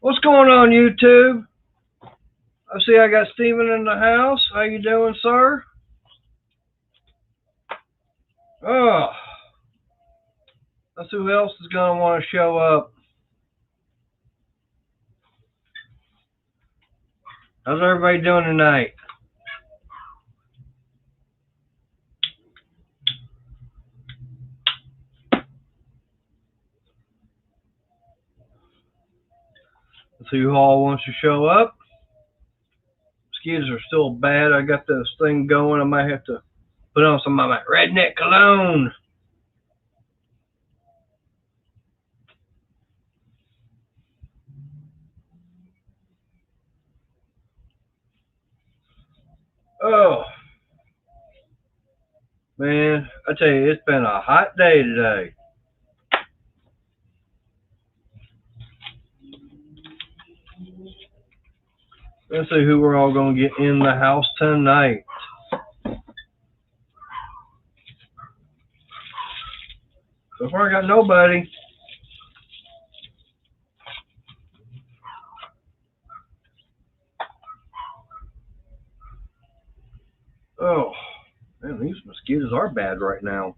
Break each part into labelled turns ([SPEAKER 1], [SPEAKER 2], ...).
[SPEAKER 1] What's going on, YouTube? I see I got Steven in the house. How you doing, sir? Oh, let's see who else is going to want to show up. How's everybody doing tonight? Let's see who all wants to show up. Mosquitoes are still bad. I got this thing going. I might have to put on some of my redneck cologne. Oh, man, I tell you, it's been a hot day today. Let's see who we're all going to get in the house tonight. So far, I got nobody. Oh, man, these mosquitoes are bad right now.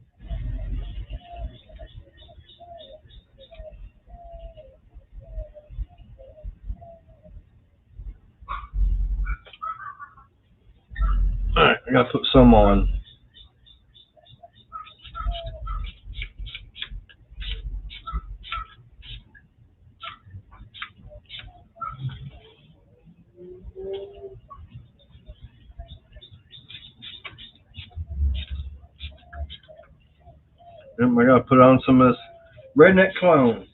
[SPEAKER 1] Alright, I gotta put some on. And I gotta put on some of this redneck cologne.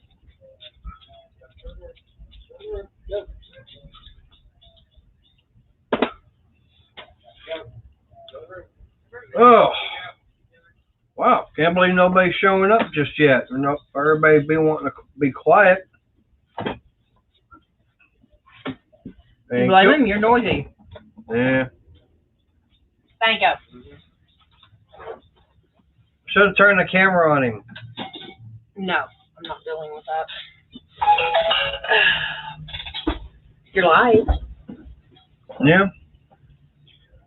[SPEAKER 1] Oh, wow! Can't believe nobody's showing up just yet. Everybody be wanting to be quiet.
[SPEAKER 2] You blame him? You're noisy.
[SPEAKER 1] Yeah.
[SPEAKER 2] Thank you.
[SPEAKER 1] Should have turned the camera on him.
[SPEAKER 2] No, I'm not dealing with that. You're live.
[SPEAKER 1] Yeah.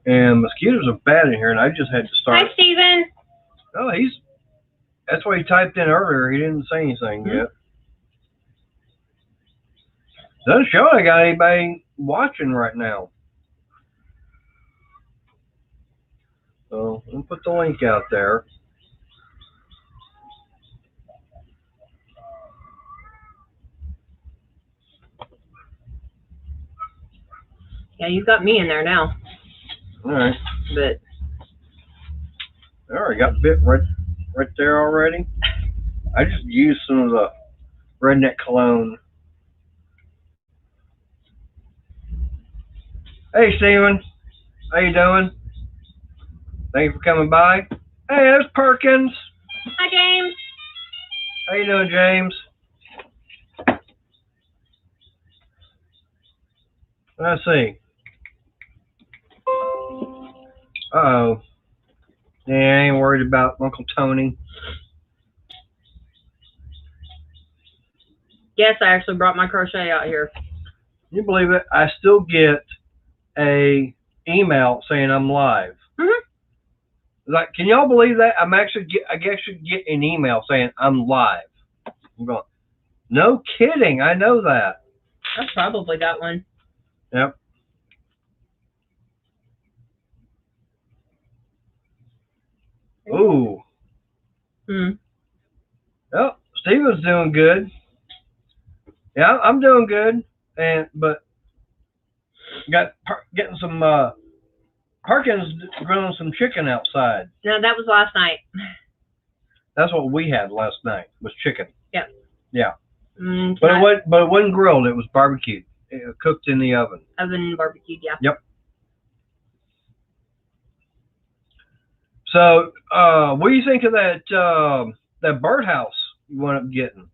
[SPEAKER 1] And mosquitoes are bad in here, and I just had to start.
[SPEAKER 2] Hi, Steven.
[SPEAKER 1] Oh, that's what he typed in earlier. He didn't say anything yet. Doesn't show I got anybody watching right now. So I'll put the link out there.
[SPEAKER 2] Yeah, you've got me in there now.
[SPEAKER 1] All right.
[SPEAKER 2] But
[SPEAKER 1] I already got bit right there already. I just used some of the redneck cologne. Hey, Steven. How you doing? Thank you for coming by. Hey, there's Perkins.
[SPEAKER 2] hi, James.
[SPEAKER 1] How you doing, James? Let's see. Uh-oh. Yeah, I ain't worried about Uncle Tony.
[SPEAKER 2] Yes, I actually brought my crochet out here.
[SPEAKER 1] Can you believe it? I still get a email saying I'm live. Like, can y'all believe that? I guess you get an email saying I'm live. I'm going, no kidding. I know that.
[SPEAKER 2] I've probably got one.
[SPEAKER 1] Yep. Ooh. Oh, Steven's doing good. Yeah, I'm doing good. But getting some Perkins grilling some chicken outside.
[SPEAKER 2] No, that was last night.
[SPEAKER 1] That's what we had last night, was chicken.
[SPEAKER 2] Yep.
[SPEAKER 1] Yeah. But it wasn't grilled, it was barbecued. It cooked in the oven.
[SPEAKER 2] Oven barbecued, yeah.
[SPEAKER 1] Yep. So, what do you think of that birdhouse you wound up getting?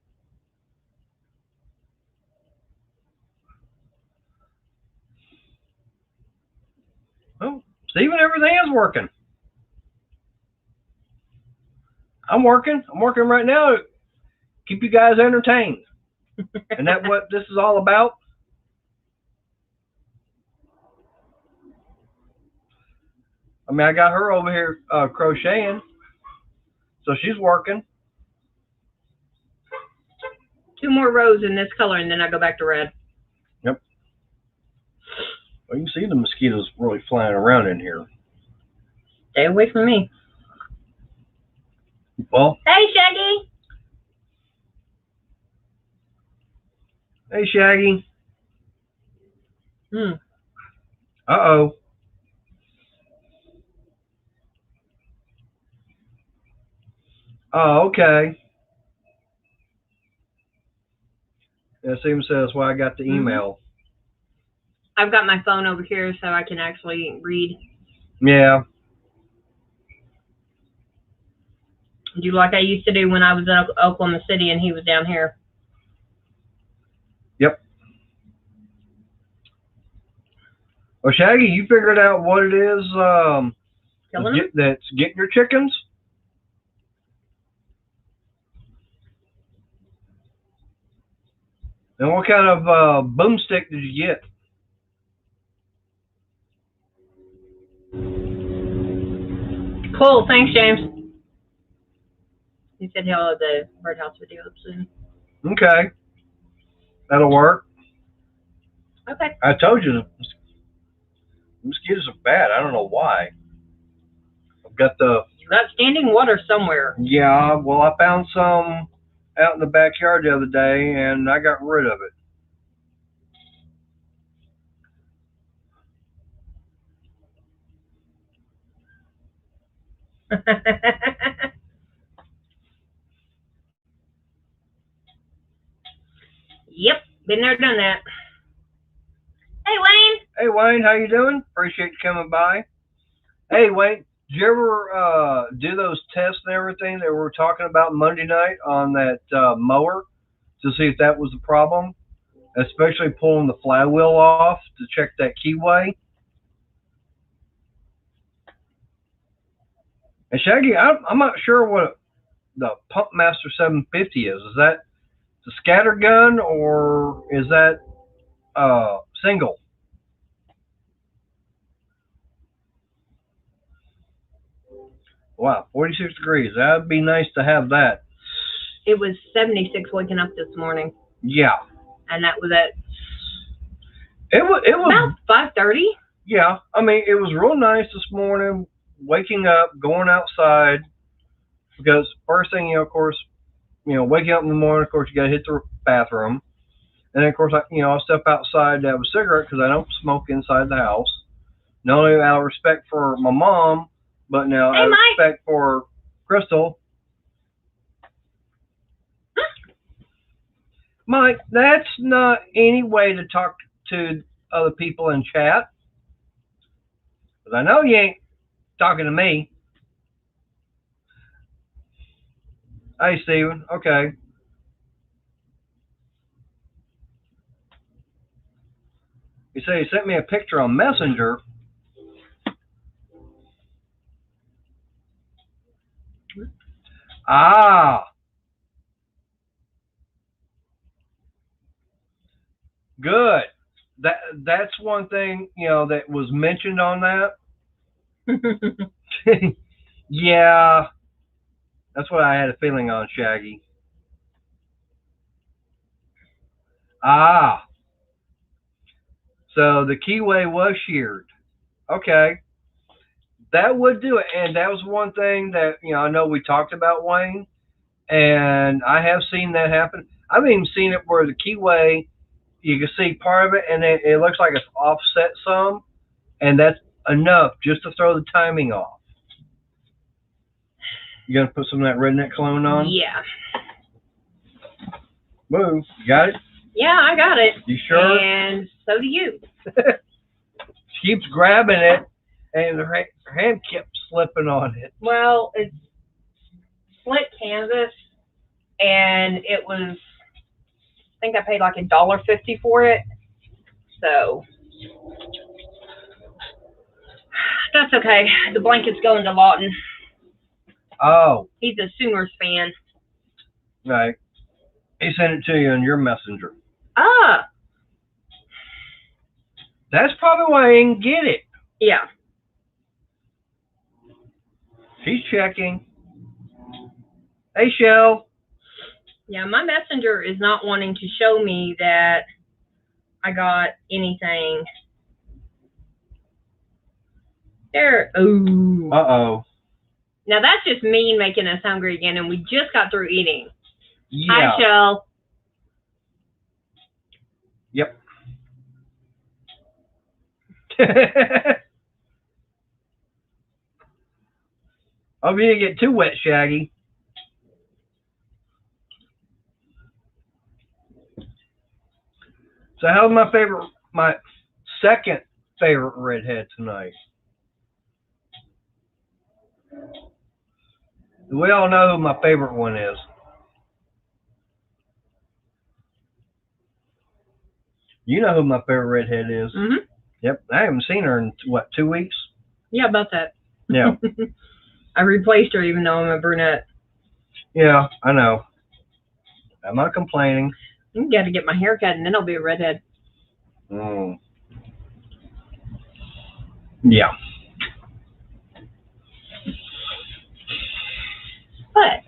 [SPEAKER 1] Well, Steven, everything is working. I'm working right now to keep you guys entertained. Isn't that what this is all about? I mean, I got her over here crocheting, so she's working.
[SPEAKER 2] 2 more rows in this color, and then I go back to red.
[SPEAKER 1] Yep. Well, you can see the mosquitoes really flying around in here.
[SPEAKER 2] Stay away from me.
[SPEAKER 1] Well.
[SPEAKER 2] Hey, Shaggy.
[SPEAKER 1] Hey, Shaggy. Uh-oh. Oh, okay. Yeah, Steven says, well, I got the email.
[SPEAKER 2] I've got my phone over here so I can actually read.
[SPEAKER 1] Yeah.
[SPEAKER 2] Do like I used to do when I was in Oklahoma City and he was down here.
[SPEAKER 1] Yep. Well, Shaggy, you figured out what it is that's getting your chickens? And what kind of boomstick did you get?
[SPEAKER 2] Cool. Thanks, James. He said he'll have the birdhouse video up soon.
[SPEAKER 1] Okay. That'll work.
[SPEAKER 2] Okay.
[SPEAKER 1] I told you the mosquitoes are bad. I don't know why. I've got the...
[SPEAKER 2] You got standing water somewhere.
[SPEAKER 1] Yeah, well, I found some out in the backyard the other day, and I got rid of it.
[SPEAKER 2] Yep, been there, done that. Hey, Wayne.
[SPEAKER 1] Hey, Wayne, how you doing? Appreciate you coming by. Hey, Wayne, did you ever do those tests and everything that we were talking about Monday night on that mower to see if that was the problem? Especially pulling the flywheel off to check that keyway. And Shaggy, I'm not sure what the Pump Master 750 is. Is that the scatter gun or is that single? Wow, 46 degrees. That'd be nice to have that.
[SPEAKER 2] It was 76 waking up this morning.
[SPEAKER 1] Yeah.
[SPEAKER 2] And that was at
[SPEAKER 1] it was
[SPEAKER 2] about 5:30.
[SPEAKER 1] Yeah, I mean, it was real nice this morning, waking up, going outside, because first thing, of course, waking up in the morning, of course, you got to hit the bathroom. And then, of course, I'll step outside to have a cigarette because I don't smoke inside the house. Not only out of respect for my mom, but now out of respect for Crystal. Mike, that's not any way to talk to other people in chat. Because I know you ain't talking to me. Hey, Steven. Okay. You say he sent me a picture on Messenger. Ah. Good. That's one thing, that was mentioned on that. Yeah. That's what I had a feeling on, Shaggy. Ah. So the keyway was sheared. Okay. That would do it. And that was one thing that, I know we talked about, Wayne. And I have seen that happen. I've even seen it where the keyway, you can see part of it, and it looks like it's offset some. And that's enough just to throw the timing off. You gonna put some of that redneck cologne on?
[SPEAKER 2] Yeah.
[SPEAKER 1] Move. You got it?
[SPEAKER 2] Yeah, I got it.
[SPEAKER 1] You sure?
[SPEAKER 2] And so do you.
[SPEAKER 1] She keeps grabbing it, and her hand kept slipping on it.
[SPEAKER 2] Well, it's split canvas, and it was, I think I paid like $1.50 for it. So that's okay. The blanket's going to Lawton.
[SPEAKER 1] Oh.
[SPEAKER 2] He's a Sooners fan.
[SPEAKER 1] Right. He sent it to you on your messenger.
[SPEAKER 2] Ah.
[SPEAKER 1] That's probably why I didn't get it.
[SPEAKER 2] Yeah.
[SPEAKER 1] She's checking. Hey, Shell.
[SPEAKER 2] Yeah, my messenger is not wanting to show me that I got anything. There. Ooh.
[SPEAKER 1] Uh-oh.
[SPEAKER 2] Now that's just mean making us hungry again, and we just got through eating.
[SPEAKER 1] Yeah.
[SPEAKER 2] Hi, Shell.
[SPEAKER 1] Yep. Hope you didn't get too wet, Shaggy. So how's my second favorite redhead tonight? We all know who my favorite one is. You know who my favorite redhead is.
[SPEAKER 2] Mm-hmm.
[SPEAKER 1] Yep. I haven't seen her in, what, 2 weeks?
[SPEAKER 2] Yeah, about that.
[SPEAKER 1] Yeah.
[SPEAKER 2] I replaced her even though I'm a brunette.
[SPEAKER 1] Yeah, I know. I'm not complaining.
[SPEAKER 2] You got to get my hair cut and then I'll be a redhead.
[SPEAKER 1] Mm. Yeah.
[SPEAKER 2] But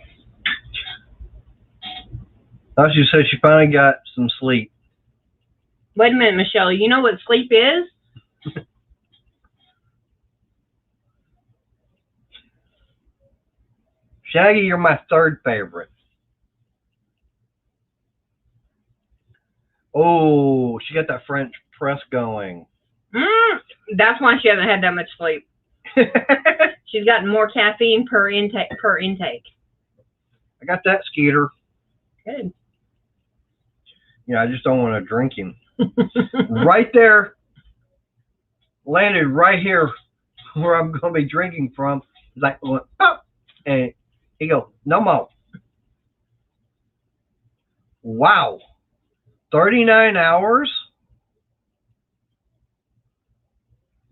[SPEAKER 1] Oh, she said she finally got some sleep.
[SPEAKER 2] wait a minute, Michelle. You know what sleep is?
[SPEAKER 1] Shaggy, you're my third favorite. Oh, she got that French press going.
[SPEAKER 2] That's why she hasn't had that much sleep. She's gotten more caffeine per intake.
[SPEAKER 1] I got that, Skeeter.
[SPEAKER 2] Good.
[SPEAKER 1] Yeah, I just don't want to drink him. Right there, landed right here where I'm going to be drinking from. Like, oh, and he goes, no more. Wow. 39 hours?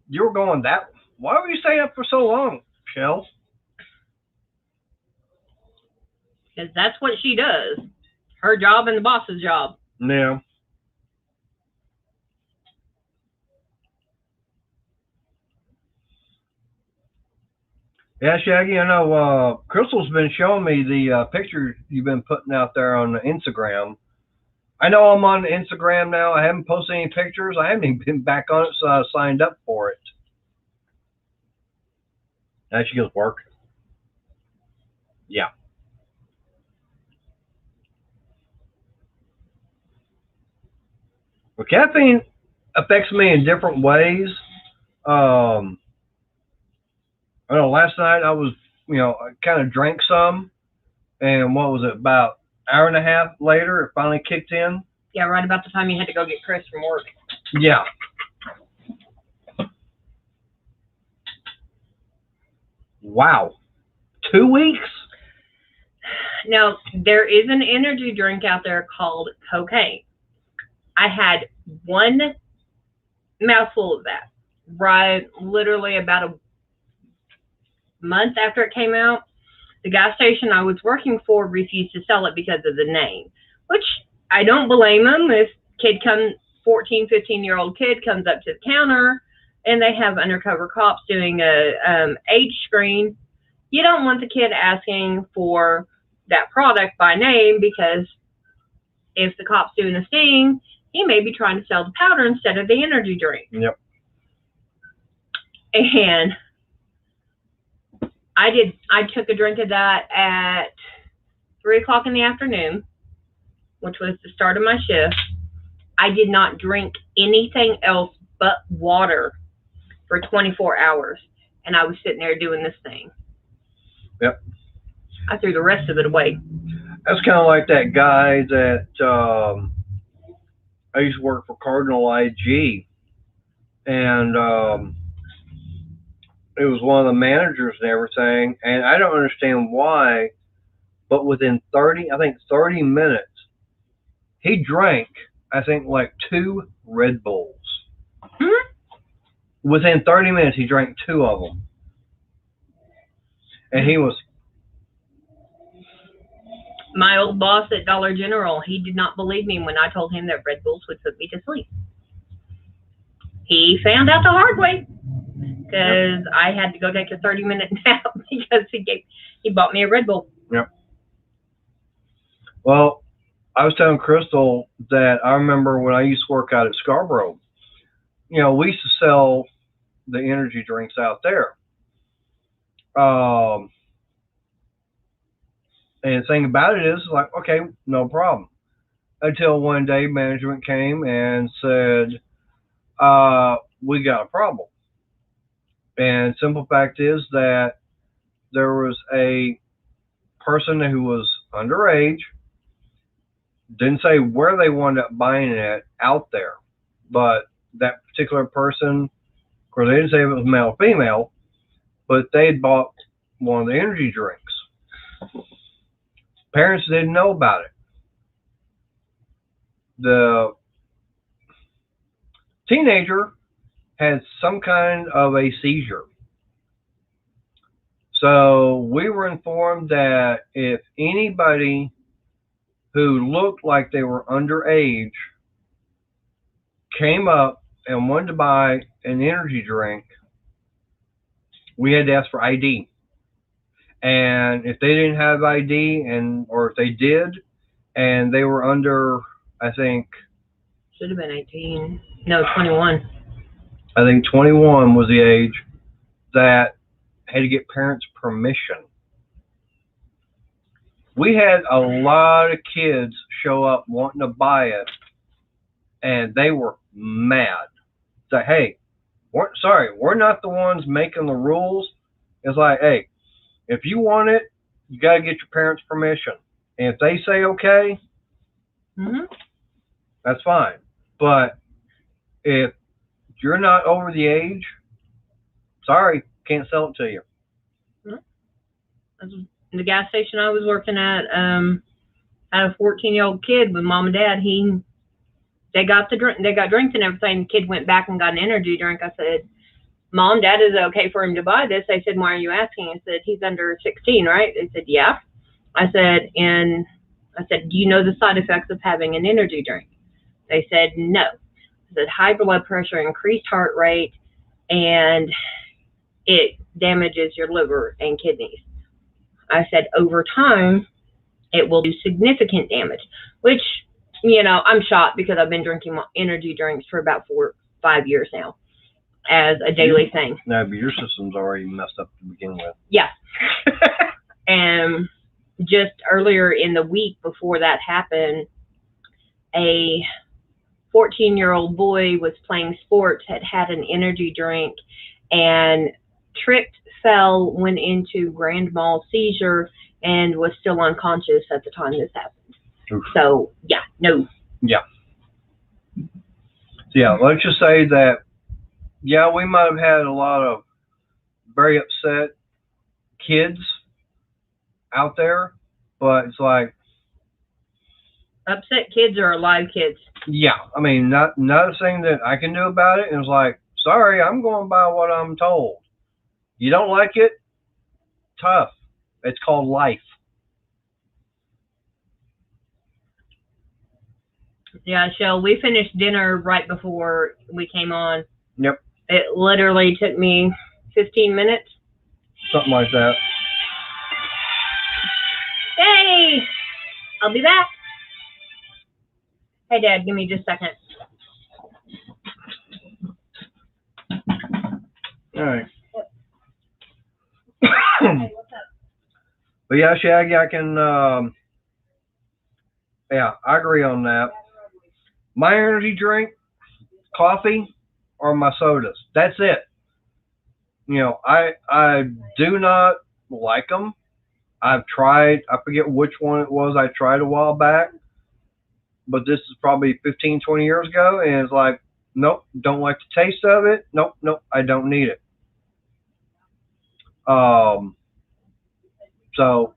[SPEAKER 1] You were going that? Why were you staying up for so long, Shell?
[SPEAKER 2] Because that's what she does. Her job and the boss's job.
[SPEAKER 1] Yeah. Yeah, Shaggy, I know Crystal's been showing me the pictures you've been putting out there on the Instagram. I know I'm on Instagram now. I haven't posted any pictures. I haven't even been back on it, so I signed up for it. Now she goes, work. Yeah. Well, caffeine affects me in different ways. I know last night I was, I kind of drank some, and what was it, about an hour and a half later, it finally kicked in.
[SPEAKER 2] Yeah, right about the time you had to go get Chris from work.
[SPEAKER 1] Yeah. Wow. 2 weeks?
[SPEAKER 2] Now, there is an energy drink out there called cocaine. I had one mouthful of that, right, literally about a month after it came out. The gas station I was working for refused to sell it because of the name, which I don't blame them. If 14, 15-year-old kid comes up to the counter and they have undercover cops doing a age screen, you don't want the kid asking for that product by name, because if the cop's doing a sting, he may be trying to sell the powder instead of the energy drink.
[SPEAKER 1] Yep.
[SPEAKER 2] And I took a drink of that at 3 o'clock in the afternoon, which was the start of my shift. I did not drink anything else but water for 24 hours. And I was sitting there doing this thing.
[SPEAKER 1] Yep.
[SPEAKER 2] I threw the rest of it away.
[SPEAKER 1] That's kind of like that guy that I used to work for Cardinal IG, and it was one of the managers and everything, and I don't understand why, but within 30 minutes, he drank, I think, like 2 Red Bulls. Within 30 minutes, he drank 2 of them. And he was...
[SPEAKER 2] My old boss at Dollar General, he did not believe me when I told him that Red Bulls would put me to sleep. He found out the hard way because I had to go take a 30-minute nap because he bought me a Red Bull.
[SPEAKER 1] Yep. Well, I was telling Crystal that I remember when I used to work out at Scarborough, we used to sell the energy drinks out there. And the thing about it is, like, okay, no problem. Until one day management came and said, we got a problem. And simple fact is that there was a person who was underage, didn't say where they wound up buying it out there, but that particular person, of course, they didn't say if it was male or female, but they had bought one of the energy drinks. Parents didn't know about it. The teenager had some kind of a seizure. So we were informed that if anybody who looked like they were underage came up and wanted to buy an energy drink, we had to ask for ID. And if they didn't have ID, or if they did, and they were under, I think,
[SPEAKER 2] should have been 18. No, 21.
[SPEAKER 1] I think 21 was the age that had to get parents' permission. We had a lot of kids show up wanting to buy it, and they were mad. It's like, hey, we're not the ones making the rules. It's like, hey, if you want it, you got to get your parents' permission. And if they say okay, that's fine. But if you're not over the age, sorry, can't sell it to you.
[SPEAKER 2] The gas station I was working at, had a 14-year-old kid with mom and dad. They got drinks and everything. The kid went back and got an energy drink. I said, Mom, Dad, is it okay for him to buy this? They said, why are you asking? I said, he's under 16, right? They said, yeah. I said, do you know the side effects of having an energy drink? They said, no. I said, high blood pressure, increased heart rate, and it damages your liver and kidneys. I said, over time, it will do significant damage, which, I'm shocked because I've been drinking energy drinks for about 4 or 5 years now as a daily thing.
[SPEAKER 1] No, but your system's already messed up to begin with.
[SPEAKER 2] Yeah. And just earlier in the week before that happened, a 14-year-old boy was playing sports, had an energy drink, and tripped, fell, went into grand mal seizure, and was still unconscious at the time this happened. Oof. So, yeah, no.
[SPEAKER 1] Yeah. Yeah, let's just say that, yeah, we might have had a lot of very upset kids out there, but it's like...
[SPEAKER 2] upset kids are alive kids.
[SPEAKER 1] Yeah, I mean, not a thing that I can do about it. And it's like, sorry, I'm going by what I'm told. You don't like it? Tough. It's called life.
[SPEAKER 2] Yeah, Shell, we finished dinner right before we came on.
[SPEAKER 1] Yep.
[SPEAKER 2] It literally took me 15 minutes.
[SPEAKER 1] Something like that.
[SPEAKER 2] Hey! I'll be back. Hey, Dad, give me just a second.
[SPEAKER 1] All right. Hey, what's up? But yeah, Shaggy, I can, yeah, I agree on that. My energy drink, coffee, or my sodas. That's it. I do not like them. I've tried, I forget which one it was I tried a while back, but this is probably 15, 20 years ago, and it's like, nope, don't like the taste of it. Nope, I don't need it. So,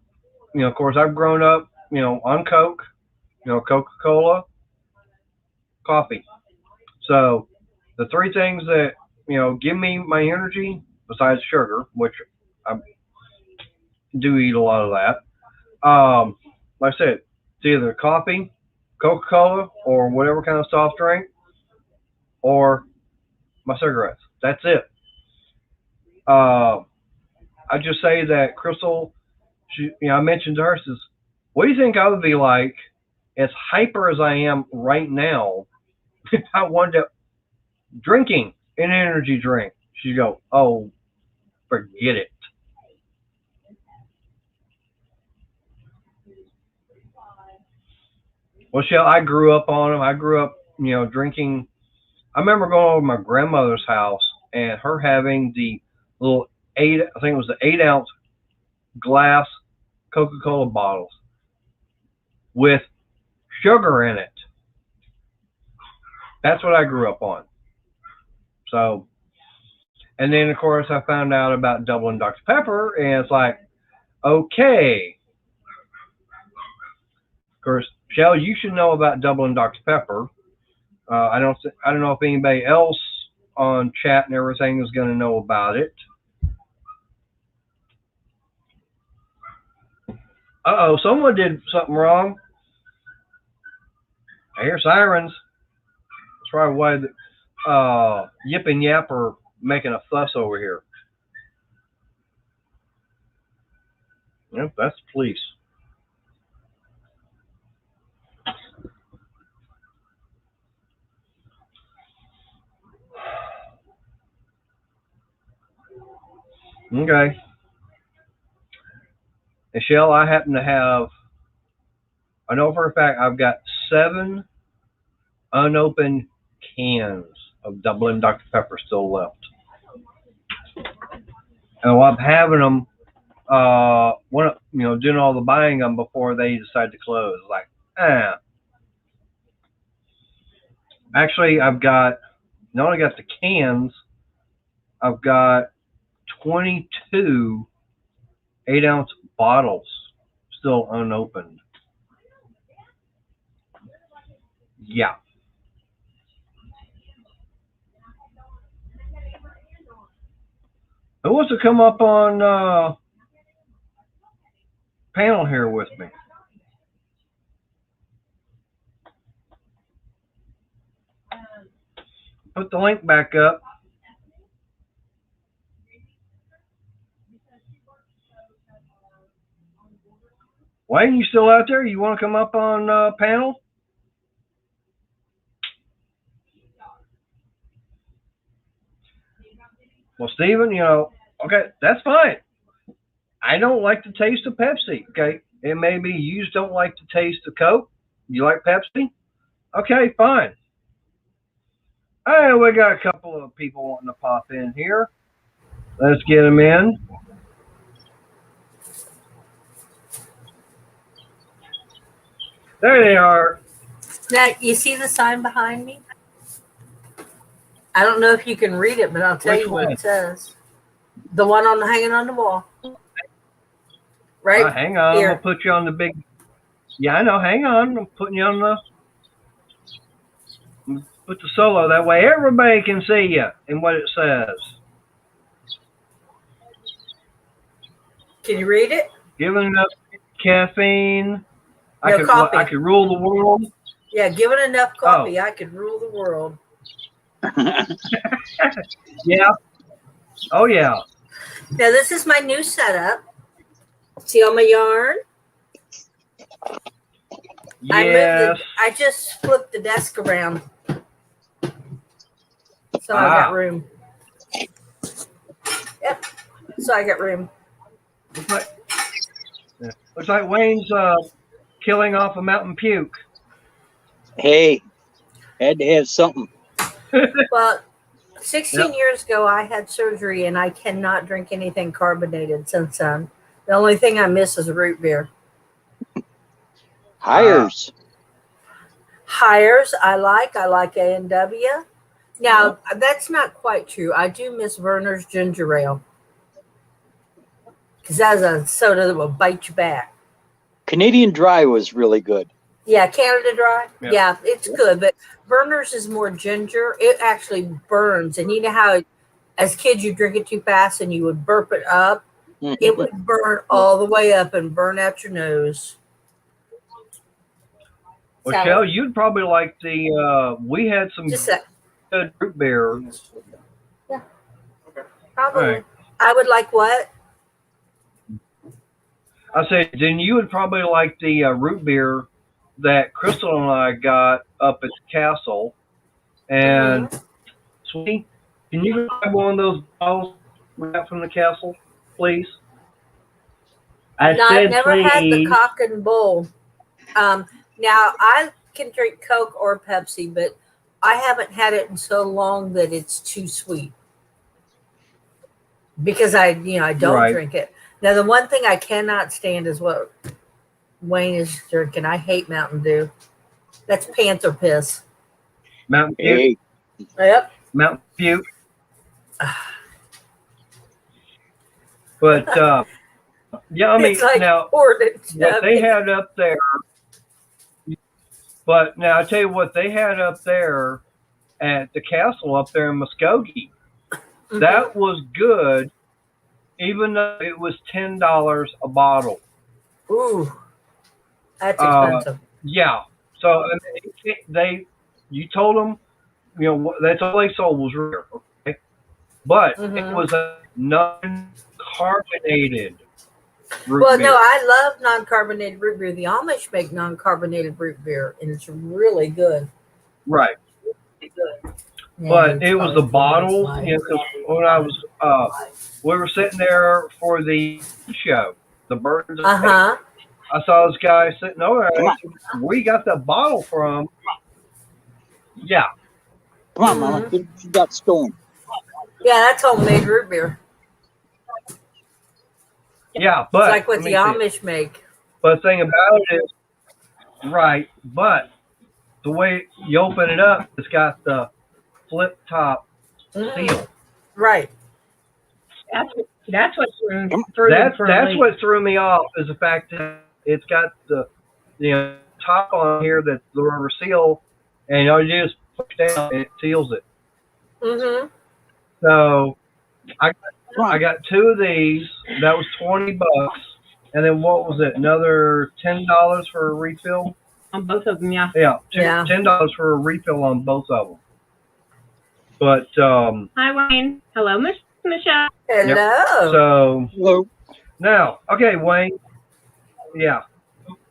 [SPEAKER 1] of course, I've grown up, on Coke, Coca-Cola, coffee. So the three things that, give me my energy, besides sugar, which I do eat a lot of that, like I said, it's either coffee, Coca-Cola, or whatever kind of soft drink, or my cigarettes. That's it. I just say that Crystal, I mentioned to her, says, what do you think I would be like as hyper as I am right now if I wanted to drinking an energy drink? She'd go, oh, forget it. Well, Shell, I grew up on them. I grew up, drinking. I remember going over to my grandmother's house and her having the little I think it was the 8-ounce glass Coca-Cola bottles with sugar in it. That's what I grew up on. So, and then of course I found out about Double and Dr. Pepper, and it's like, okay. Of course, Shell, you should know about Double and Dr. Pepper. I don't know if anybody else on chat and everything is going to know about it. Uh-oh, someone did something wrong. I hear sirens. That's probably why the Yip and Yap are making a fuss over here. Yep, that's the police. Okay. Michelle, I happen to have, I know for a fact I've got 7 unopened cans of Double and Dr. Pepper still left. And while I'm having them, doing all the buying them before they decide to close. Like, Actually, I've got, not only got the cans, I've got 22 8-ounce bottles still unopened. Yeah. Who wants to come up on panel here with me? Put the link back up. Wayne, you still out there? You want to come up on panel? Well, Steven, okay, that's fine. I don't like the taste of Pepsi, okay? It may be you just don't like the taste of Coke. You like Pepsi? Okay, fine. Hey, we got a couple of people wanting to pop in here. Let's get them in. There they are.
[SPEAKER 3] Now, you see the sign behind me? I don't know if you can read it, but I'll tell you what it says. The one hanging on the wall. Right?
[SPEAKER 1] Hang on.
[SPEAKER 3] Here.
[SPEAKER 1] I'm going to put you on the big. Yeah, I know. Hang on. I'm putting you on put the solo. That way everybody can see you and what it says.
[SPEAKER 3] Can you read it?
[SPEAKER 1] Given enough caffeine,
[SPEAKER 3] coffee.
[SPEAKER 1] I could rule the world.
[SPEAKER 3] Yeah, given enough coffee, I could rule the world.
[SPEAKER 1] Yeah. Oh, yeah.
[SPEAKER 3] Now, this is my new setup. See all my yarn?
[SPEAKER 1] Yes.
[SPEAKER 3] I just flipped the desk around. So I got room. Yep. So I got room.
[SPEAKER 1] Looks like Wayne's killing off a mountain puke.
[SPEAKER 4] Hey, had to have something.
[SPEAKER 3] Well, 16 years ago, I had surgery, and I cannot drink anything carbonated since then. The only thing I miss is root beer.
[SPEAKER 4] Hires.
[SPEAKER 3] Hires, I like A&W. Now, that's not quite true. I do miss Werner's Ginger Ale. Because that's a soda that will bite you back.
[SPEAKER 4] Canadian Dry was really good.
[SPEAKER 3] Yeah, Canada Dry. Yeah, it's good. But Werner's is more ginger. It actually burns. And you know how as kids you drink it too fast and you would burp it up? It would burn all the way up and burn out your nose.
[SPEAKER 1] Well,
[SPEAKER 3] salad.
[SPEAKER 1] Shell, you'd probably like the. We had some
[SPEAKER 3] Just that.
[SPEAKER 1] good root beer.
[SPEAKER 3] Probably.
[SPEAKER 1] Right.
[SPEAKER 3] I would like what?
[SPEAKER 1] I said, then you would probably like the root beer that Crystal and I got up at the castle. And Sweetie, can you grab one of those bottles we got from the castle, please? I
[SPEAKER 3] No,
[SPEAKER 1] said
[SPEAKER 3] I've never had the
[SPEAKER 1] please.
[SPEAKER 3] cock and bull. Now I can drink Coke or Pepsi, but I haven't had it in so long that it's too sweet because I don't
[SPEAKER 1] Right.
[SPEAKER 3] drink it. Now the one thing I cannot stand is what Wayne is drinking. I hate Mountain Dew. That's panther piss.
[SPEAKER 1] Mountain Dew.
[SPEAKER 4] Hey,
[SPEAKER 3] Yep.
[SPEAKER 1] Mountain Dew. But yeah, I mean,
[SPEAKER 3] It's like
[SPEAKER 1] now
[SPEAKER 3] Hornet.
[SPEAKER 1] what they had up there. But now I tell you what they had up there at the castle up there in Muskogee. That was good, even though it was $10 a bottle.
[SPEAKER 3] Ooh, that's expensive.
[SPEAKER 1] Yeah. So I mean, you told them, that's all they sold was root beer. Okay, but it was a non-carbonated root
[SPEAKER 3] Well,
[SPEAKER 1] beer.
[SPEAKER 3] no, I love non-carbonated root beer. The Amish make non-carbonated root beer, and it's really good.
[SPEAKER 1] Right.
[SPEAKER 3] Yeah,
[SPEAKER 1] But it was the bottle. When I was, we were sitting there for the show, the Birds of Prey. I saw this guy sitting over there. I said, where you got that bottle from? Yeah.
[SPEAKER 4] come on, Mama. You got stoned.
[SPEAKER 3] Yeah, that's homemade root beer.
[SPEAKER 1] Yeah, but
[SPEAKER 3] It's like what the Amish make.
[SPEAKER 1] But the thing about it is, right, but the way you open it up, it's got the flip top seal.
[SPEAKER 3] Right.
[SPEAKER 2] That's what threw
[SPEAKER 1] That's what threw me off is the fact that it's got the top on here that's the rubber seal, and all you do is push down and it seals it. So I got two of these. That was $20, and then what was it? Another $10 for a refill
[SPEAKER 2] on both of them. Yeah.
[SPEAKER 1] Yeah, $10 for a refill on both of them. But
[SPEAKER 2] hi, Wayne. Hello, Michelle.
[SPEAKER 3] Hello.
[SPEAKER 1] Yep. So
[SPEAKER 4] hello.
[SPEAKER 1] Now, okay, Wayne. Yeah.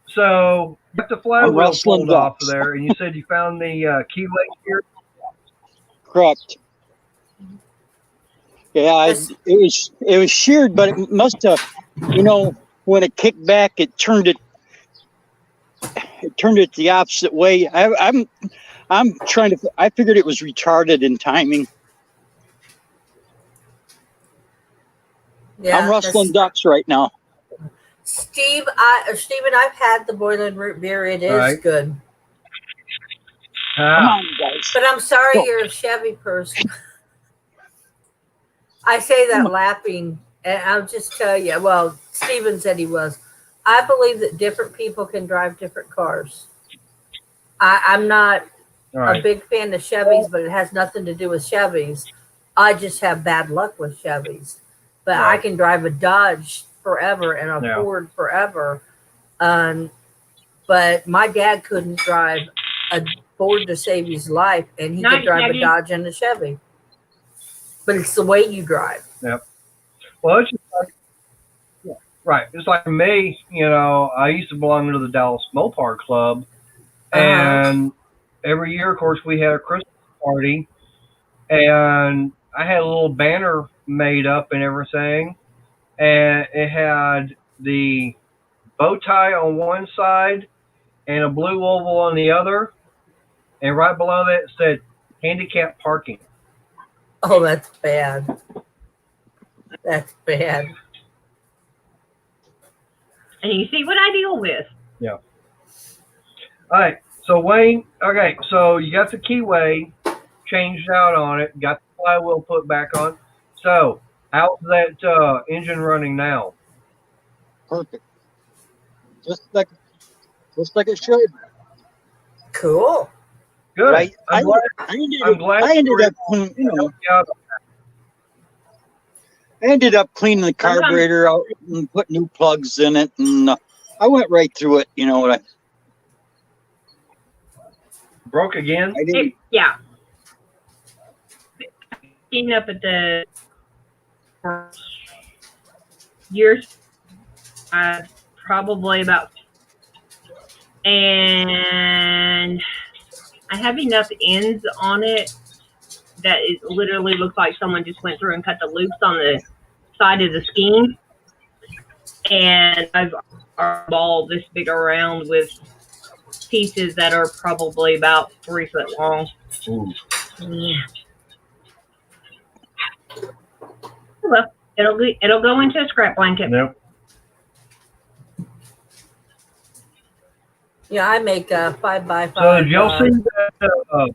[SPEAKER 1] So got the flywheel pulled off of there, and you said you found the keyway here.
[SPEAKER 4] Correct. Yeah, it was sheared, but it must have, when it kicked back, it turned it the opposite way. I'm trying to. I figured it was retarded in timing.
[SPEAKER 3] Yeah,
[SPEAKER 4] I'm rustling ducks right now.
[SPEAKER 3] Stephen, I've had the Boylan root beer. It is good.
[SPEAKER 4] Come on, guys.
[SPEAKER 3] But I'm sorry you're a Chevy person. I say that laughing, and I'll just tell you. Well, Stephen said he was. I believe that different people can drive different cars. I'm not a big fan of Chevys, but it has nothing to do with Chevys. I just have bad luck with Chevys. But I can drive a Dodge forever and a Ford forever. But my dad couldn't drive a Ford to save his life, and he could drive a Dodge and a Chevy. But it's the way you drive.
[SPEAKER 1] Yep. Well, it's just like, right. It's like me, I used to belong to the Dallas Mopar Club. And every year, of course, we had a Christmas party. And I had a little banner made up and everything. And it had the bow tie on one side and a blue oval on the other. And right below that it said handicap parking.
[SPEAKER 3] Oh, that's bad. That's bad.
[SPEAKER 2] And you see what I deal with.
[SPEAKER 1] Yeah. All right. So, Wayne, okay, so you got the keyway changed out on it, got the flywheel put back on. So, how's that engine running now?
[SPEAKER 4] Perfect. Just like it should.
[SPEAKER 3] Cool.
[SPEAKER 1] Good.
[SPEAKER 4] I ended up cleaning the carburetor out and put new plugs in it, and I went right through it. You know what?
[SPEAKER 1] Broke again?
[SPEAKER 4] I didn't.
[SPEAKER 2] Yeah. Seen up at the years, probably about, and I have enough ends on it that it literally looks like someone just went through and cut the loops on the side of the scheme. And I've a ball this big around with pieces that are probably about 3 foot long.
[SPEAKER 1] Ooh.
[SPEAKER 2] Yeah. Well, it'll go into a scrap blanket.
[SPEAKER 1] Nope.
[SPEAKER 3] Yeah, I make a 5x5.
[SPEAKER 1] So did y'all see that?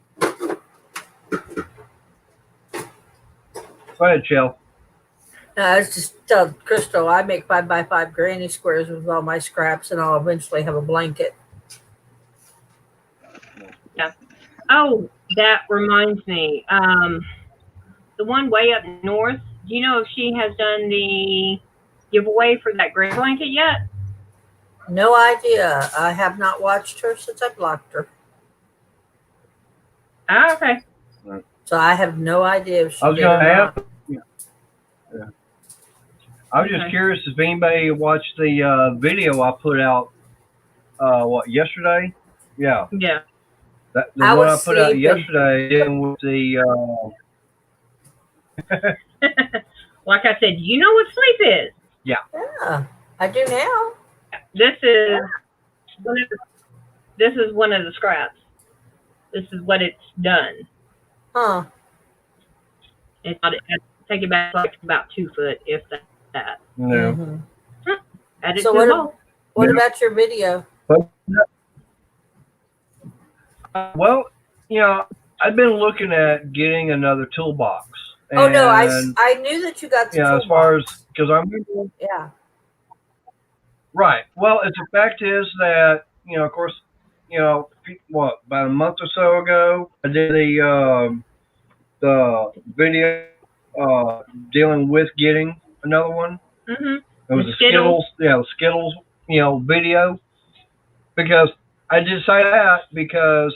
[SPEAKER 1] Go ahead, Shell.
[SPEAKER 3] It's just Crystal. I make 5x5 granny squares with all my scraps, and I'll eventually have a blanket.
[SPEAKER 2] Yeah. Oh, that reminds me. The one way up north. Do you know if she has done the giveaway for that gray blanket yet?
[SPEAKER 3] No idea. I have not watched her since I blocked her.
[SPEAKER 2] Ah, okay.
[SPEAKER 3] So I have no idea if she
[SPEAKER 1] I was
[SPEAKER 3] did
[SPEAKER 1] going to
[SPEAKER 3] or
[SPEAKER 1] ask.
[SPEAKER 3] not.
[SPEAKER 1] Yeah. I was just curious if anybody watched the video I put out. Yesterday? Yeah.
[SPEAKER 2] Yeah.
[SPEAKER 1] The one I put out yesterday dealing with the.
[SPEAKER 2] Like I said, you know what sleep is.
[SPEAKER 3] Yeah, I do now.
[SPEAKER 2] This is one of the scraps. This is what it's done.
[SPEAKER 3] Huh.
[SPEAKER 2] It's not, take it back like about 2 foot, if that.
[SPEAKER 1] No.
[SPEAKER 3] Mm-hmm. So what about your video?
[SPEAKER 1] Well, I've been looking at getting another toolbox.
[SPEAKER 3] Oh no, I knew that you got the toolbox.
[SPEAKER 1] As far as because I'm.
[SPEAKER 3] Yeah.
[SPEAKER 1] Right. Well, the fact is that of course, about a month or so ago, I did the video dealing with getting another one.
[SPEAKER 2] Mm-hmm.
[SPEAKER 1] It was the Skittles. Yeah, the Skittles. Video. Because I did say that because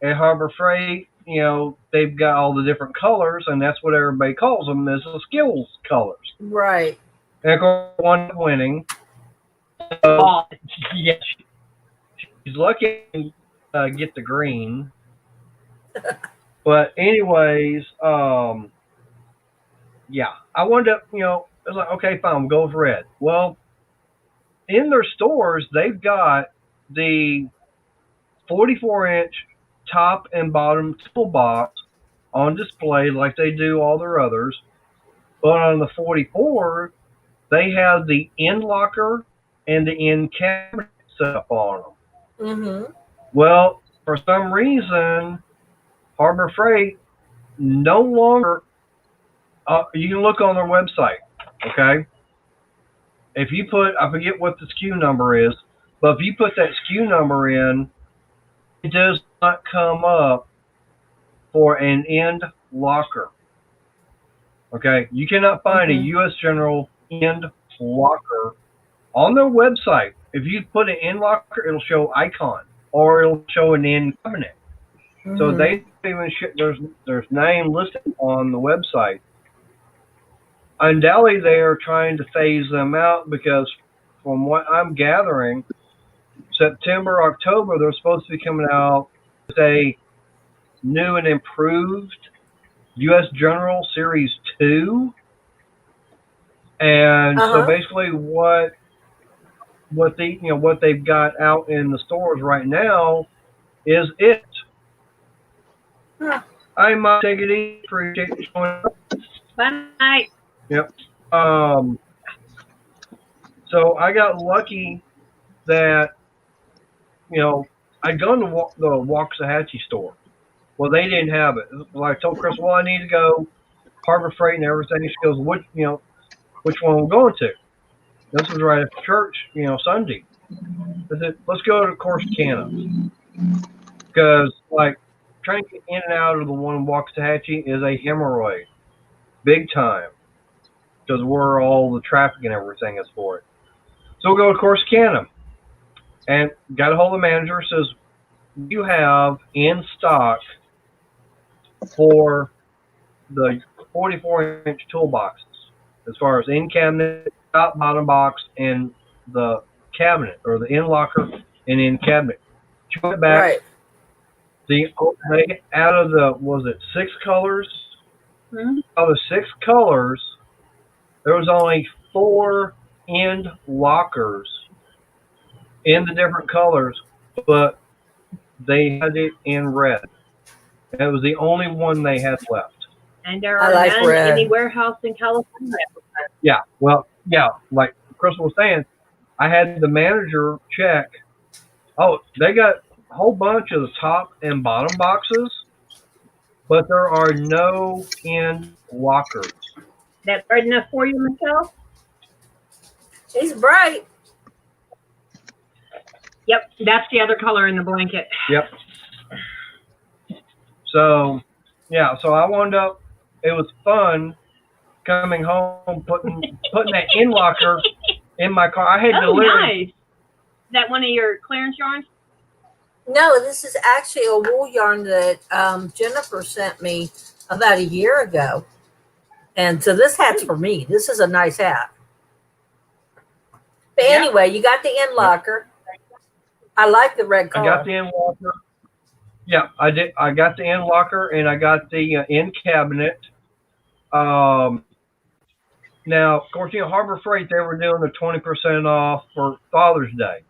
[SPEAKER 1] at Harbor Freight, they've got all the different colors, and that's what everybody calls them, is the Skittles colors.
[SPEAKER 3] Right.
[SPEAKER 1] And of course, one winning. So, yeah, she's lucky to get the green. But anyways, yeah, I wanted to, I was like, okay, fine, we'll go with red. Well, in their stores, they've got the 44-inch top and bottom toolbox on display like they do all their others. But on the 44, they have the end locker and the end cabinet set up on them.
[SPEAKER 3] Mm-hmm. Well,
[SPEAKER 1] for some reason, Harbor Freight no longer, you can look on their website, okay? If you put, I forget what the SKU number is, but if you put that SKU number in, it does not come up for an end locker. Okay, you cannot find a U.S. General end locker on their website. If you put an end locker, it'll show icon or it'll show an end cabinet. So they even there's name listed on the website. Undoubtedly, they are trying to phase them out because, from what I'm gathering, September, October, they're supposed to be coming out with a new and improved U.S. General Series 2. And so basically what they've got out in the stores right now is it. I might take it easy. Appreciate you showing up.
[SPEAKER 2] Bye.
[SPEAKER 1] Yep. So I got lucky that, I'd gone to the Waxahachie store. Well, they didn't have it. Well, I told Chris, well, I need to go Harbor Freight and everything. She goes, which one we're going to? This was right after church, Sunday. I said, let's go to Corsicana. Because, trying to get in and out of the one in Waxahachie is a hemorrhoid. Big time. Because where all the traffic and everything is for it. So we'll go to Corsicana. And got a hold of the manager, says, you have in stock for the 44-inch toolboxes, as far as in cabinet, top, bottom box, and the cabinet, or the in locker and in cabinet. She went back.
[SPEAKER 3] Right.
[SPEAKER 1] Out of the, was it 6 colors?
[SPEAKER 2] Mhm.
[SPEAKER 1] Out of the 6 colors, there was only 4 end lockers in the different colors, but they had it in red. It was the only one they had left.
[SPEAKER 2] And there
[SPEAKER 3] I
[SPEAKER 2] are
[SPEAKER 3] like
[SPEAKER 2] none
[SPEAKER 3] red.
[SPEAKER 2] in any warehouse in California.
[SPEAKER 1] Yeah, well, yeah, like Crystal was saying, I had the manager check. Oh, they got a whole bunch of the top and bottom boxes, but there are no end lockers.
[SPEAKER 2] That's bright enough for you, Michelle?
[SPEAKER 3] He's bright.
[SPEAKER 2] Yep, that's the other color in the blanket.
[SPEAKER 1] Yep. So, yeah, so I wound up, it was fun coming home, putting that end locker in my car. I had to
[SPEAKER 2] Oh,
[SPEAKER 1] literally,
[SPEAKER 2] nice. Is that one of your clearance yarns?
[SPEAKER 3] No, this is actually a wool yarn that Jennifer sent me about a year ago. And so this hat's for me. This is a nice hat. But
[SPEAKER 2] Yeah.
[SPEAKER 3] anyway, you got the end locker. I like the red
[SPEAKER 1] I
[SPEAKER 3] color.
[SPEAKER 1] got the end locker. Yeah, I did. I got the end locker and I got the end cabinet. Now, of course, Harbor Freight, they were doing the 20% off for Father's Day.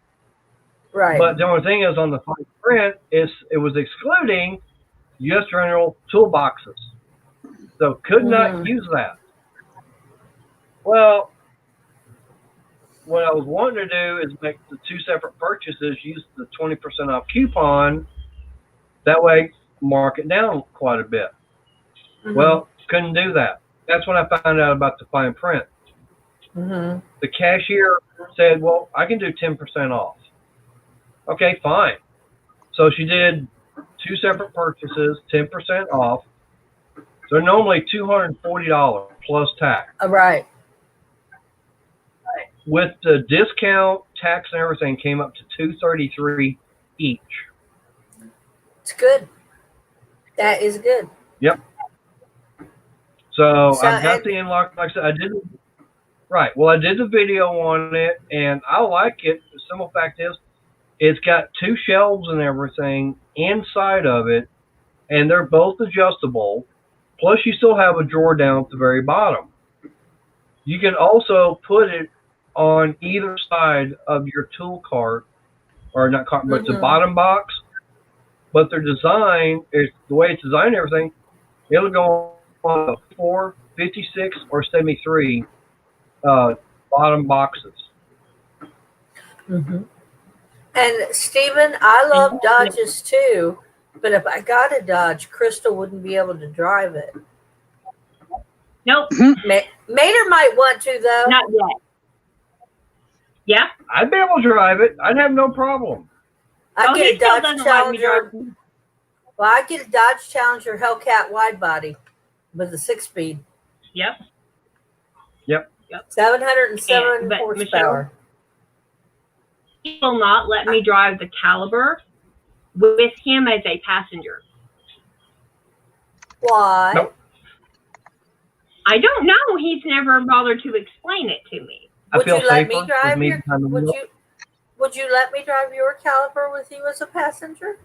[SPEAKER 3] Right.
[SPEAKER 1] But the only thing is, on the fine print, it was excluding U.S. General toolboxes. So could not use that. Well, what I was wanting to do is make the 2 separate purchases, use the 20% off coupon. That way, mark it down quite a bit. Well, couldn't do that. That's when I found out about the fine print. The cashier said, well, I can do 10% off. Okay, fine. So she did 2 separate purchases, 10% off. So normally $240 plus tax.
[SPEAKER 3] Right.
[SPEAKER 1] With the discount, tax, and everything, came up to $233 each.
[SPEAKER 3] It's good. That is good.
[SPEAKER 1] Yep. So I got the in-lock. Like I said, I did. Right. Well, I did the video on it, and I like it. The simple fact is, it's got 2 shelves and everything inside of it, and they're both adjustable. Plus, you still have a drawer down at the very bottom. You can also put it on either side of your tool cart, or not cart, but the bottom box. But their design, is the way it's designed and everything, it'll go on the 4, 56, or 73 bottom boxes.
[SPEAKER 3] And Stephen, I love Dodges too, but if I got a Dodge, Crystal wouldn't be able to drive it.
[SPEAKER 2] Nope.
[SPEAKER 3] Mater might want to, though.
[SPEAKER 2] Not yet. Yeah?
[SPEAKER 1] I'd be able to drive it. I'd have no problem.
[SPEAKER 3] I get a Dodge
[SPEAKER 2] like
[SPEAKER 3] Challenger. Well, I get a Dodge Challenger Hellcat wide body with a 6-speed.
[SPEAKER 2] Yep.
[SPEAKER 3] 707 horsepower.
[SPEAKER 2] Michelle, he will not let me drive the Caliber with him as a passenger.
[SPEAKER 3] Why?
[SPEAKER 1] Nope.
[SPEAKER 2] I don't know. He's never bothered to explain it to me.
[SPEAKER 3] Would you let me drive
[SPEAKER 1] your?
[SPEAKER 3] Would you let me drive your Caliber with you as a passenger?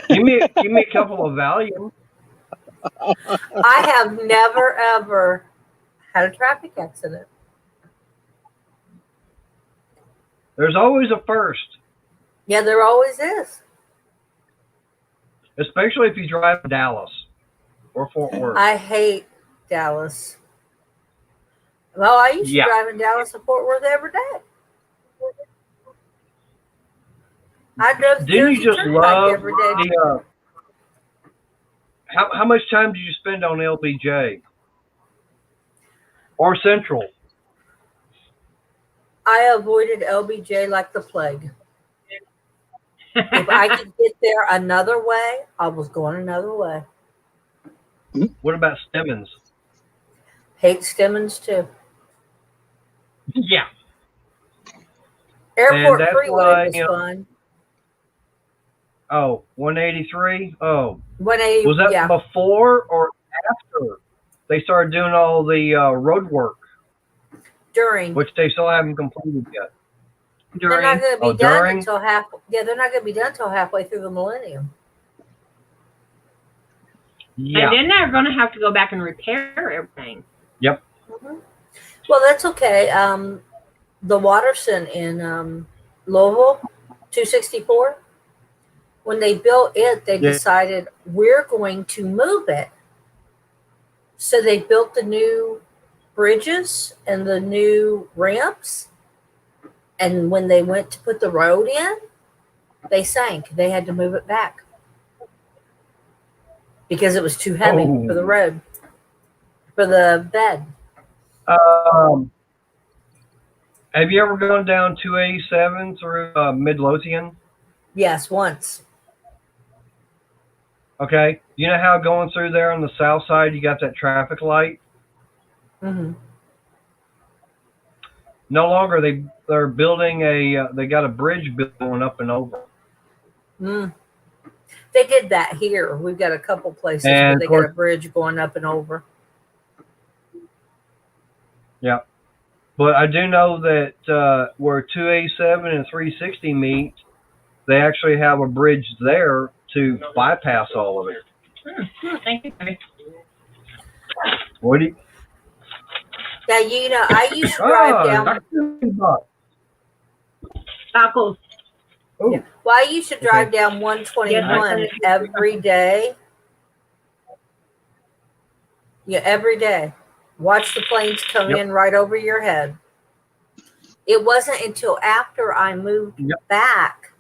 [SPEAKER 1] Give me a couple of Valium.
[SPEAKER 3] I have never ever had a traffic accident.
[SPEAKER 1] There's always a first.
[SPEAKER 3] Yeah, there always is.
[SPEAKER 1] Especially if you drive to Dallas or Fort Worth.
[SPEAKER 3] I hate Dallas. Well, I used to drive in Dallas and Fort Worth every day. I drove the
[SPEAKER 1] Didn't you
[SPEAKER 3] Jersey
[SPEAKER 1] just
[SPEAKER 3] Turnpike
[SPEAKER 1] love
[SPEAKER 3] every day.
[SPEAKER 1] the how much time did you spend on LBJ or Central?
[SPEAKER 3] I avoided LBJ like the plague. If I could get there another way, I was going another way.
[SPEAKER 1] What about Stemmons?
[SPEAKER 3] Hate Stemmons too.
[SPEAKER 1] Yeah.
[SPEAKER 3] Airport
[SPEAKER 1] that's
[SPEAKER 3] Freeway
[SPEAKER 1] why,
[SPEAKER 3] was fun.
[SPEAKER 1] Oh, 183? Oh.
[SPEAKER 3] 180,
[SPEAKER 1] Was that
[SPEAKER 3] yeah.
[SPEAKER 1] before or after they started doing all the road work,
[SPEAKER 3] During.
[SPEAKER 1] which they still haven't completed yet?
[SPEAKER 3] They're not going to be done
[SPEAKER 1] during?
[SPEAKER 3] until half. Yeah, they're not going to be done until halfway through the millennium.
[SPEAKER 1] Yeah.
[SPEAKER 2] And then they're going to have to go back and repair everything.
[SPEAKER 1] Yep.
[SPEAKER 3] Mm-hmm. Well, that's okay. The Watterson in Louisville, 264, when they built it, they decided we're going to move it. So they built the new bridges and the new ramps. And when they went to put the road in, they sank. They had to move it back because it was too heavy for the road, for the bed.
[SPEAKER 1] Have you ever gone down 287 through Midlothian?
[SPEAKER 3] Yes, once.
[SPEAKER 1] Okay. You know how going through there on the south side, you got that traffic light?
[SPEAKER 3] Mm-hmm.
[SPEAKER 1] No longer. They're building they got a bridge going up and over.
[SPEAKER 3] Mm. They did that here. We've got a couple places where they got a bridge going up and over.
[SPEAKER 1] Yeah. But I do know that where 287 and 360 meet, they actually have a bridge there to bypass all of it.
[SPEAKER 2] Thank you.
[SPEAKER 1] What do you?
[SPEAKER 3] Now, you know, I used to drive down.
[SPEAKER 2] Tacos.
[SPEAKER 3] Yeah. Well, I used to drive down 121 every day. Yeah, every day. Watch the planes come in right over your head. It wasn't until after I moved back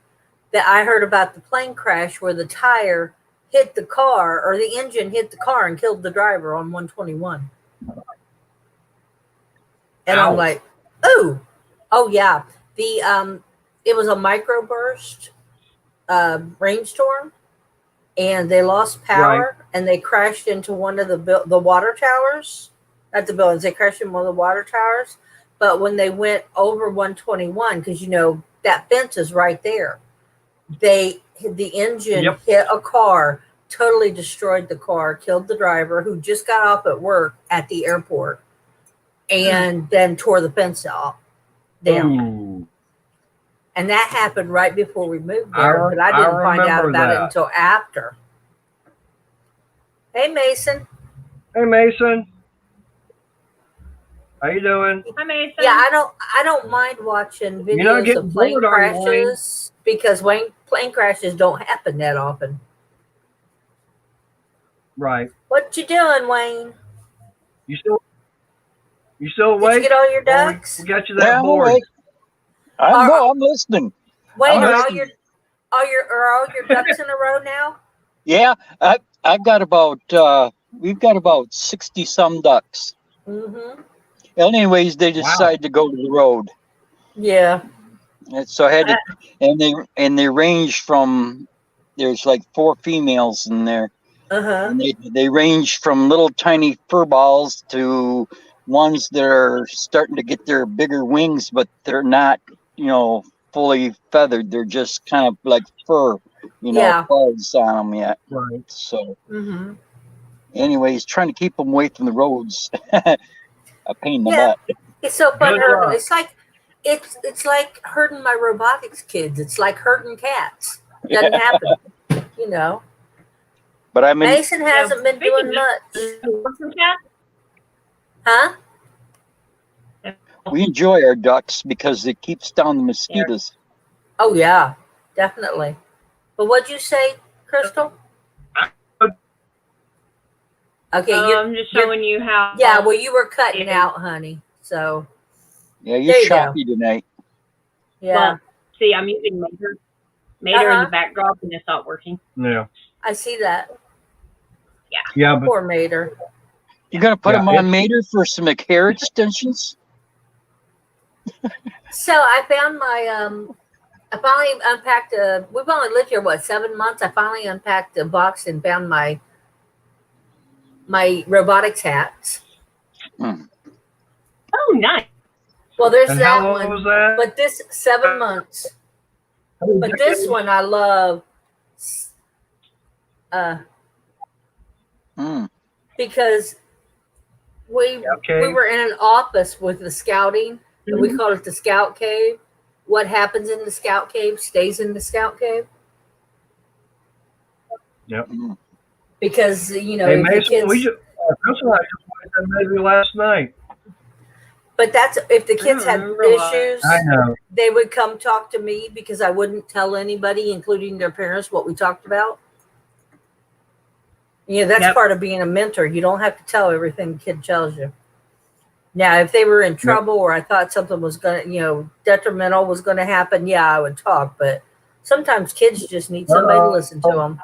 [SPEAKER 3] that I heard about the plane crash where the tire hit the car, or the engine hit the car and killed the driver on 121. And I'm like, oh yeah. It was a microburst rainstorm, and they lost power, and they crashed into one of the water towers. Not the buildings, they crashed in one of the water towers. But when they went over 121, because you know that fence is right there, the engine hit a car, totally destroyed the car, killed the driver who just got off at work at the airport, and then tore the fence off down.
[SPEAKER 1] Ooh.
[SPEAKER 3] And that happened right before we moved there, but I didn't find out about it until after. Hey, Mason.
[SPEAKER 1] Hey, Mason. How you doing?
[SPEAKER 2] Hi, Mason.
[SPEAKER 3] Yeah, I don't mind watching videos of plane crashes because plane crashes don't happen that often.
[SPEAKER 1] Right.
[SPEAKER 3] What you doing, Wayne?
[SPEAKER 1] You still awake?
[SPEAKER 3] Did you get all your ducks?
[SPEAKER 1] We got you that board.
[SPEAKER 4] I'm listening.
[SPEAKER 3] Wayne, are all your ducks in a row now?
[SPEAKER 4] Yeah, I've got about we've got about 60 some ducks.
[SPEAKER 3] Mm-hmm.
[SPEAKER 4] Anyways, they decided to go to the road.
[SPEAKER 3] Yeah.
[SPEAKER 4] And so I had to, and they range from, there's like 4 females in there.
[SPEAKER 3] Uh-huh.
[SPEAKER 4] And they range from little tiny fur balls to ones that are starting to get their bigger wings, but they're not, fully feathered. They're just kind of like fur, fuzz on them yet.
[SPEAKER 1] Right.
[SPEAKER 4] So,
[SPEAKER 3] anyways,
[SPEAKER 4] trying to keep them away from the roads. A pain in the butt.
[SPEAKER 3] It's so fun. It's like herding my robotics kids. It's like herding cats. Doesn't happen,
[SPEAKER 4] But
[SPEAKER 3] Mason hasn't been doing much. Huh?
[SPEAKER 4] We enjoy our ducks because it keeps down the mosquitoes.
[SPEAKER 3] Oh yeah, definitely. But what'd you say, Crystal? Okay,
[SPEAKER 2] I'm just showing you how.
[SPEAKER 3] Yeah, well, you were cutting out, honey. So.
[SPEAKER 4] Yeah, you're choppy tonight.
[SPEAKER 3] Yeah.
[SPEAKER 2] Well, see, I'm using Mater in the backdrop, and it's not working.
[SPEAKER 1] Yeah.
[SPEAKER 3] I see that.
[SPEAKER 2] Yeah.
[SPEAKER 1] Yeah, but
[SPEAKER 3] poor Mater.
[SPEAKER 4] You're gonna put him on Mater for some hair extensions?
[SPEAKER 3] So I found my I finally unpacked we've only lived here 7 months. I finally unpacked the box and found my robotics hats.
[SPEAKER 2] Oh, nice.
[SPEAKER 3] Well, there's
[SPEAKER 1] And
[SPEAKER 3] that
[SPEAKER 1] how long
[SPEAKER 3] one.
[SPEAKER 1] was that?
[SPEAKER 3] But this 7 months. But this one I love because we were in an office with the scouting, and we called it the Scout Cave. What happens in the Scout Cave stays in the Scout Cave.
[SPEAKER 1] Yep.
[SPEAKER 3] Because you know,
[SPEAKER 1] hey,
[SPEAKER 3] if
[SPEAKER 1] Mason,
[SPEAKER 3] the kids,
[SPEAKER 1] Chris and I just watched that movie last night.
[SPEAKER 3] but that's if the kids had issues,
[SPEAKER 1] I know.
[SPEAKER 3] they would come talk to me because I wouldn't tell anybody, including their parents, what we talked about. You know, that's part of being a mentor. You don't have to tell everything the kid tells you. Now, if they were in trouble or I thought something was going to, you know, detrimental was going to happen, yeah, I would talk. But sometimes kids just need somebody to listen to them.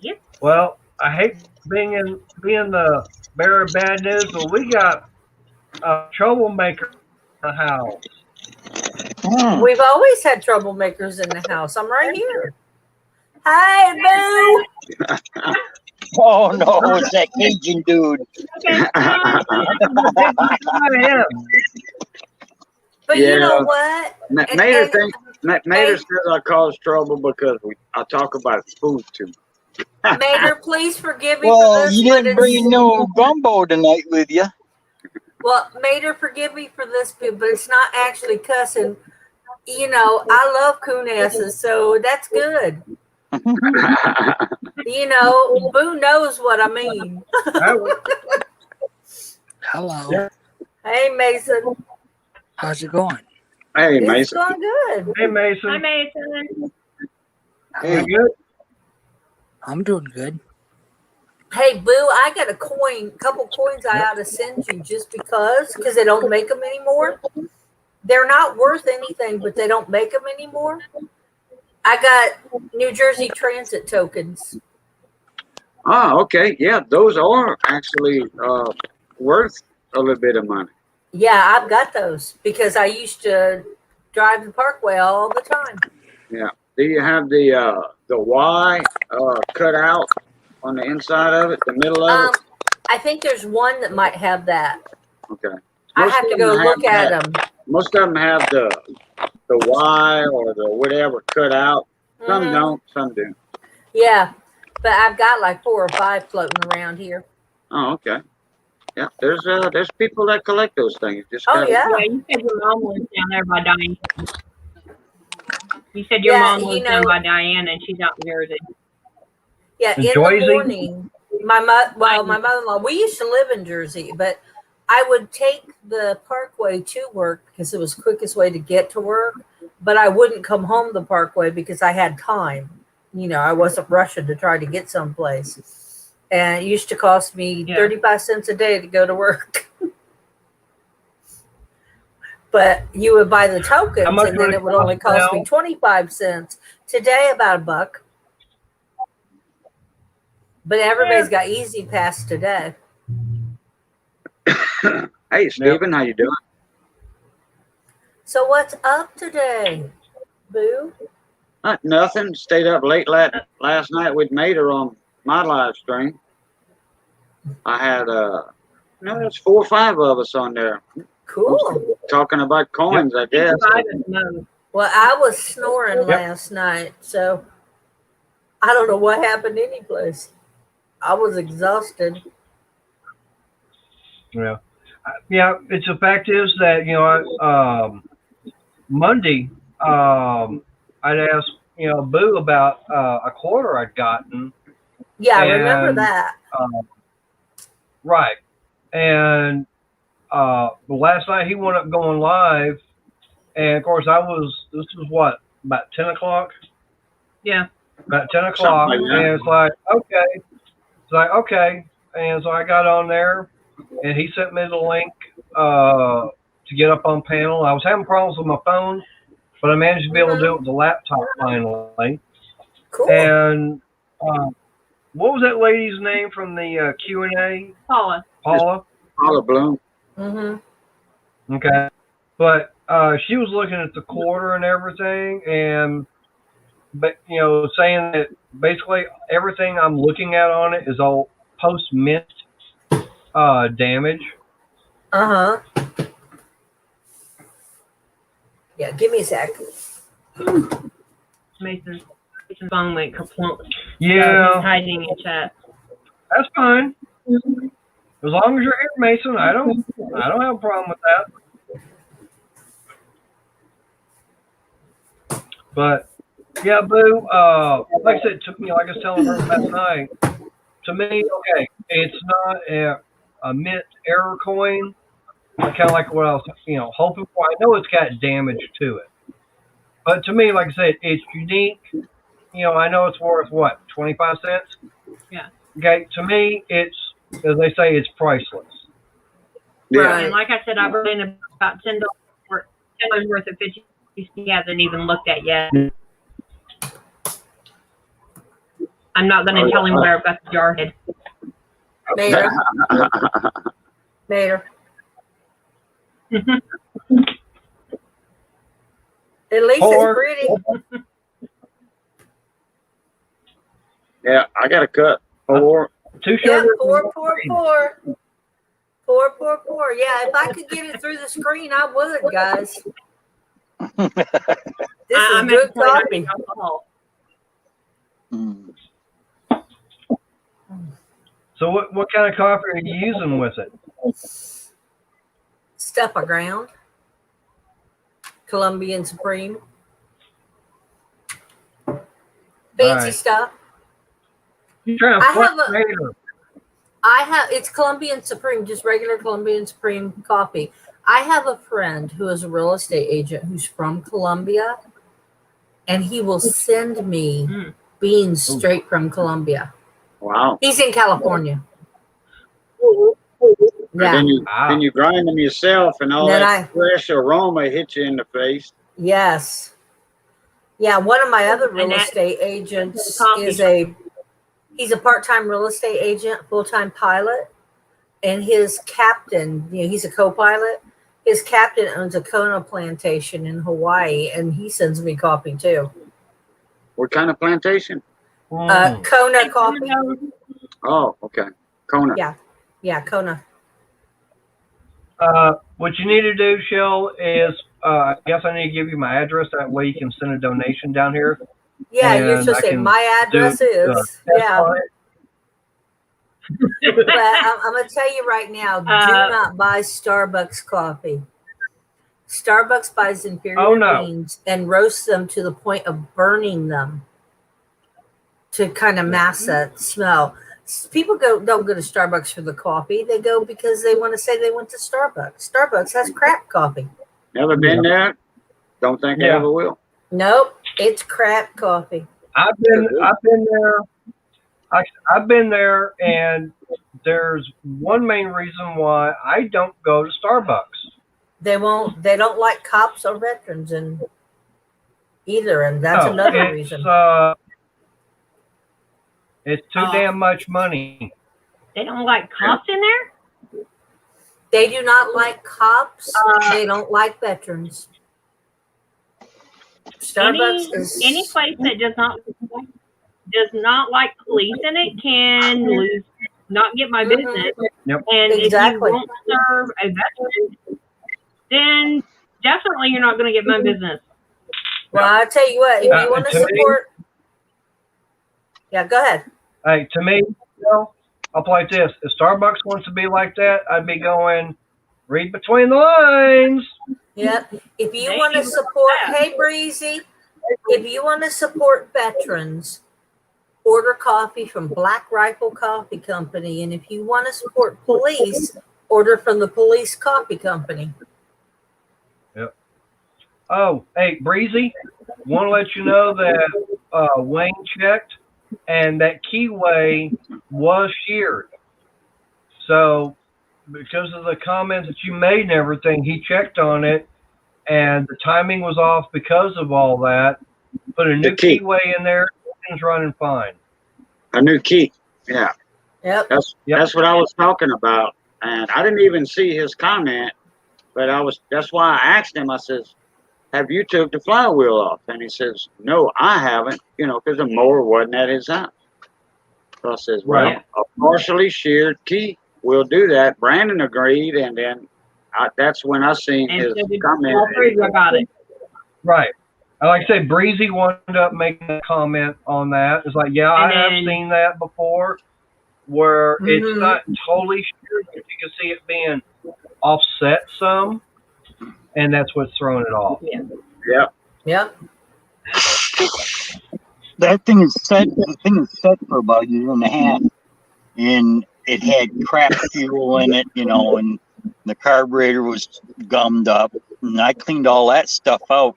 [SPEAKER 2] Yep.
[SPEAKER 1] Well, I hate being the bearer of bad news, but we got a troublemaker in the house.
[SPEAKER 3] We've always had troublemakers in the house. I'm right here. Hi, Boo.
[SPEAKER 4] Oh no, it's that Cajun dude.
[SPEAKER 3] But you know what?
[SPEAKER 5] Mater says I cause trouble because I talk about food too much.
[SPEAKER 3] Mater, please forgive me for
[SPEAKER 4] Well,
[SPEAKER 3] this.
[SPEAKER 4] you didn't bring no gumbo tonight with you.
[SPEAKER 3] Well, Mater, forgive me for this, but it's not actually cussing. You know, I love coon asses, so that's good. You know, Boo knows what I mean.
[SPEAKER 6] Hello.
[SPEAKER 3] Hey, Mason.
[SPEAKER 6] How's it going?
[SPEAKER 5] Hey, Mason.
[SPEAKER 3] It's going good.
[SPEAKER 1] Hey, Mason.
[SPEAKER 2] Hi, Mason.
[SPEAKER 1] Hey, good.
[SPEAKER 6] I'm doing good.
[SPEAKER 3] Hey, Boo, I got a couple coins I ought to send you just because they don't make them anymore. They're not worth anything, but they don't make them anymore. I got New Jersey Transit tokens.
[SPEAKER 5] Oh, okay. Yeah, those are actually worth a little bit of money.
[SPEAKER 3] Yeah, I've got those because I used to drive the Parkway all the time.
[SPEAKER 5] Yeah. Do you have the Y cut out on the inside of it, the middle of it?
[SPEAKER 3] I think there's one that might have that.
[SPEAKER 5] Okay.
[SPEAKER 3] I have to go look at them.
[SPEAKER 5] Most of them have the Y or the whatever cut out. Some don't, some do.
[SPEAKER 3] Yeah, but I've got like 4 or 5 floating around here.
[SPEAKER 5] Oh, okay. Yeah, there's people that collect those things.
[SPEAKER 3] Yeah.
[SPEAKER 2] Yeah, you said your mom was down there by Diane. You said your mom lives down by Diane, and she's out in Jersey.
[SPEAKER 3] Yeah, in the morning, my mother-in-law, we used to live in Jersey, but I would take the Parkway to work because it was the quickest way to get to work, but I wouldn't come home the Parkway because I had time. You know, I wasn't rushing to try to get someplace. And it used to cost me 35 cents a day to go to work. But you would buy the tokens, and then it would only cost me 25 cents. Today, about $1. But everybody's got Easy Pass today.
[SPEAKER 5] Hey, Stephen, how you doing?
[SPEAKER 3] So what's up today, Boo?
[SPEAKER 5] Nothing. Stayed up late last night with Mater on my live stream. I had there's 4 or 5 of us on there.
[SPEAKER 3] Cool.
[SPEAKER 5] Talking about coins, I guess.
[SPEAKER 3] Well, I was snoring last night, so I don't know what happened any place. I was exhausted.
[SPEAKER 1] Yeah. Yeah, it's the fact is that, you know, Monday, I'd asked, you know, Boo about a quarter I'd gotten.
[SPEAKER 3] Yeah, I remember that.
[SPEAKER 1] Right. And last night he wound up going live. And, of course, this was what, about 10 o'clock?
[SPEAKER 2] Yeah.
[SPEAKER 1] About 10 o'clock. And it's like, okay. It's like, okay. And so I got on there. And he sent me the link to get up on panel. I was having problems with my phone, but I managed to be able to do it with the laptop finally.
[SPEAKER 3] Cool.
[SPEAKER 1] And what was that lady's name from the Q&A?
[SPEAKER 2] Paula.
[SPEAKER 5] Paula Bloom.
[SPEAKER 3] Mm-hmm.
[SPEAKER 1] Okay. But she was looking at the quarter and everything, but you know, saying that basically everything I'm looking at on it is all post-mint. damage.
[SPEAKER 3] Uh huh. Yeah, give me a sec.
[SPEAKER 2] Mason's phone went kaploonk.
[SPEAKER 1] Yeah,
[SPEAKER 2] He's hiding in chat.
[SPEAKER 1] that's fine. As long as you're here, Mason, I don't have a problem with that. But yeah, Boo. Like I said, like I was telling her last night. To me, okay, it's not a mint error coin. Kind of like what I was, hoping for. I know it's got damage to it, but to me, like I said, it's unique. I know it's worth what, 25 cents.
[SPEAKER 2] Yeah.
[SPEAKER 1] Okay, to me, it's, as they say, it's priceless.
[SPEAKER 5] Yeah.
[SPEAKER 3] Right.
[SPEAKER 2] And like I said, I brought in about $10 worth of 50 he hasn't even looked at yet. I'm not going to tell him where I've got the jar hid.
[SPEAKER 3] Mater. Mater. At least it's pretty.
[SPEAKER 5] Yeah, I got a cut. 4.
[SPEAKER 1] 2
[SPEAKER 3] Yeah,
[SPEAKER 1] sugar.
[SPEAKER 3] 4, 4, 4. 4, 4, 4. Yeah, if I could get it through the screen, I would, guys. This is good coffee.
[SPEAKER 4] Mm.
[SPEAKER 1] So what kind of coffee are you using with it?
[SPEAKER 3] Stuff I ground. Colombian Supreme. Fancy
[SPEAKER 1] Right.
[SPEAKER 3] stuff.
[SPEAKER 1] You trying to
[SPEAKER 3] I have
[SPEAKER 1] flex later.
[SPEAKER 3] it's Colombian Supreme, just regular Colombian Supreme coffee. I have a friend who is a real estate agent who's from Colombia, and he will send me beans straight from Colombia.
[SPEAKER 5] Wow.
[SPEAKER 3] He's in California. Yeah.
[SPEAKER 5] Then you grind them yourself, and all
[SPEAKER 3] Then
[SPEAKER 5] that fresh aroma hits you in the face.
[SPEAKER 3] Yes. Yeah, one of my other real estate agents he's a part-time real estate agent, full-time pilot, and his captain, he's a co-pilot. His captain owns a Kona plantation in Hawaii, and he sends me coffee too.
[SPEAKER 5] What kind of plantation?
[SPEAKER 3] Kona coffee.
[SPEAKER 5] Oh, okay. Kona.
[SPEAKER 3] Yeah, Kona.
[SPEAKER 1] What you need to do, Shell, is I guess I need to give you my address. That way you can send a donation down here.
[SPEAKER 3] Yeah, you're supposed to say my address is. Yeah. But I'm going to tell you right now, do not buy Starbucks coffee. Starbucks buys inferior beans and roasts them to the point of burning them to kind of mask that smell. People don't go to Starbucks for the coffee. They go because they want to say they went to Starbucks. Starbucks has crap coffee.
[SPEAKER 5] Never been there. Don't think I ever will.
[SPEAKER 3] Nope, it's crap coffee.
[SPEAKER 1] I've been there. I've been there, and there's one main reason why I don't go to Starbucks. They
[SPEAKER 3] don't like cops or veterans and either, and that's another reason.
[SPEAKER 1] It's too damn much money.
[SPEAKER 2] They don't like cops in there?
[SPEAKER 3] They do not like cops. They don't like veterans. Starbucks is
[SPEAKER 2] any place that does not like police in it can not get my business.
[SPEAKER 1] Yep.
[SPEAKER 2] And if you won't serve a veteran, then definitely you're not going to get my business.
[SPEAKER 3] Well, I'll tell you what, if you want to support... Yeah, go ahead.
[SPEAKER 1] Hey, to me, I'll play this. If Starbucks wants to be like that, I'd be going, read between the lines.
[SPEAKER 3] Yep. If you want to support, hey, Breezy, if you want to support veterans, order coffee from Black Rifle Coffee Company. And if you want to support police, order from the Police Coffee Company.
[SPEAKER 1] Yep. Oh, hey, Breezy, want to let you know that Wayne checked, and that keyway was sheared. So because of the comments that you made and everything, he checked on it, and the timing was off because of all that. Put a new keyway in there, everything's running fine.
[SPEAKER 5] A new key. Yeah.
[SPEAKER 3] Yep.
[SPEAKER 5] That's what I was talking about. And I didn't even see his comment, but that's why I asked him. I says, have you took the flywheel off? And he says, no, I haven't, because the mower wasn't at his house. So I says, well, a partially sheared key we'll do that. Brandon agreed, and then that's when I seen
[SPEAKER 2] And
[SPEAKER 5] his
[SPEAKER 2] so did
[SPEAKER 5] comment.
[SPEAKER 2] all three of you got it.
[SPEAKER 1] Right. Like I said, Breezy wound up making a comment on that. It's like, yeah, I have seen that before, where it's not totally sure, but you can see it being offset some, and that's what's throwing it off.
[SPEAKER 5] Yeah.
[SPEAKER 3] Yep.
[SPEAKER 4] That thing is set. The thing is set for about a year and a half, and it had crap fuel in it, and the carburetor was gummed up, and I cleaned all that stuff out,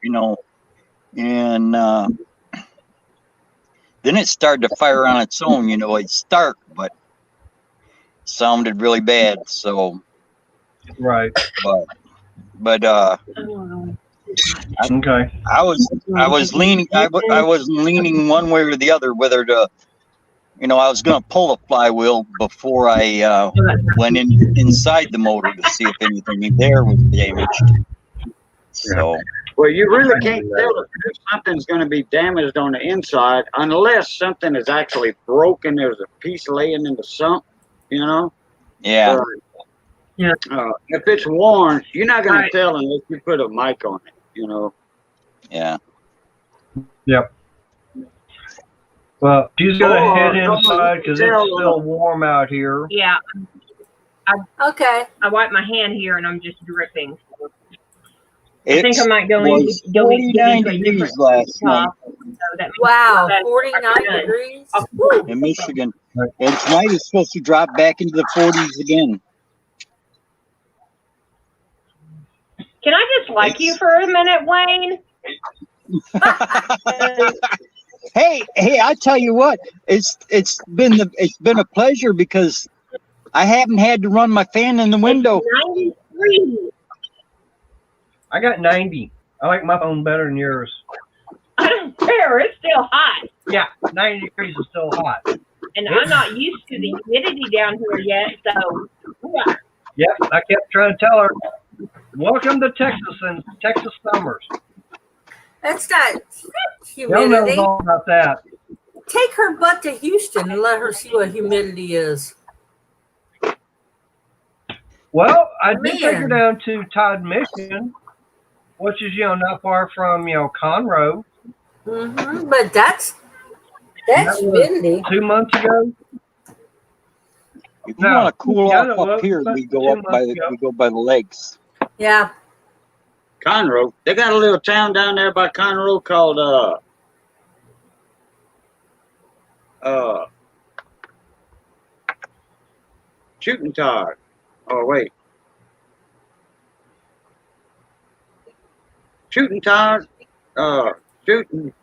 [SPEAKER 4] and then it started to fire on its own. It'd start, but sounded really bad. So,
[SPEAKER 1] Right.
[SPEAKER 4] But
[SPEAKER 1] Okay.
[SPEAKER 4] I was leaning. I was leaning one way or the other, whether to, I was going to pull the flywheel before I went inside the motor to see if anything there was damaged. So.
[SPEAKER 5] Well, you really can't tell if something's going to be damaged on the inside unless something is actually broken. There's a piece laying in the sump,
[SPEAKER 4] Yeah.
[SPEAKER 5] If it's worn, you're not going to tell unless you put a mic on it,
[SPEAKER 4] Yeah.
[SPEAKER 1] Yep. Well, she's going to head inside because it's still warm out here.
[SPEAKER 2] Yeah.
[SPEAKER 3] Okay.
[SPEAKER 2] I wiped my hand here and I'm just dripping. I think I might go into
[SPEAKER 4] 49 degrees last night.
[SPEAKER 3] Wow, 49 degrees
[SPEAKER 4] in Michigan. And tonight is supposed to drop back into the 40s again.
[SPEAKER 2] Can I just like you for a minute, Wayne?
[SPEAKER 4] Hey, I tell you what, it's been a pleasure because I haven't had to run my fan in the window.
[SPEAKER 2] 93.
[SPEAKER 1] I got 90. I like my phone better than yours.
[SPEAKER 2] I don't care. It's still hot.
[SPEAKER 1] Yeah, 90 degrees is still hot.
[SPEAKER 2] And I'm not used to the humidity down here yet, so yeah.
[SPEAKER 1] Yep, I kept trying to tell her, welcome to Texas and Texas summers.
[SPEAKER 3] That's not
[SPEAKER 1] Y'all know
[SPEAKER 3] humidity.
[SPEAKER 1] all about that.
[SPEAKER 3] Take her butt to Houston and let her see what humidity is.
[SPEAKER 1] Well, I did take her down to Todd, Michigan, which is, not far from, Conroe.
[SPEAKER 3] Mm-hmm. But that's humidity.
[SPEAKER 1] 2 months ago.
[SPEAKER 4] If you want to cool off up here, we go by the lakes.
[SPEAKER 3] Yeah.
[SPEAKER 5] Conroe. They got a little town down there by Conroe called Shooting Tar. Oh wait. Shooting Tar. Shooting.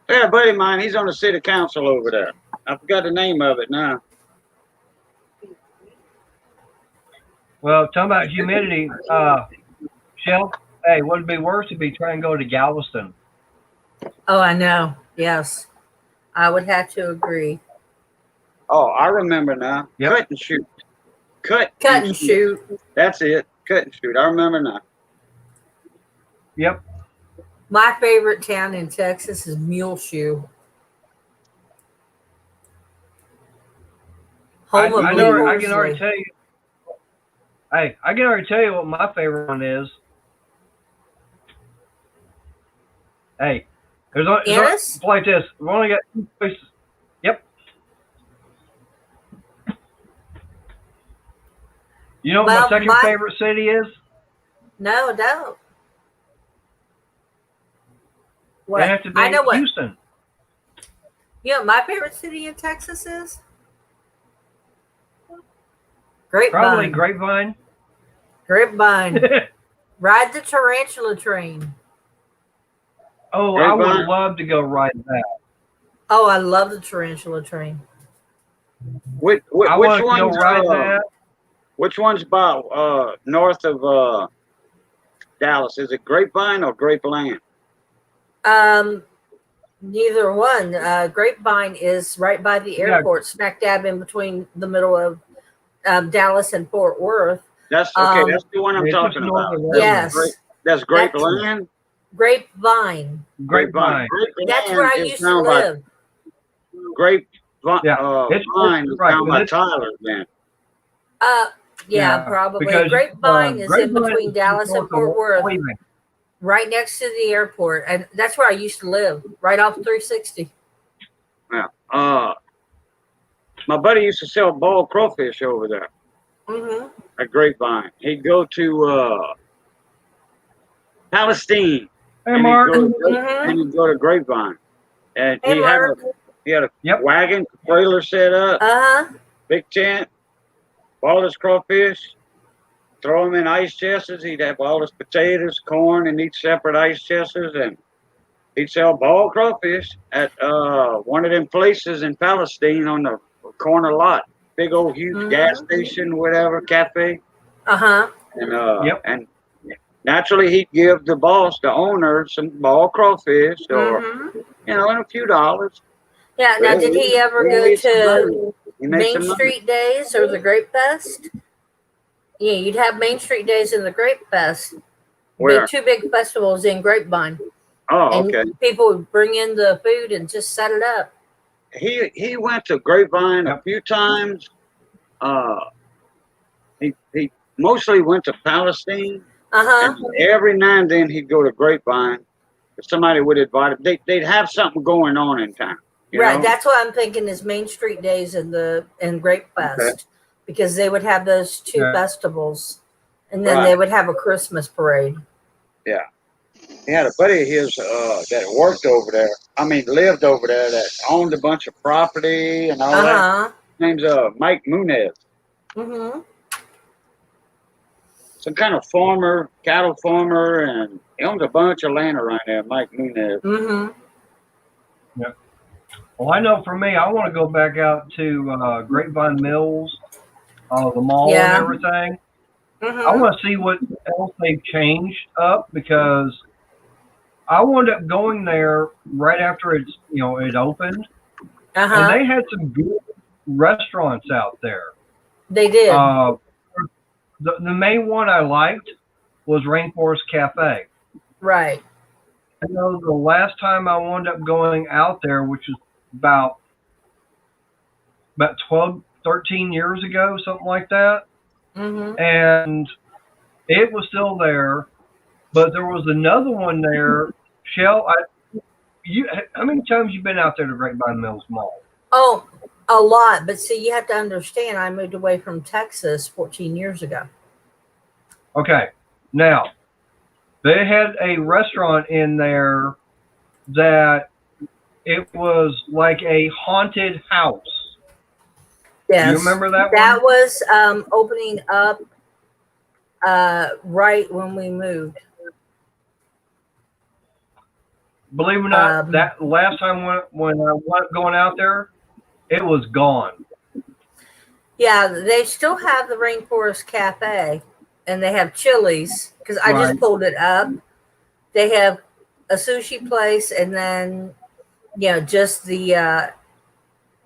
[SPEAKER 5] Yeah, a buddy of mine, he's on the city council over there. I forgot the name of it now.
[SPEAKER 1] Well, talking about humidity, Shell, hey, what would be worse would be trying to go to Galveston.
[SPEAKER 3] Oh, I know. Yes. I would have to agree.
[SPEAKER 5] Oh, I remember now.
[SPEAKER 1] Yep.
[SPEAKER 5] Cut and shoot. Cut
[SPEAKER 3] and shoot.
[SPEAKER 5] That's it. Cut and shoot. I remember now.
[SPEAKER 1] Yep.
[SPEAKER 3] My favorite town in Texas is Muleshoe. Home of
[SPEAKER 1] I
[SPEAKER 3] Lee
[SPEAKER 1] can
[SPEAKER 3] Worsley.
[SPEAKER 1] already tell you. Hey, I can already tell you what my favorite one is. Hey, there's like this. We've only got 2 places. Yep. You know what my second favorite city is?
[SPEAKER 3] No, don't.
[SPEAKER 1] What? It has to be Houston.
[SPEAKER 3] You know what my favorite city in Texas is? Grapevine.
[SPEAKER 1] Probably Grapevine.
[SPEAKER 3] Grapevine. Ride the tarantula train.
[SPEAKER 1] Oh, I would love to go ride that.
[SPEAKER 3] Oh, I love the tarantula train.
[SPEAKER 5] Which one's go ride that? Which one's about north of Dallas? Is it Grapevine or Grapeland?
[SPEAKER 3] Neither one. Grapevine is right by the airport, smack dab in between the middle of Dallas and Fort Worth.
[SPEAKER 5] That's okay. That's the one I'm talking about.
[SPEAKER 3] Yes,
[SPEAKER 5] that's Grapeland.
[SPEAKER 3] Grapevine.
[SPEAKER 1] Grapevine.
[SPEAKER 3] That's where I used to live.
[SPEAKER 5] Grapevine. Vine is down by Tyler, then.
[SPEAKER 3] Yeah, probably.
[SPEAKER 1] because
[SPEAKER 3] Grapevine is in
[SPEAKER 1] Grapevine
[SPEAKER 3] between
[SPEAKER 1] is
[SPEAKER 3] Dallas and
[SPEAKER 1] north of
[SPEAKER 3] Fort Worth,
[SPEAKER 1] Cleveland.
[SPEAKER 3] right next to the airport, and that's where I used to live, right off 360.
[SPEAKER 5] Yeah. My buddy used to sell bald crawfish over there
[SPEAKER 3] Mm-hmm.
[SPEAKER 5] at Grapevine. He'd go to Palestine,
[SPEAKER 1] Hey,
[SPEAKER 5] and
[SPEAKER 1] Mark.
[SPEAKER 5] he'd go to Grapevine, and
[SPEAKER 3] Hey, Mark.
[SPEAKER 5] he had a
[SPEAKER 1] Yep.
[SPEAKER 5] wagon trailer set up, big tent, bought his crawfish, throw them in ice chests. He'd have all his potatoes, corn in each separate ice chests, and he'd sell bald crawfish at one of them places in Palestine on the corner lot. Big old huge gas station, whatever, cafe. And and naturally he'd give the boss, the owner, some bald crawfish or and a few dollars.
[SPEAKER 3] Yeah. Now, did he ever go to Main
[SPEAKER 5] Street?
[SPEAKER 3] Street Days or the Grape Fest? Yeah, you'd have Main Street Days and the Grape Fest.
[SPEAKER 5] Where?
[SPEAKER 3] Two big festivals in Grapevine.
[SPEAKER 5] Oh,
[SPEAKER 3] and
[SPEAKER 5] okay.
[SPEAKER 3] people would bring in the food and just set it up.
[SPEAKER 5] He went to Grapevine a few times. He mostly went to Palestine. And every now and then he'd go to Grapevine. If somebody would invite him, they'd have something going on in town. You know?
[SPEAKER 3] That's what I'm thinking is Main Street Days and Grape Fest, because they would have those two festivals, and then they would have a Christmas parade.
[SPEAKER 5] Yeah. He had a buddy of his that worked over there. I mean, lived over there, that owned a bunch of property and all that. His name's Mike Munez. Some kind of farmer, cattle farmer, and he owns a bunch of land around there, Mike Munez.
[SPEAKER 1] Yeah. Well, I know for me, I want to go back out to Grapevine Mills, the mall and everything. I want to see what else they've changed up, because I wound up going there right after it opened, and they had some good restaurants out there.
[SPEAKER 3] They did.
[SPEAKER 1] The main one I liked was Rainforest Cafe.
[SPEAKER 3] Right.
[SPEAKER 1] I know the last time I wound up going out there, which is about 12, 13 years ago, something like that. And it was still there, but there was another one there. Shell, how many times you been out there to Grapevine Mills Mall?
[SPEAKER 3] Oh, a lot. But see, you have to understand, I moved away from Texas 14 years ago.
[SPEAKER 1] Okay. Now, they had a restaurant in there that it was like a haunted house.
[SPEAKER 3] Yes.
[SPEAKER 1] Do you remember that one?
[SPEAKER 3] That was opening up right when we moved.
[SPEAKER 1] Believe it or not, that last time when I went going out there, it was gone.
[SPEAKER 3] Yeah, they still have the Rainforest Cafe, and they have Chili's, because I just pulled it up. They have a sushi place, and then just the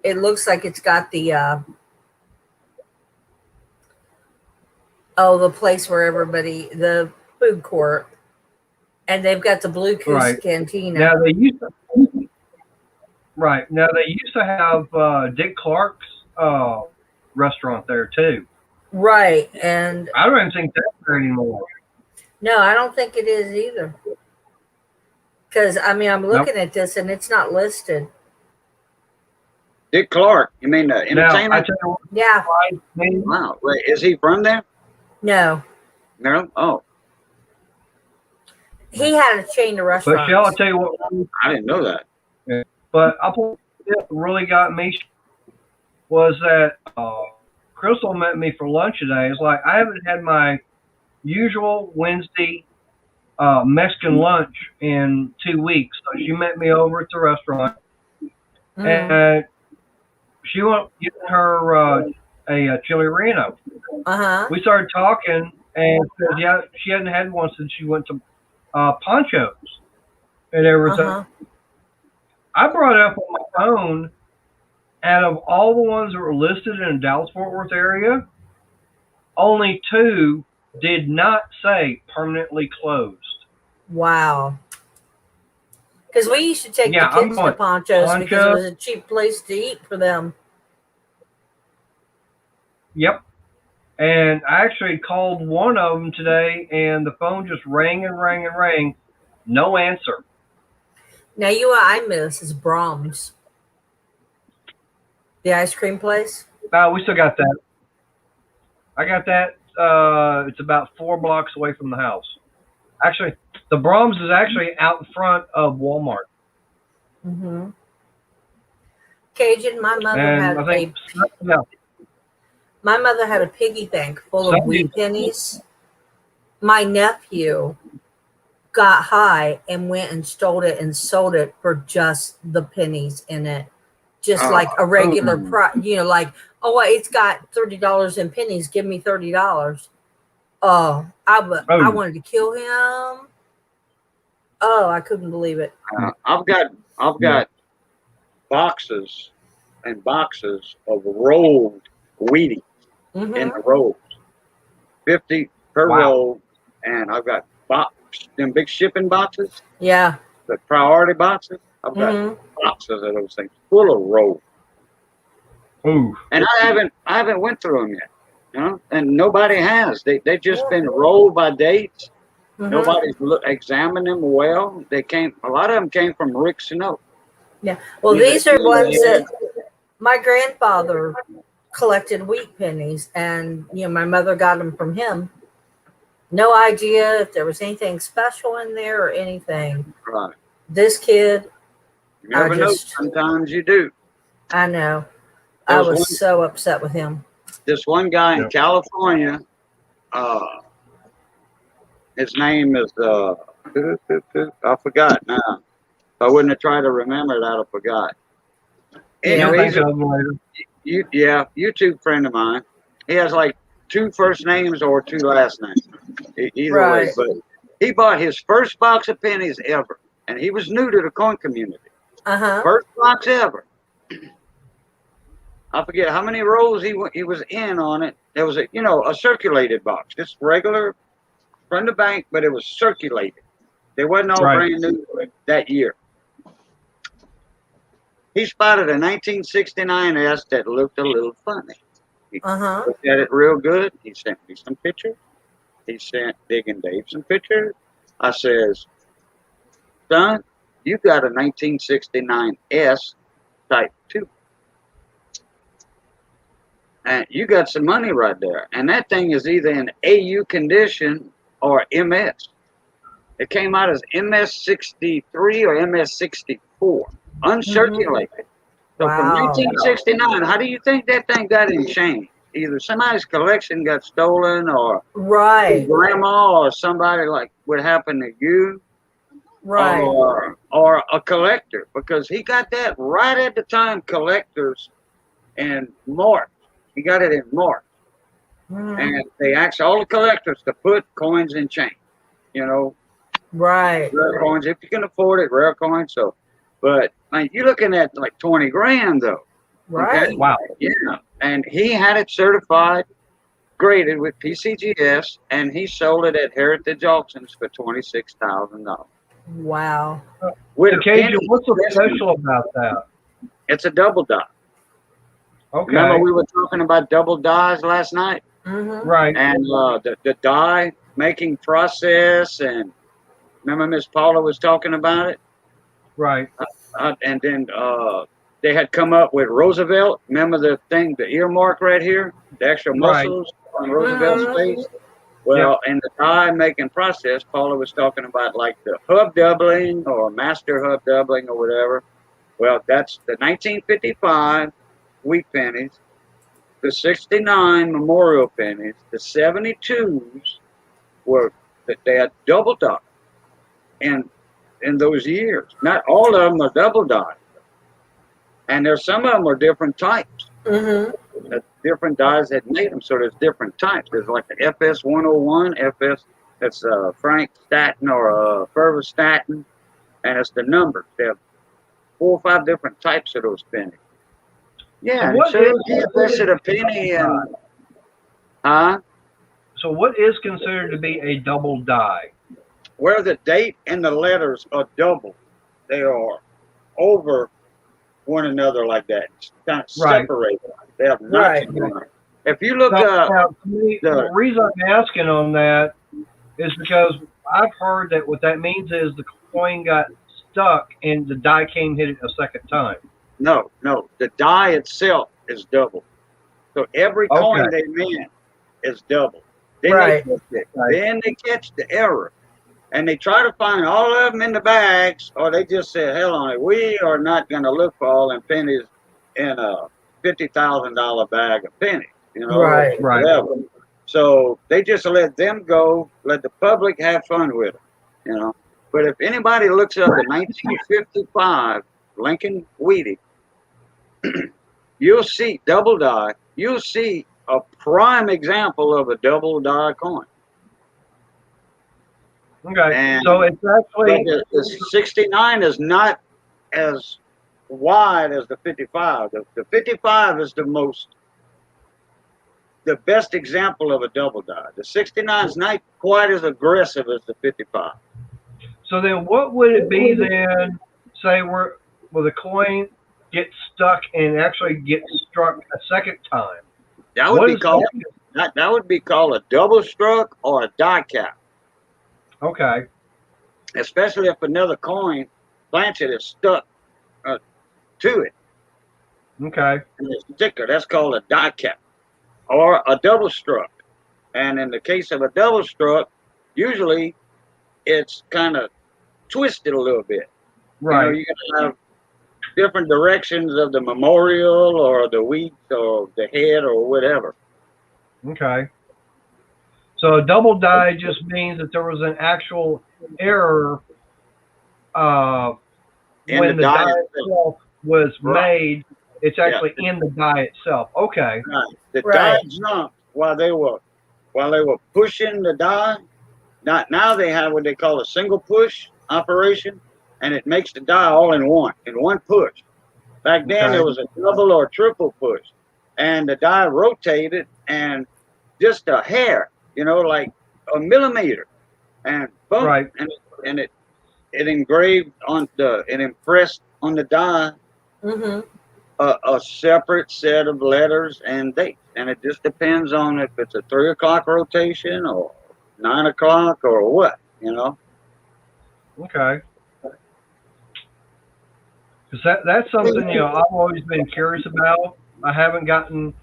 [SPEAKER 3] it looks like it's got the the place where the food court, and they've got the Blue Goose Cantina.
[SPEAKER 1] Now they used to have Dick Clark's restaurant there too.
[SPEAKER 3] Right, and
[SPEAKER 1] I don't even think that's there anymore.
[SPEAKER 3] No, I don't think it is either. Because I'm looking at this and it's not listed.
[SPEAKER 5] Dick Clark, you mean the entertainer?
[SPEAKER 3] Yeah.
[SPEAKER 5] Wow. Wait, is he from there?
[SPEAKER 3] No.
[SPEAKER 5] No? Oh.
[SPEAKER 3] He had a chain of restaurants.
[SPEAKER 1] But shall I tell you what?
[SPEAKER 5] I didn't know that.
[SPEAKER 1] Yeah. But what really got me was that Crystal met me for lunch today. It's like, I haven't had my usual Wednesday Mexican lunch in 2 weeks. So she met me over at the restaurant, and she wanted to get her a chili reno. We started talking, and said, she hadn't had one since she went to Ponchos and everything. I brought it up on my phone. Out of all the ones that were listed in the Dallas-Fort Worth area, only 2 did not say permanently closed.
[SPEAKER 3] Wow. Because we used to take the kids to Ponchos because it was a cheap place to eat for them.
[SPEAKER 1] Yep. And I actually called one of them today, and the phone just rang and rang and rang. No answer.
[SPEAKER 3] Now, you what I miss is Brahms, the ice cream place.
[SPEAKER 1] We still got that. I got that. It's about 4 blocks away from the house. Actually, the Brahms is actually out in front of Walmart.
[SPEAKER 3] Mm-hmm. Cajun, my mother
[SPEAKER 1] And
[SPEAKER 3] had
[SPEAKER 1] I think
[SPEAKER 3] my mother had a piggy bank full of wheat pennies. My nephew got high and went and stole it and sold it for just the pennies in it, just like a regular price. You know, like, oh, well, it's got $30 in pennies. Give me $30. Oh, I wanted to kill him. Oh, I couldn't believe it.
[SPEAKER 5] I've got boxes and boxes of rolled Wheaties in the rolls, 50 per roll, and I've got them big shipping boxes.
[SPEAKER 3] Yeah,
[SPEAKER 5] the priority boxes. I've got boxes of those things full of rolls.
[SPEAKER 1] Ooh.
[SPEAKER 5] And I haven't went through them yet, you know, and nobody has. They've just been rolled by dates. Nobody's examined them well. A lot of them came from Rick Snow.
[SPEAKER 3] Yeah. Well, these are ones that my grandfather collected wheat pennies, and you know, my mother got them from him. No idea if there was anything special in there or anything.
[SPEAKER 5] Right.
[SPEAKER 3] This kid,
[SPEAKER 5] you never know. Sometimes you do.
[SPEAKER 3] I know. I was so upset with him.
[SPEAKER 5] This one guy in California, his name is I forgot now. If I wouldn't have tried to remember that, I forgot. Anyway, he's a YouTube friend of mine. He has like 2 first names or 2 last names. Either way, but he bought his first box of pennies ever, and he was new to the coin community. First box ever. I forget how many rolls he was in on it. There was a circulated box, just regular from the bank, but it was circulated. They wasn't all brand new that year. He spotted a 1969 S that looked a little funny. He looked at it real good. He sent me some pictures. He sent Big and Dave some pictures. I says, son, you got a 1969 S type 2. And you got some money right there. And that thing is either in AU condition or MS. It came out as MS63 or MS64, uncirculated. So from 1969, how do you think that thing got in change? Either somebody's collection got stolen, or grandma, or somebody like what happened to you, or a collector, because he got that right at the time collectors in March. He got it in March, and they asked all the collectors to put coins in change, you know, rare coins if you can afford it, rare coins. So, but like you're looking at like 20 grand though. Okay?
[SPEAKER 1] Wow.
[SPEAKER 5] Yeah. And he had it certified, graded with PCGS, and he sold it at Heritage Auctions for $26,000.
[SPEAKER 3] Wow.
[SPEAKER 1] Cajun, what's so special about that?
[SPEAKER 5] It's a double die.
[SPEAKER 1] Okay.
[SPEAKER 5] Remember we were talking about double dies last night?
[SPEAKER 1] Right.
[SPEAKER 5] And the die making process, and remember Miss Paula was talking about it?
[SPEAKER 1] Right.
[SPEAKER 5] And then they had come up with Roosevelt. Remember the thing, the earmark right here? The extra muscles on Roosevelt's face? Well, in the die making process, Paula was talking about like the hub doubling or master hub doubling or whatever. Well, that's the 1955 wheat pennies, the 69 memorial pennies, the 72s were that they had double die in those years. Not all of them are double die, and there's some of them are different types. Different dies had made them, so there's different types. There's like the FS 101, FS that's Frank Staten or Fervor Staten, and it's the numbers. They have 4 or 5 different types of those pennies. Yeah, so he invested a penny in.
[SPEAKER 1] So what is considered to be a double die?
[SPEAKER 5] Where the date and the letters are double, they are over one another like that. It's kind of separated. They have notches on them. If you look
[SPEAKER 1] So,
[SPEAKER 5] up
[SPEAKER 1] now, the reason I'm asking on that is because I've heard that what that means is the coin got stuck and the die came hit it a second time.
[SPEAKER 5] no, the die itself is double. So every coin they mint is double. Then
[SPEAKER 3] Right.
[SPEAKER 5] they catch it. Then they catch the error. And they try to find all of them in the bags, or they just say, hell on it. We are not going to look for all them pennies in a $50,000 bag of pennies, you know,
[SPEAKER 3] Right.
[SPEAKER 5] whatever. So they just let them go, let the public have fun with it, you know. But if anybody looks up the 1955 Lincoln Wheatie, you'll see double die. You'll see a prime example of a double die coin.
[SPEAKER 1] Okay,
[SPEAKER 5] And
[SPEAKER 1] so it's actually
[SPEAKER 5] the 69 is not as wide as the 55. The 55 is the best example of a double die. The 69 is not quite as aggressive as the 55.
[SPEAKER 1] So then, what would it be then? Say where the coin gets stuck and actually gets struck a second time.
[SPEAKER 5] That would be called that would be called a double struck or a die cap.
[SPEAKER 1] Okay.
[SPEAKER 5] Especially if another coin planchet is stuck to it.
[SPEAKER 1] Okay.
[SPEAKER 5] And it's thicker. That's called a die cap or a double struck. And in the case of a double struck, usually it's kind of twisted a little bit.
[SPEAKER 1] Right.
[SPEAKER 5] You know, you can have different directions of the memorial or the wheat or the head or whatever.
[SPEAKER 1] Okay. So a double die just means that there was an actual error when the die itself was made. It's actually in the die itself. Okay.
[SPEAKER 5] Right. The die jumped while they were pushing the die. Now they have what they call a single push operation, and it makes the die all in one push. Back then there was a double or triple push, and the die rotated and just a hair, you know, like a millimeter, and boom, and it engraved on it impressed on the die a separate set of letters and dates, and it just depends on if it's a 3 o'clock rotation or 9 o'clock or what, you know.
[SPEAKER 1] Okay. Because that's something, you know, I've always been curious about. I haven't gotten,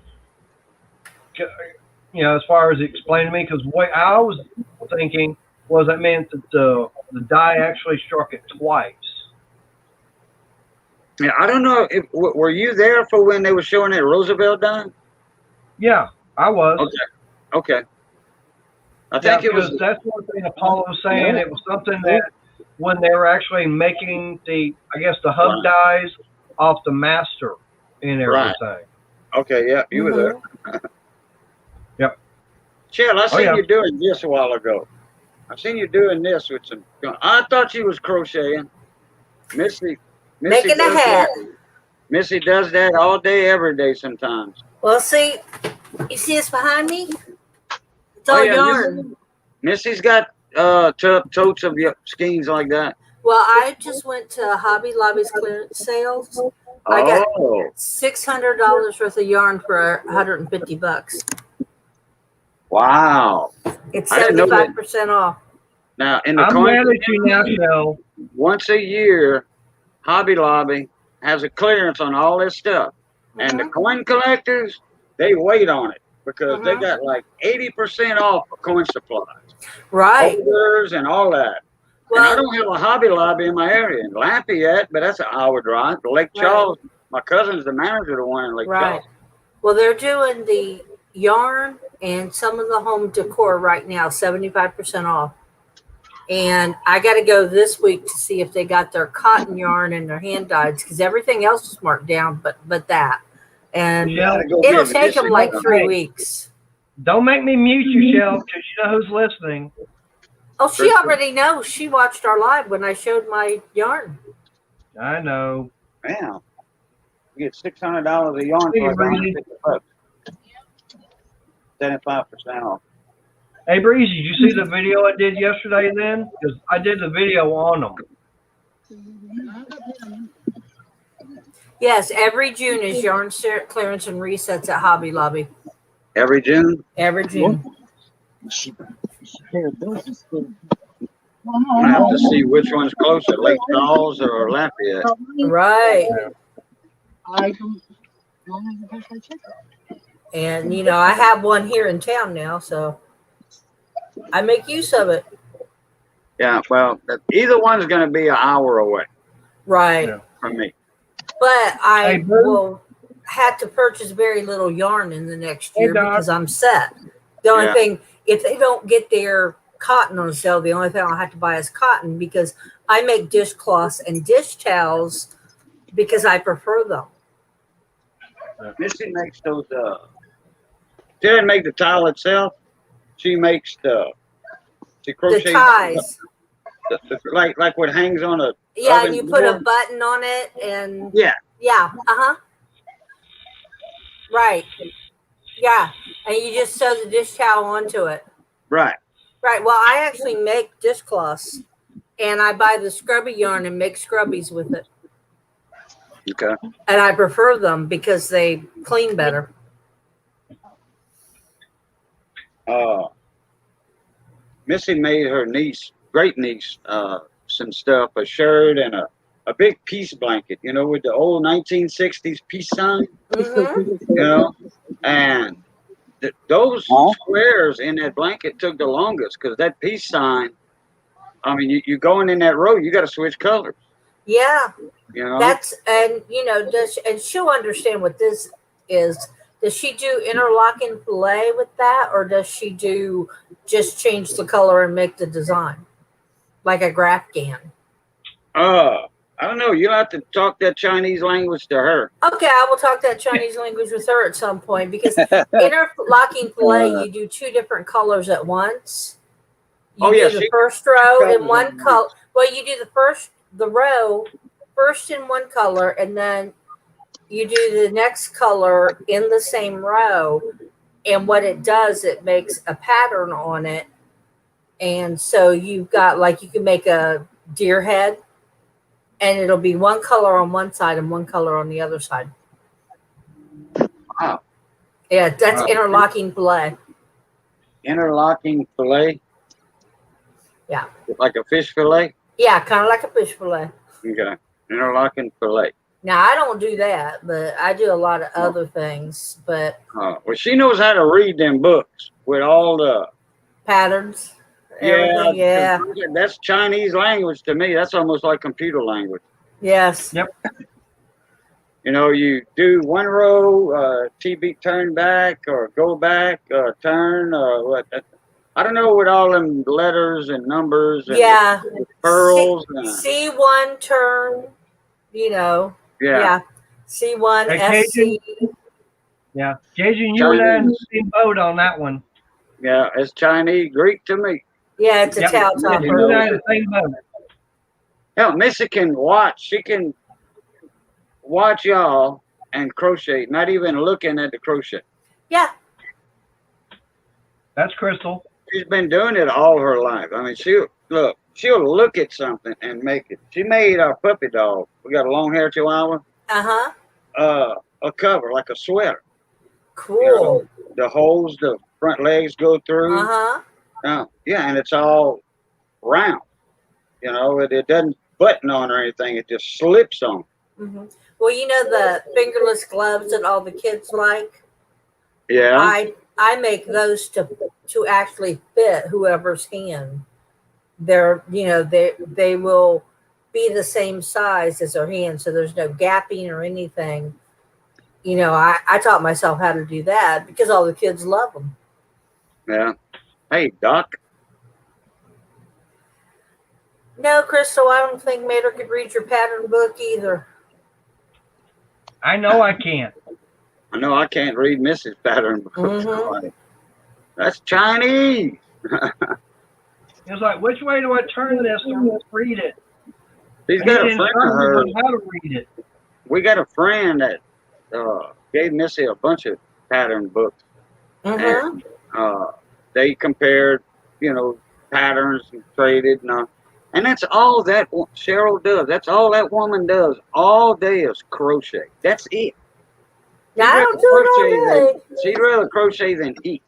[SPEAKER 1] you know, as far as explaining to me, because what I was thinking was that meant that the die actually struck it twice.
[SPEAKER 5] Yeah, I don't know. Were you there for when they were showing that Roosevelt die?
[SPEAKER 1] Yeah, I was.
[SPEAKER 5] Okay. I think it was.
[SPEAKER 1] That's one thing Apollo was saying. It was something that when they were actually making the hub dies off the master and everything.
[SPEAKER 5] Right. Okay, yeah, you were there.
[SPEAKER 1] Yep.
[SPEAKER 5] Shell, I seen you doing this a while ago. I seen you doing this with some. I thought you was crocheting. Missy
[SPEAKER 3] making a hat.
[SPEAKER 5] Missy does that all day, every day sometimes.
[SPEAKER 3] Well, see, you see this behind me? It's all yarn.
[SPEAKER 5] Missy's got totes of skeins like that.
[SPEAKER 3] Well, I just went to Hobby Lobby's clearance sales. I got $600 worth of yarn for $150.
[SPEAKER 5] Wow.
[SPEAKER 3] It's 75% off.
[SPEAKER 5] Now, in the
[SPEAKER 1] I'm mad at you now, Shell.
[SPEAKER 5] Once a year, Hobby Lobby has a clearance on all this stuff. And the coin collectors, they wait on it because they got like 80% off of coin supplies.
[SPEAKER 3] Right.
[SPEAKER 5] Holders and all that. Well, and I don't have a Hobby Lobby in my area in Lafayette, but that's an hour drive. Lake Charles, my cousin's the manager of the one in Lake Charles.
[SPEAKER 3] Well, they're doing the yarn and some of the home decor right now, 75% off. And I got to go this week to see if they got their cotton yarn and their hand dyes because everything else was marked down, but that. And it'll take them like 3 weeks.
[SPEAKER 1] Don't make me mute you, Shell, because you know who's listening.
[SPEAKER 3] Oh, she already knows. She watched our live when I showed my yarn.
[SPEAKER 1] I know.
[SPEAKER 5] Man, you get $600 a yarn for $150. 75% off.
[SPEAKER 1] Hey, Breeze, did you see the video I did yesterday then? Because I did the video on them.
[SPEAKER 3] Yes, every June is yarn clearance and resets at Hobby Lobby.
[SPEAKER 5] Every June.
[SPEAKER 3] Every June.
[SPEAKER 5] I'm gonna have to see which one's closer, Lake Charles or Lafayette.
[SPEAKER 3] Right.
[SPEAKER 4] I don't.
[SPEAKER 3] And you know, I have one here in town now, so I make use of it.
[SPEAKER 5] Yeah, well, either one's going to be an hour away
[SPEAKER 3] Right.
[SPEAKER 1] Yeah.
[SPEAKER 5] from me.
[SPEAKER 3] But I
[SPEAKER 1] Hey, Boo.
[SPEAKER 3] will have to purchase very little yarn in the next
[SPEAKER 1] Hey,
[SPEAKER 3] year
[SPEAKER 1] Doc.
[SPEAKER 3] because I'm set. The only
[SPEAKER 5] Yeah.
[SPEAKER 3] thing, if they don't get their cotton on sale, the only thing I'll have to buy is cotton because I make dishcloths and dish towels because I prefer them.
[SPEAKER 5] Missy makes those. She doesn't make the towel itself. She makes she
[SPEAKER 3] The
[SPEAKER 5] crochets
[SPEAKER 3] ties.
[SPEAKER 5] like what hangs on a.
[SPEAKER 3] Yeah,
[SPEAKER 5] oven
[SPEAKER 3] and you put a
[SPEAKER 5] door.
[SPEAKER 3] button on it and
[SPEAKER 5] Yeah.
[SPEAKER 3] yeah, right. Yeah. And you just sew the dish towel onto it.
[SPEAKER 5] Right.
[SPEAKER 3] Right. Well, I actually make dishcloths and I buy the scrubby yarn and make scrubbies with it.
[SPEAKER 5] Okay.
[SPEAKER 3] And I prefer them because they clean better.
[SPEAKER 5] Missy made her niece, great niece, some stuff, a shirt and a big peace blanket, you know, with the old 1960s peace sign,
[SPEAKER 3] Mm-hmm.
[SPEAKER 5] you know, and those squares in that blanket took the longest because that peace sign, I mean, you going in that road, you got to switch colors,
[SPEAKER 3] Yeah.
[SPEAKER 5] you know.
[SPEAKER 3] That's, and you know, and she'll understand what this is. Does she do interlocking fillet with that, or does she do just change the color and make the design like a grafgan?
[SPEAKER 5] I don't know. You'll have to talk that Chinese language to her.
[SPEAKER 3] Okay, I will talk that Chinese language with her at some point because interlocking fillet, you do two different colors at once. You do the first row in one color. Well, you do the row first in one color, and then you do the next color in the same row. And what it does, it makes a pattern on it. And so you've got, like, you can make a deer head, and it'll be one color on one side and one color on the other side.
[SPEAKER 5] Wow.
[SPEAKER 3] Yeah, that's interlocking fillet.
[SPEAKER 5] Interlocking fillet?
[SPEAKER 3] Yeah.
[SPEAKER 5] Like a fish fillet?
[SPEAKER 3] Yeah, kind of like a fish fillet.
[SPEAKER 5] Okay. Interlocking fillet.
[SPEAKER 3] Now, I don't do that, but I do a lot of other things. But
[SPEAKER 5] well, she knows how to read them books with all the
[SPEAKER 3] patterns. Everything, yeah.
[SPEAKER 5] That's Chinese language to me. That's almost like computer language.
[SPEAKER 3] Yes.
[SPEAKER 1] Yep.
[SPEAKER 5] You know, you do one row, TB turn back or go back, turn, or what. I don't know with all them letters and numbers and the pearls.
[SPEAKER 3] C1 turn, you know.
[SPEAKER 5] Yeah.
[SPEAKER 3] C1,
[SPEAKER 1] Hey,
[SPEAKER 3] SC.
[SPEAKER 1] Yeah. Cajun, you and I in the same boat on that one.
[SPEAKER 5] Yeah, it's Chinese, Greek to me.
[SPEAKER 3] Yeah, it's a towel topper.
[SPEAKER 1] You and I in the same boat.
[SPEAKER 5] Hell, Missy can watch. She can watch y'all and crochet, not even looking at the crochet.
[SPEAKER 3] Yeah.
[SPEAKER 1] That's Crystal.
[SPEAKER 5] She's been doing it all her life. I mean, she'll look at something and make it. She made our puppy dog. We got a long hair chihuahua. A cover, like a sweater.
[SPEAKER 3] Cool.
[SPEAKER 5] You know, the holes, the front legs go through. Yeah, and it's all round. You know, it doesn't button on or anything. It just slips on.
[SPEAKER 3] Mm-hmm. Well, you know the fingerless gloves that all the kids like?
[SPEAKER 5] Yeah.
[SPEAKER 3] I make those to actually fit whoever's hand. They're, you know, they will be the same size as their hand, so there's no gapping or anything. You know, I taught myself how to do that because all the kids love them.
[SPEAKER 5] Yeah. Hey, Doc.
[SPEAKER 3] No, Crystal, I don't think Mater could read your pattern book either.
[SPEAKER 1] I know I can't.
[SPEAKER 5] I know I can't read Mrs. Pattern book.
[SPEAKER 3] Mm-hmm.
[SPEAKER 5] That's Chinese.
[SPEAKER 1] It's like, which way do I turn this to read it?
[SPEAKER 5] She's got a friend of hers.
[SPEAKER 1] How to read it.
[SPEAKER 5] We got a friend that gave Missy a bunch of pattern books.
[SPEAKER 3] Mm-hmm.
[SPEAKER 5] And they compared, you know, patterns and traded. And that's all that Cheryl does. That's all that woman does all day is crochet. That's it.
[SPEAKER 3] Now, I don't do it all day.
[SPEAKER 5] She'd rather crochet than eat.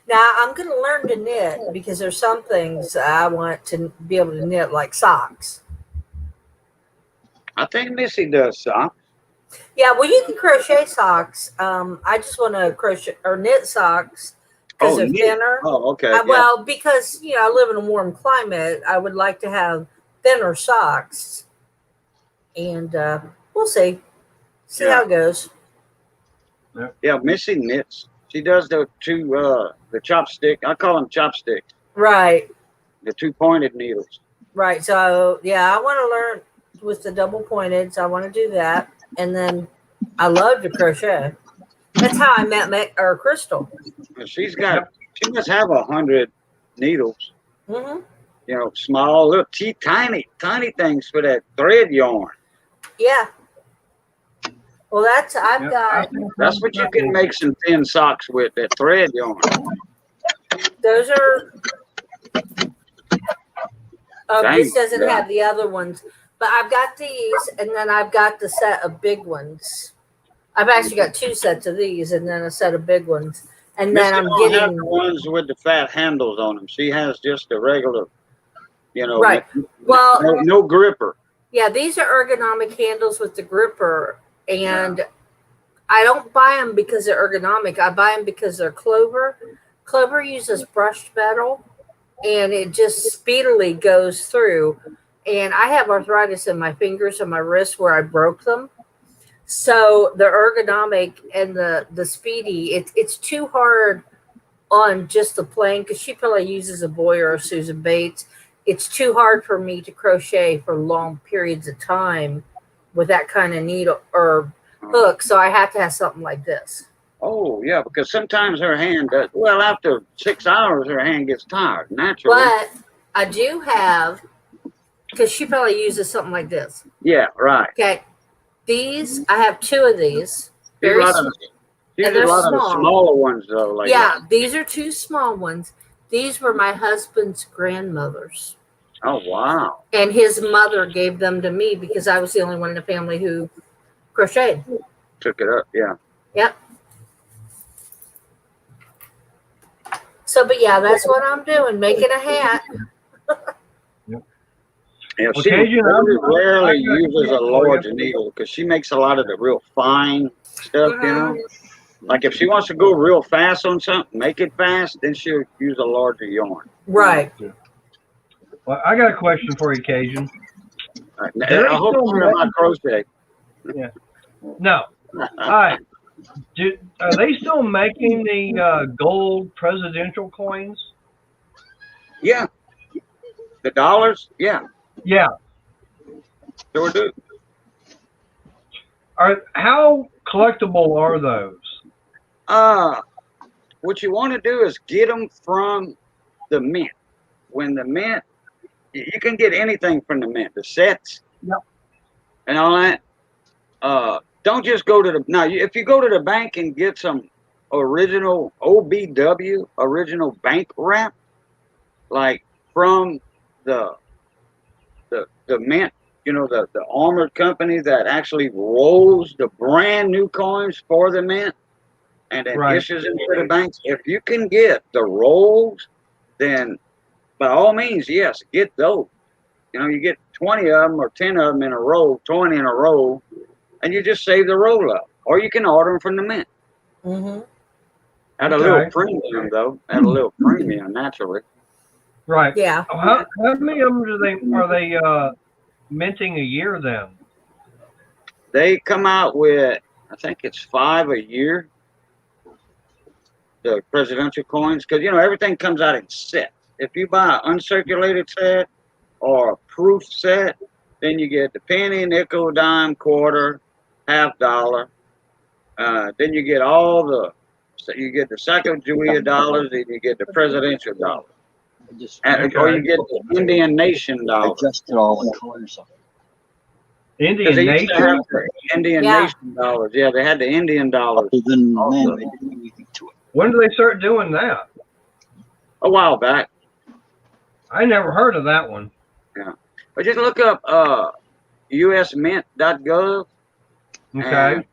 [SPEAKER 3] Now, I'm going to learn to knit because there's some things I want to be able to knit, like socks.
[SPEAKER 5] I think Missy does socks.
[SPEAKER 3] Yeah, well, you can crochet socks. I just want to crochet or knit socks because they're thinner.
[SPEAKER 5] Oh, okay.
[SPEAKER 3] Well, because I live in a warm climate, I would like to have thinner socks, and we'll see how it goes.
[SPEAKER 5] Yeah, Missy knits. She does the chopstick. I call them chopsticks.
[SPEAKER 3] Right.
[SPEAKER 5] The 2 pointed needles.
[SPEAKER 3] Right. So I want to learn with the double pointed. So I want to do that, and then I love to crochet. That's how I met Crystal.
[SPEAKER 5] She must have 100 needles.
[SPEAKER 3] Mm-hmm.
[SPEAKER 5] Small, little, tiny things for that thread yarn.
[SPEAKER 3] Yeah. Well, that's
[SPEAKER 5] what you can make some thin socks with, that thread yarn.
[SPEAKER 3] Those are. This doesn't have the other ones, but I've got these, and then I've got the set of big ones. I've actually got 2 sets of these, and then a set of big ones, and then I'm getting
[SPEAKER 5] the ones with the fat handles on them. She has just a regular,
[SPEAKER 3] right. Well,
[SPEAKER 5] no gripper.
[SPEAKER 3] Yeah, these are ergonomic handles with the gripper, and I don't buy them because they're ergonomic. I buy them because they're Clover. Clover uses brushed metal, and it just speedily goes through. And I have arthritis in my fingers and my wrists where I broke them. So the ergonomic and the speedy, it's too hard on just the plain, because she probably uses a Boyer or Susan Bates. It's too hard for me to crochet for long periods of time with that kind of needle or hook. So I have to have something like this.
[SPEAKER 5] Oh, yeah, because sometimes her hand does, after 6 hours, her hand gets tired, naturally.
[SPEAKER 3] But I do have, because she probably uses something like this.
[SPEAKER 5] Yeah, right.
[SPEAKER 3] Okay. These, I have 2 of these.
[SPEAKER 5] She's a lot of the smaller ones, though.
[SPEAKER 3] These are 2 small ones. These were my husband's grandmother's.
[SPEAKER 5] Oh, wow.
[SPEAKER 3] And his mother gave them to me because I was the only one in the family who crocheted.
[SPEAKER 5] Took it up, yeah.
[SPEAKER 3] Yep. So, but that's what I'm doing, making a hat.
[SPEAKER 5] Yeah, she rarely uses a large needle because she makes a lot of the real fine stuff, Like if she wants to go real fast on something, make it fast, then she'll use a larger yarn.
[SPEAKER 3] Right.
[SPEAKER 1] Well, I got a question for you, Cajun.
[SPEAKER 5] Right. I hope you're not crochet.
[SPEAKER 1] Yeah. No. All right. Are they still making the gold presidential coins?
[SPEAKER 5] Yeah. The dollars? Yeah.
[SPEAKER 1] Yeah.
[SPEAKER 5] Sure do.
[SPEAKER 1] How collectible are those?
[SPEAKER 5] What you want to do is get them from the mint. When the mint, you can get anything from the mint, the sets, and all that. Don't just go to the if you go to the bank and get some original OBW, original bank wrap, like from the mint, the armored company that actually rolls the brand new coins for the mint and then issues them to the banks. If you can get the rolls, then by all means, yes, get those. You get 20 of them or 10 of them in a row, 20 in a row, and you just save the roll up. Or you can order them from the mint.
[SPEAKER 3] Mm-hmm.
[SPEAKER 5] At a little premium, though. At a little premium, naturally.
[SPEAKER 1] Right.
[SPEAKER 3] Yeah.
[SPEAKER 1] How many of them are they minting a year then?
[SPEAKER 5] They come out with, I think it's 5 a year. The presidential coins, because everything comes out in sets. If you buy an uncirculated set or a proof set, then you get the penny, nickel, dime, quarter, $50. Then you get you get the Sacagawea dollars, and you get the presidential dollars, or you get the Indian Nation dollars.
[SPEAKER 4] Adjusted all the colors of it.
[SPEAKER 1] Indian Nation?
[SPEAKER 5] Nation dollars. Yeah, they had the Indian dollars.
[SPEAKER 4] Other than man, they didn't do anything to it.
[SPEAKER 1] When did they start doing that?
[SPEAKER 5] A while back.
[SPEAKER 1] I never heard of that one.
[SPEAKER 5] Yeah. But just look up usmint.gov.
[SPEAKER 1] Okay.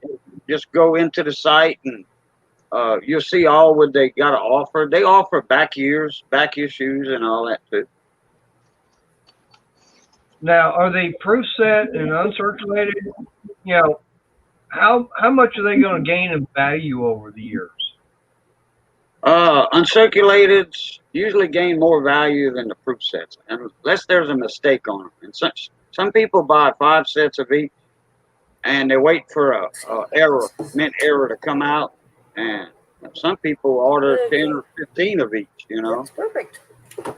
[SPEAKER 5] just go into the site and you'll see all what they got to offer. They offer back year shoes and all that too.
[SPEAKER 1] Now, are they proof set and uncirculated? You know, how much are they going to gain in value over the years?
[SPEAKER 5] Uncirculated usually gain more value than the proof sets, unless there's a mistake on them. And some people buy 5 sets of each, and they wait for a mint error to come out. And some people order 10 or 15 of each. You know,
[SPEAKER 3] that's perfect.
[SPEAKER 1] All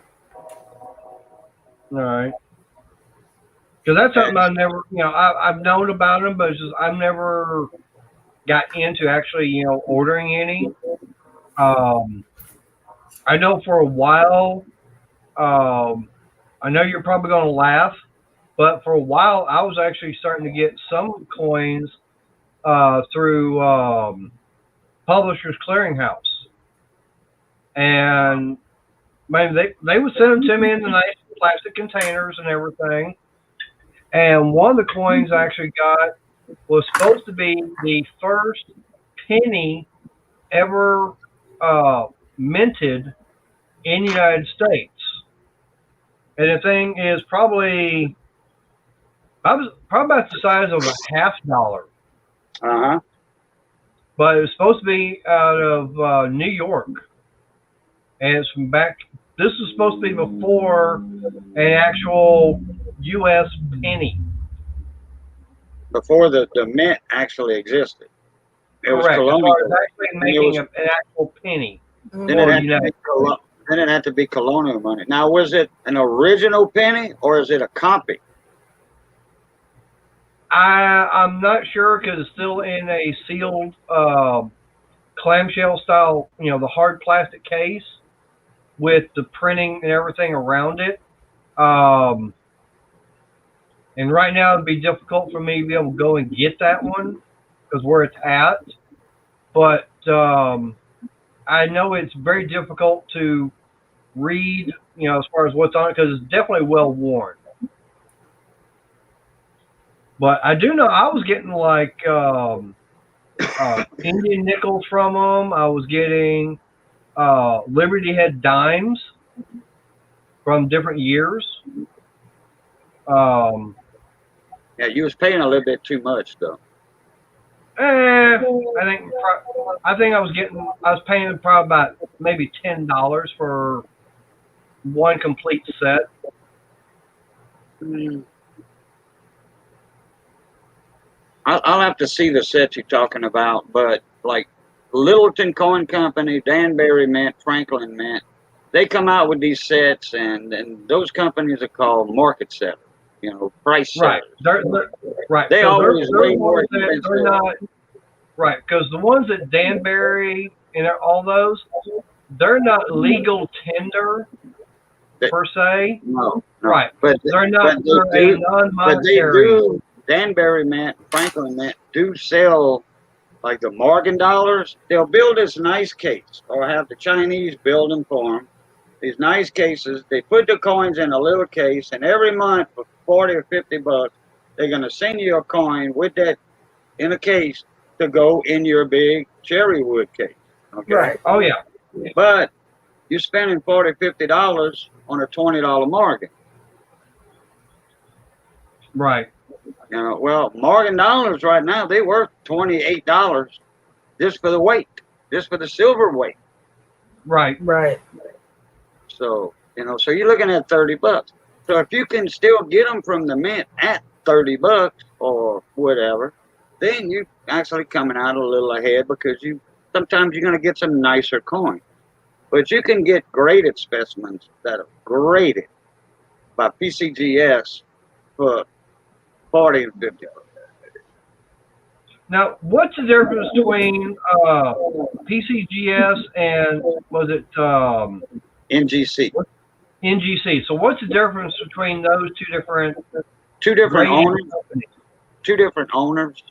[SPEAKER 1] right. Because that's something I've never, I've known about them, but it's just I've never got into actually, ordering any. I know for a while, I know you're probably going to laugh, but for a while I was actually starting to get some coins through Publishers Clearinghouse. And man, they would send them to me in the nice plastic containers and everything. And one of the coins I actually got was supposed to be the first penny ever minted in the United States. And the thing is probably about the size of a $50.
[SPEAKER 5] Uh-huh.
[SPEAKER 1] But it was supposed to be out of New York. And it's from back, this was supposed to be before an actual U.S. penny.
[SPEAKER 5] Before the mint actually existed. It was
[SPEAKER 1] Correct.
[SPEAKER 5] colonial.
[SPEAKER 1] As far as actually making an actual penny.
[SPEAKER 5] Then it had to be colonial money. Now, was it an original penny or is it a copy?
[SPEAKER 1] I'm not sure because it's still in a sealed clamshell style, the hard plastic case with the printing and everything around it. And right now it'd be difficult for me to be able to go and get that one because where it's at. But I know it's very difficult to read, as far as what's on it because it's definitely well worn. But I do know I was getting like Indian nickels from them. I was getting Liberty Head dimes from different years.
[SPEAKER 5] Yeah, you was paying a little bit too much though.
[SPEAKER 1] I think I was paying probably about maybe $10 for one complete set.
[SPEAKER 5] I'll have to see the set you're talking about, but like Littleton Coin Company, Danbury Mint, Franklin Mint, they come out with these sets, and those companies are called market setters, price setters.
[SPEAKER 1] Right.
[SPEAKER 5] They always way more
[SPEAKER 1] expensive. They're not, right, because the ones at Danbury and all those, they're not legal tender per se.
[SPEAKER 5] No.
[SPEAKER 1] Right.
[SPEAKER 5] But
[SPEAKER 1] they're not. They're a non-monetary.
[SPEAKER 5] But they do. Danbury Mint, Franklin Mint do sell like the Morgan dollars. They'll build this nice case, or have the Chinese build them for them. These nice cases. They put the coins in a little case, and every month for $40 or $50, they're gonna send you a coin with that in a case to go in your big cherry wood case. Okay.
[SPEAKER 1] Right. Oh yeah.
[SPEAKER 5] But you're spending $40, $50 on a $20 Morgan.
[SPEAKER 1] Right.
[SPEAKER 5] Well, Morgan dollars right now, they worth $28 just for the weight, just for the silver weight.
[SPEAKER 1] Right.
[SPEAKER 5] So, so you're looking at $30. So if you can still get them from the mint at $30 or whatever, then you actually coming out a little ahead because sometimes you're going to get some nicer coin. But you can get graded specimens that are graded by PCGS for $40 and $50.
[SPEAKER 1] Now, what's the difference between PCGS and was it
[SPEAKER 5] NGC?
[SPEAKER 1] NGC. So, what's the difference between those two different
[SPEAKER 5] owners? Companies? Two different owners.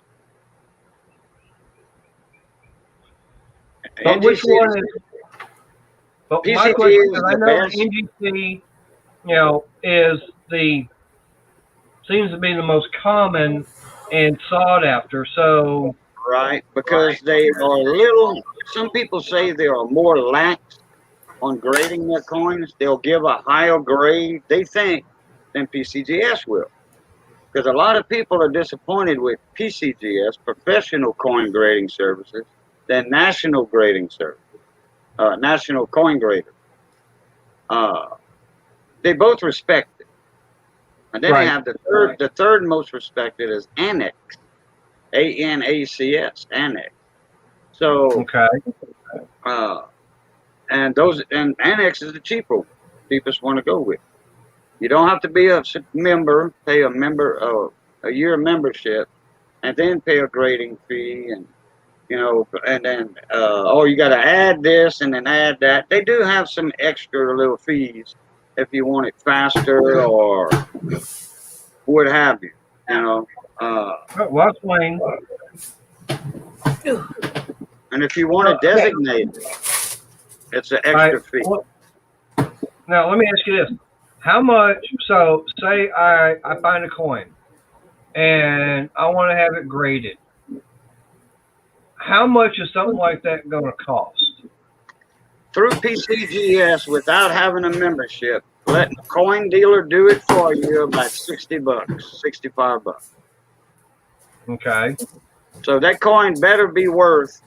[SPEAKER 1] But
[SPEAKER 5] NGC
[SPEAKER 1] which one is? But
[SPEAKER 5] PCGS
[SPEAKER 1] my question is, I know
[SPEAKER 5] best.
[SPEAKER 1] NGC, is seems to be the most common and sought after. So,
[SPEAKER 5] Right, because they are a little. Some people say they are more lax on grading their coins. They'll give a higher grade, they think, than PCGS will. Because a lot of people are disappointed with PCGS, professional coin grading services, than national grading services, national coin grader. They both respect it. And then they have the third most respected is Annex, ANACS, Annex. So,
[SPEAKER 1] Okay.
[SPEAKER 5] and Annex is the cheapest one to go with. You don't have to be a member, pay a year membership, and then pay a grading fee, and and then you got to add this and then add that. They do have some extra little fees if you want it faster or what have you.
[SPEAKER 1] Well, explain.
[SPEAKER 5] And if you want to designate it, it's an extra fee.
[SPEAKER 1] Well, now let me ask you this: how much? So, say I find a coin, and I want to have it graded. How much is something like that going to cost?
[SPEAKER 5] Through PCGS, without having a membership, letting a coin dealer do it for you, about $60, $65.
[SPEAKER 1] Okay.
[SPEAKER 5] So that coin better be worth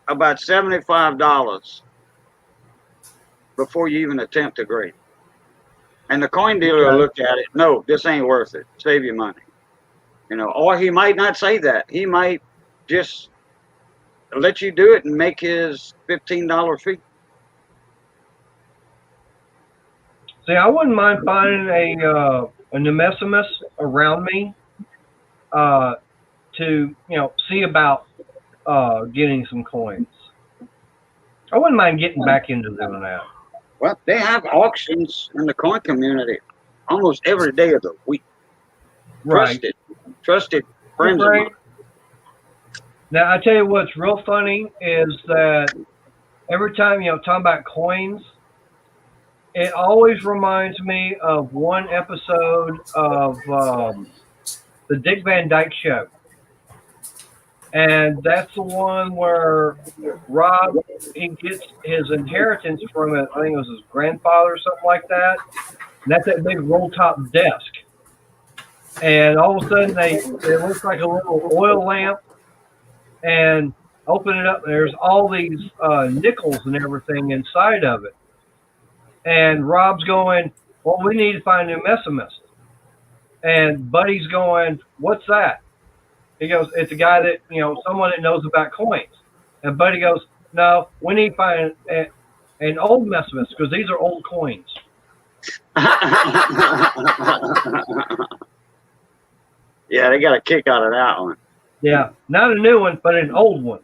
[SPEAKER 5] about $75 before you even attempt to grade it. And the coin dealer will look at it. No, this ain't worth it. Save your money. Or he might not say that. He might just let you do it and make his $15 fee.
[SPEAKER 1] See, I wouldn't mind finding a Nemesimus around me to see about getting some coins. I wouldn't mind getting back into doing that.
[SPEAKER 5] Well, they have auctions in the coin community almost every day of the week.
[SPEAKER 1] Right.
[SPEAKER 5] Trusted friends of mine.
[SPEAKER 1] Now, I tell you what's real funny is that every time, talking about coins, it always reminds me of one episode of the Dick Van Dyke Show. And that's the one where Rob, he gets his inheritance from it. I think it was his grandfather or something like that. And that's that big roll-top desk. And all of a sudden, it looks like a little oil lamp. And open it up, and there's all these nickels and everything inside of it. And Rob's going, well, we need to find a Nemesimus. And Buddy's going, what's that? He goes, it's a guy that, someone that knows about coins. And Buddy goes, no, we need to find an old Nemesimus because these are old coins.
[SPEAKER 5] Yeah, they got a kick out of that one.
[SPEAKER 1] Yeah, not a new one, but an old one.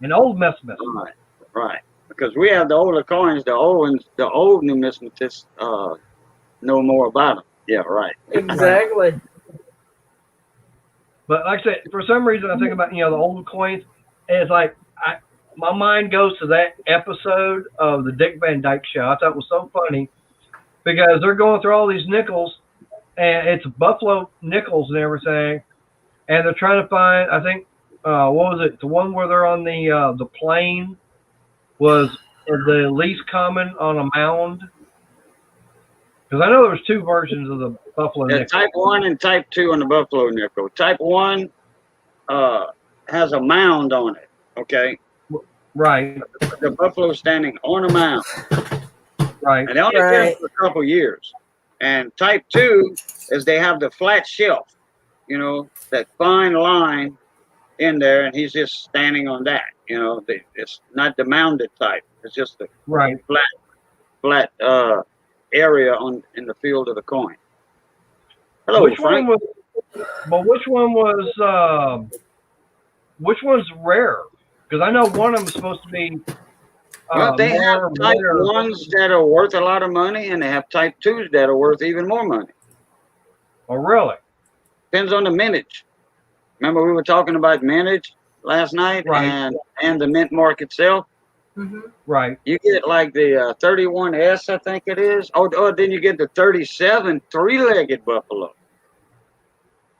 [SPEAKER 1] An old Nemesimus.
[SPEAKER 5] Right. Because we have the older coins, the old ones, the old numismatists know more about them. Yeah, right.
[SPEAKER 3] Exactly.
[SPEAKER 1] But like I said, for some reason I think about, the old coins, and it's like my mind goes to that episode of the Dick Van Dyke Show. I thought it was so funny because they're going through all these nickels, and it's buffalo nickels and everything, and they're trying to find, I think, what was it? The one where they're on the plane was the least common on a mound. Because I know there was two versions of the buffalo nickel.
[SPEAKER 5] Type 1 and Type 2 on the buffalo nickel. Type 1 has a mound on it, okay?
[SPEAKER 1] Right.
[SPEAKER 5] The buffalo standing on a mound.
[SPEAKER 1] Right.
[SPEAKER 5] And they only did it for a couple years. And Type 2 is they have the flat shelf, that fine line in there, and he's just standing on that. It's not the mounded type. It's just the flat area in the field of the coin. Hello, Frank.
[SPEAKER 1] Which one's rare? Because I know one of them is supposed to be.
[SPEAKER 5] Well, they have Type 1s that are worth a lot of money, and they have Type 2s that are worth even more money.
[SPEAKER 1] Oh, really?
[SPEAKER 5] Depends on the mintage. Remember we were talking about mintage last night, and the mint mark itself.
[SPEAKER 3] Mm-hmm.
[SPEAKER 1] Right.
[SPEAKER 5] You get like the 31S, I think it is. Oh, then you get the 37 three-legged buffalo.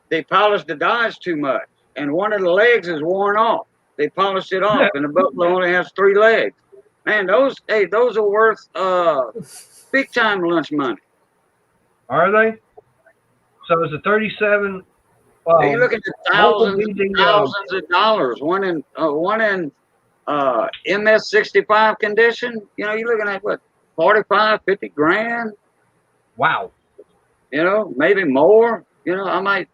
[SPEAKER 5] They polish the dies too much, and one of the legs is worn off. They polished it off, and the buffalo only has 3 legs. Man, those are worth big time lunch money.
[SPEAKER 1] Are they? So it's a 37.
[SPEAKER 5] You're looking at thousands of dollars. One in MS65 condition. You know, you're looking at what, 45, 50 grand.
[SPEAKER 1] Wow.
[SPEAKER 5] You know, maybe more. You know, I might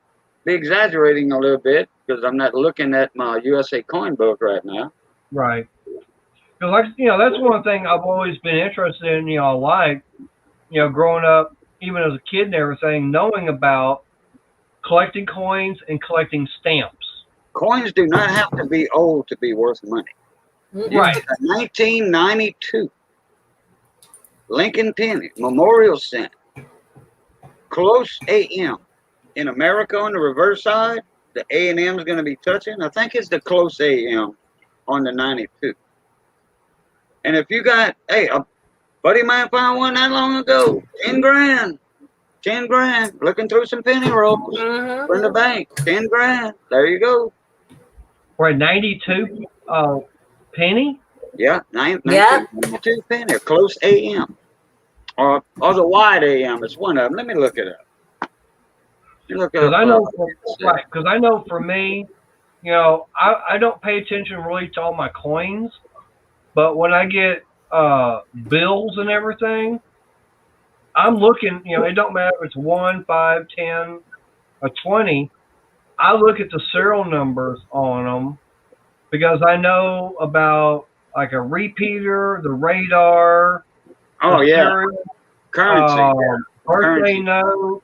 [SPEAKER 5] be exaggerating a little bit because I'm not looking at my USA coin book right now.
[SPEAKER 1] Right. Because, like, you know, that's one thing I've always been interested in, you know, like, you know, growing up, even as a kid and everything, knowing about collecting coins and collecting stamps.
[SPEAKER 5] Coins do not have to be old to be worth money.
[SPEAKER 1] Right.
[SPEAKER 5] 1992 Lincoln penny, memorial cent, close AM. In America on the reverse side, the A&M is going to be touching. I think it's the close AM on the 92. And if you got, hey, a buddy of mine found one not long ago, 10 grand. 10 grand. Looking through some penny rolls from the bank. 10 grand. There you go.
[SPEAKER 1] For a 92 penny?
[SPEAKER 5] Yeah, 1992 penny, a close AM. Or the wide AM. It's one of them. Let me look it up.
[SPEAKER 1] Because I know, because I know for me, you know, I don't pay attention really to all my coins, but when I get bills and everything, I'm looking, you know, it don't matter if it's 1, 5, 10, or 20. I look at the serial numbers on them because I know about like a repeater, the radar,
[SPEAKER 5] serial, currency,
[SPEAKER 1] birthday note.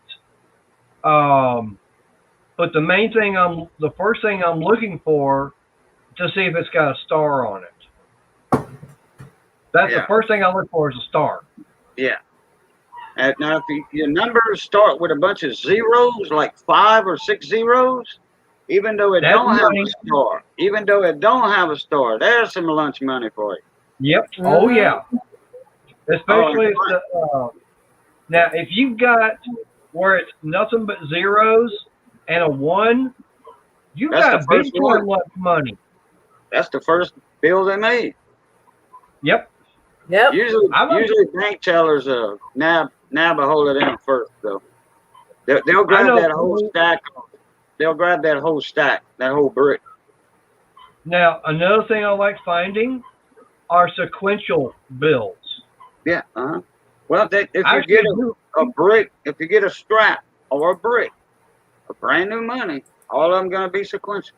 [SPEAKER 1] But the main thing the first thing I'm looking for to see if it's got a star on it. That's the first thing I look for is a star.
[SPEAKER 5] Yeah. Now, if your numbers start with a bunch of zeros, like 5 or 6 zeros, even though it don't have a star, there's some lunch money for you.
[SPEAKER 1] Yep. Oh yeah. Especially if now if you've got where it's nothing but zeros and a 1, you got big time lunch money.
[SPEAKER 5] That's the first bill they made.
[SPEAKER 1] Yep.
[SPEAKER 3] Yep.
[SPEAKER 5] Usually bank tellers nab a hold of them first though. They'll grab that whole stack. They'll grab that whole stack, that whole brick.
[SPEAKER 1] Now another thing I like finding are sequential bills.
[SPEAKER 5] Yeah. Well, if you get a brick, if you get a strap or a brick, a brand new money, all of them gonna be sequential.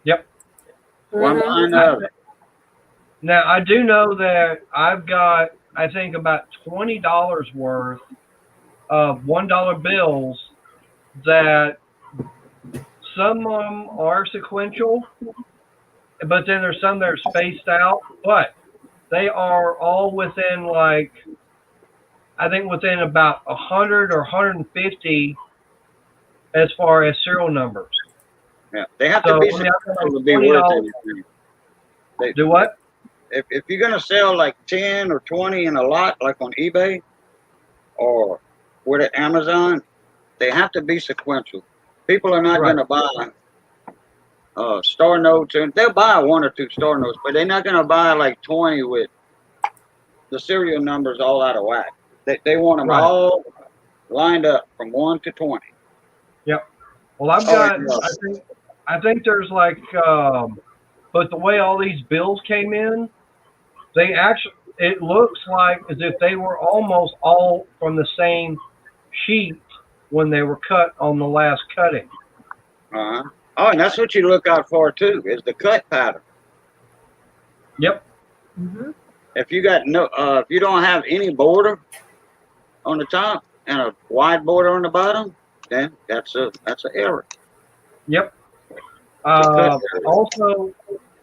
[SPEAKER 1] Yep.
[SPEAKER 5] One behind the other.
[SPEAKER 1] Now I do know that I've got, I think, about $20 worth of $1 bills that some of them are sequential, but then there's some that are spaced out, but they are all within, like, I think within about 100 or 150 as far as serial numbers.
[SPEAKER 5] Yeah, they have to be sequential to be worth anything.
[SPEAKER 1] Do what?
[SPEAKER 5] If you're gonna sell like 10 or 20 in a lot, like on eBay or with Amazon, they have to be sequential. People are not gonna buy star notes, and they'll buy 1 or 2 star notes, but they're not gonna buy like 20 with the serial numbers all out of whack. They want them all lined up from 1 to 20.
[SPEAKER 1] Yep. Well, I've got. I think there's like, but the way all these bills came in, they actually, it looks like as if they were almost all from the same sheet when they were cut on the last cutting.
[SPEAKER 5] Oh, and that's what you look out for too, is the cut pattern.
[SPEAKER 1] Yep.
[SPEAKER 5] If you got if you don't have any border on the top and a wide border on the bottom, then that's an error.
[SPEAKER 1] Yep. Also,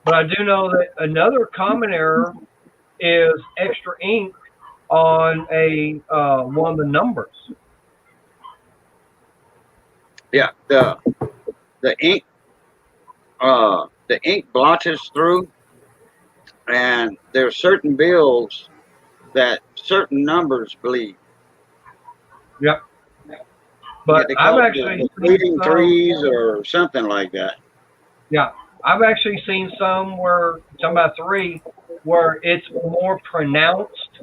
[SPEAKER 1] but I do know that another common error is extra ink on a one of the numbers.
[SPEAKER 5] Yeah, the ink blotches through, and there are certain bills that certain numbers bleed.
[SPEAKER 1] Yep. But
[SPEAKER 5] they
[SPEAKER 1] I'm
[SPEAKER 5] call
[SPEAKER 1] actually
[SPEAKER 5] bleeding threes or something like that.
[SPEAKER 1] Yeah, I've actually seen some where, talking about 3, where it's more pronounced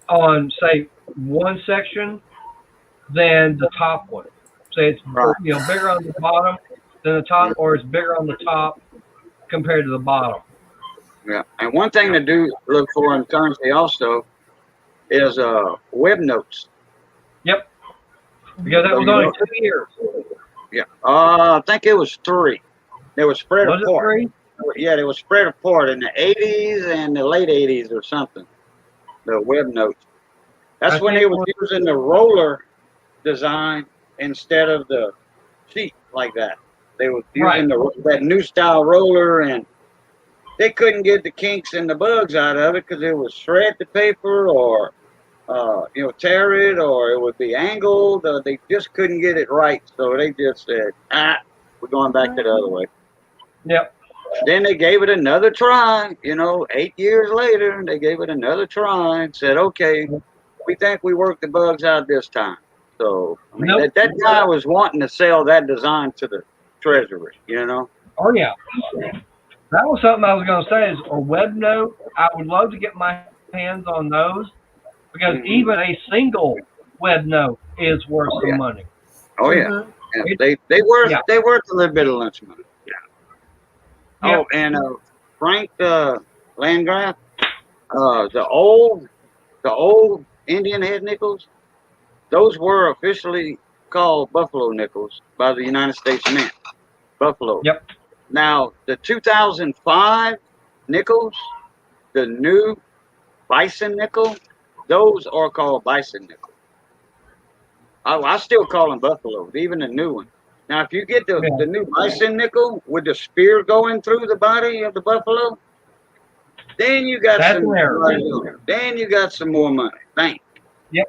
[SPEAKER 1] on, say, one section than the top one. Say it's
[SPEAKER 5] Right.
[SPEAKER 1] bigger on the bottom than the top, or it's bigger on the top compared to the bottom.
[SPEAKER 5] Yeah. And one thing to do look for in currency also is web notes.
[SPEAKER 1] Yep. Because that
[SPEAKER 5] So
[SPEAKER 1] was
[SPEAKER 5] you
[SPEAKER 1] only
[SPEAKER 5] know,
[SPEAKER 1] 2 years.
[SPEAKER 5] yeah. I think it was 3. They were spread
[SPEAKER 1] Was it
[SPEAKER 5] apart.
[SPEAKER 1] 3?
[SPEAKER 5] Yeah, they were spread apart in the 80s and the late 80s or something. The web notes. That's
[SPEAKER 1] I
[SPEAKER 5] when
[SPEAKER 1] think
[SPEAKER 5] they
[SPEAKER 1] it
[SPEAKER 5] was
[SPEAKER 1] was,
[SPEAKER 5] using the roller design instead of the sheet like that. They was
[SPEAKER 1] right.
[SPEAKER 5] using that new style roller, and they couldn't get the kinks and the bugs out of it because it would shred the paper or tear it, or it would be angled. They just couldn't get it right, so they just said, we're going back to the other way.
[SPEAKER 1] Yep.
[SPEAKER 5] Then they gave it another try. 8 years later, they gave it another try and said, okay, we think we worked the bugs out this time. So I mean,
[SPEAKER 1] Nope.
[SPEAKER 5] that guy was wanting to sell that design to the treasury.
[SPEAKER 1] Oh, yeah. That was something I was going to say is a web note. I would love to get my hands on those because
[SPEAKER 5] Mhm.
[SPEAKER 1] even a single web note is worth
[SPEAKER 5] Oh,
[SPEAKER 1] some
[SPEAKER 5] yeah.
[SPEAKER 1] money.
[SPEAKER 5] Oh yeah,
[SPEAKER 3] Mhm.
[SPEAKER 5] and they worth
[SPEAKER 1] Yeah.
[SPEAKER 5] they worth a little bit of lunch money. Yeah.
[SPEAKER 1] Yep.
[SPEAKER 5] Oh, and Frank Landgraf, the old Indian head nickels, those were officially called buffalo nickels by the United States Mint. Buffalo.
[SPEAKER 1] Yep.
[SPEAKER 5] Now the 2005 nickels, the new bison nickel, those are called bison nickels. I still call them buffalo, even the new one. Now, if you get
[SPEAKER 1] Yeah.
[SPEAKER 5] the new bison nickel with the spear going through the body of the buffalo, then you got
[SPEAKER 1] That's
[SPEAKER 5] some
[SPEAKER 1] an error.
[SPEAKER 5] money on it. Then you got some more money. Thank.
[SPEAKER 1] Yep.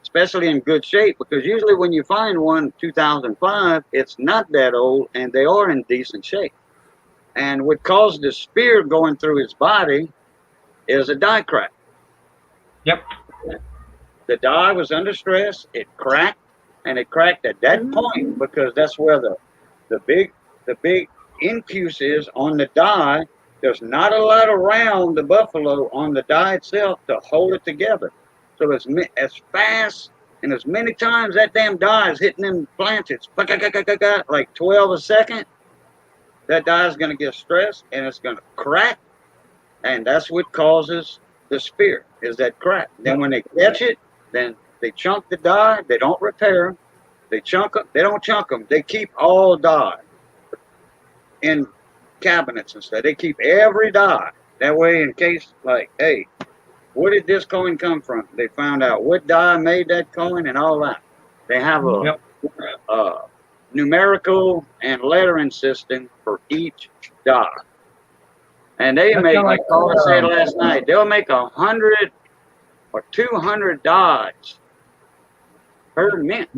[SPEAKER 5] Especially in good shape, because usually when you find one 2005, it's not that old and they are in decent shape. And what caused the spear going through his body is a die crack.
[SPEAKER 1] Yep.
[SPEAKER 5] The die was under stress. It cracked, and it cracked at that point because that's where the big incuse is on the die. There's not a lot around the buffalo on the die itself to hold it together. So as fast and as many times that damn die is hitting them planches, like 12 a second, that die is going to get stressed and it's going to crack, and that's what causes the spear is that crack. Then when they catch it, then they chunk the die. They don't repair them. They chunk them. They don't chunk them. They keep all die in cabinets and stuff. They keep every die. That way, in case, like, hey, where did this coin come from? They found out what die made that coin and all that. They have
[SPEAKER 1] Yep.
[SPEAKER 5] a numerical and lettering system for each die. And they
[SPEAKER 1] That's
[SPEAKER 5] make,
[SPEAKER 1] kinda
[SPEAKER 5] like
[SPEAKER 1] like,
[SPEAKER 5] Paul said last night, they'll make 100 or 200 dies per mint.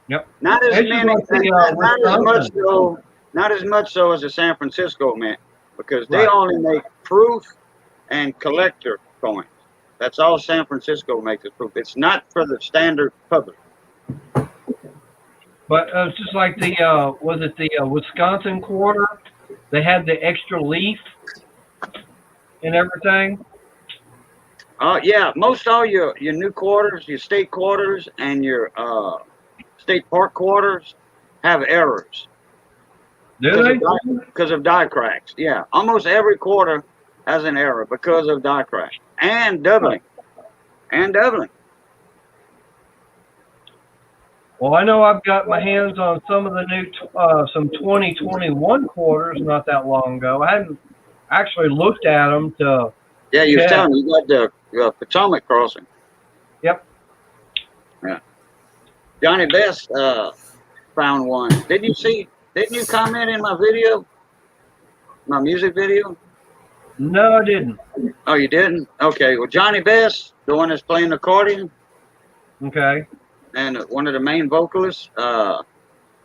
[SPEAKER 1] Yep.
[SPEAKER 5] Not as
[SPEAKER 1] It's just
[SPEAKER 5] many,
[SPEAKER 1] like the
[SPEAKER 5] not as much
[SPEAKER 1] Wisconsin.
[SPEAKER 5] so, not as much so as the San Francisco mint, because they
[SPEAKER 1] Right.
[SPEAKER 5] only make proof and collector coins. That's all San Francisco makes is proof. It's not for the standard public.
[SPEAKER 1] But it's just like the was it the Wisconsin quarter? They had the extra leaf and everything.
[SPEAKER 5] Yeah, most all your new quarters, your state quarters, and your state park quarters have errors
[SPEAKER 1] Do they?
[SPEAKER 5] because of die cracks. Yeah, almost every quarter has an error because of die crack and doubling. And doubling.
[SPEAKER 1] Well, I know I've got my hands on some of the new some 2021 quarters not that long ago. I hadn't actually looked at them to
[SPEAKER 5] Yeah, you was
[SPEAKER 1] check.
[SPEAKER 5] telling me you got the Potomac crossing.
[SPEAKER 1] Yep.
[SPEAKER 5] Yeah. Johnny Best found one. Didn't you comment in my video? My music video?
[SPEAKER 1] No, I didn't.
[SPEAKER 5] Oh, you didn't? Okay. Well, Johnny Best, the one that's playing the accordion
[SPEAKER 1] Okay.
[SPEAKER 5] and one of the main vocalists,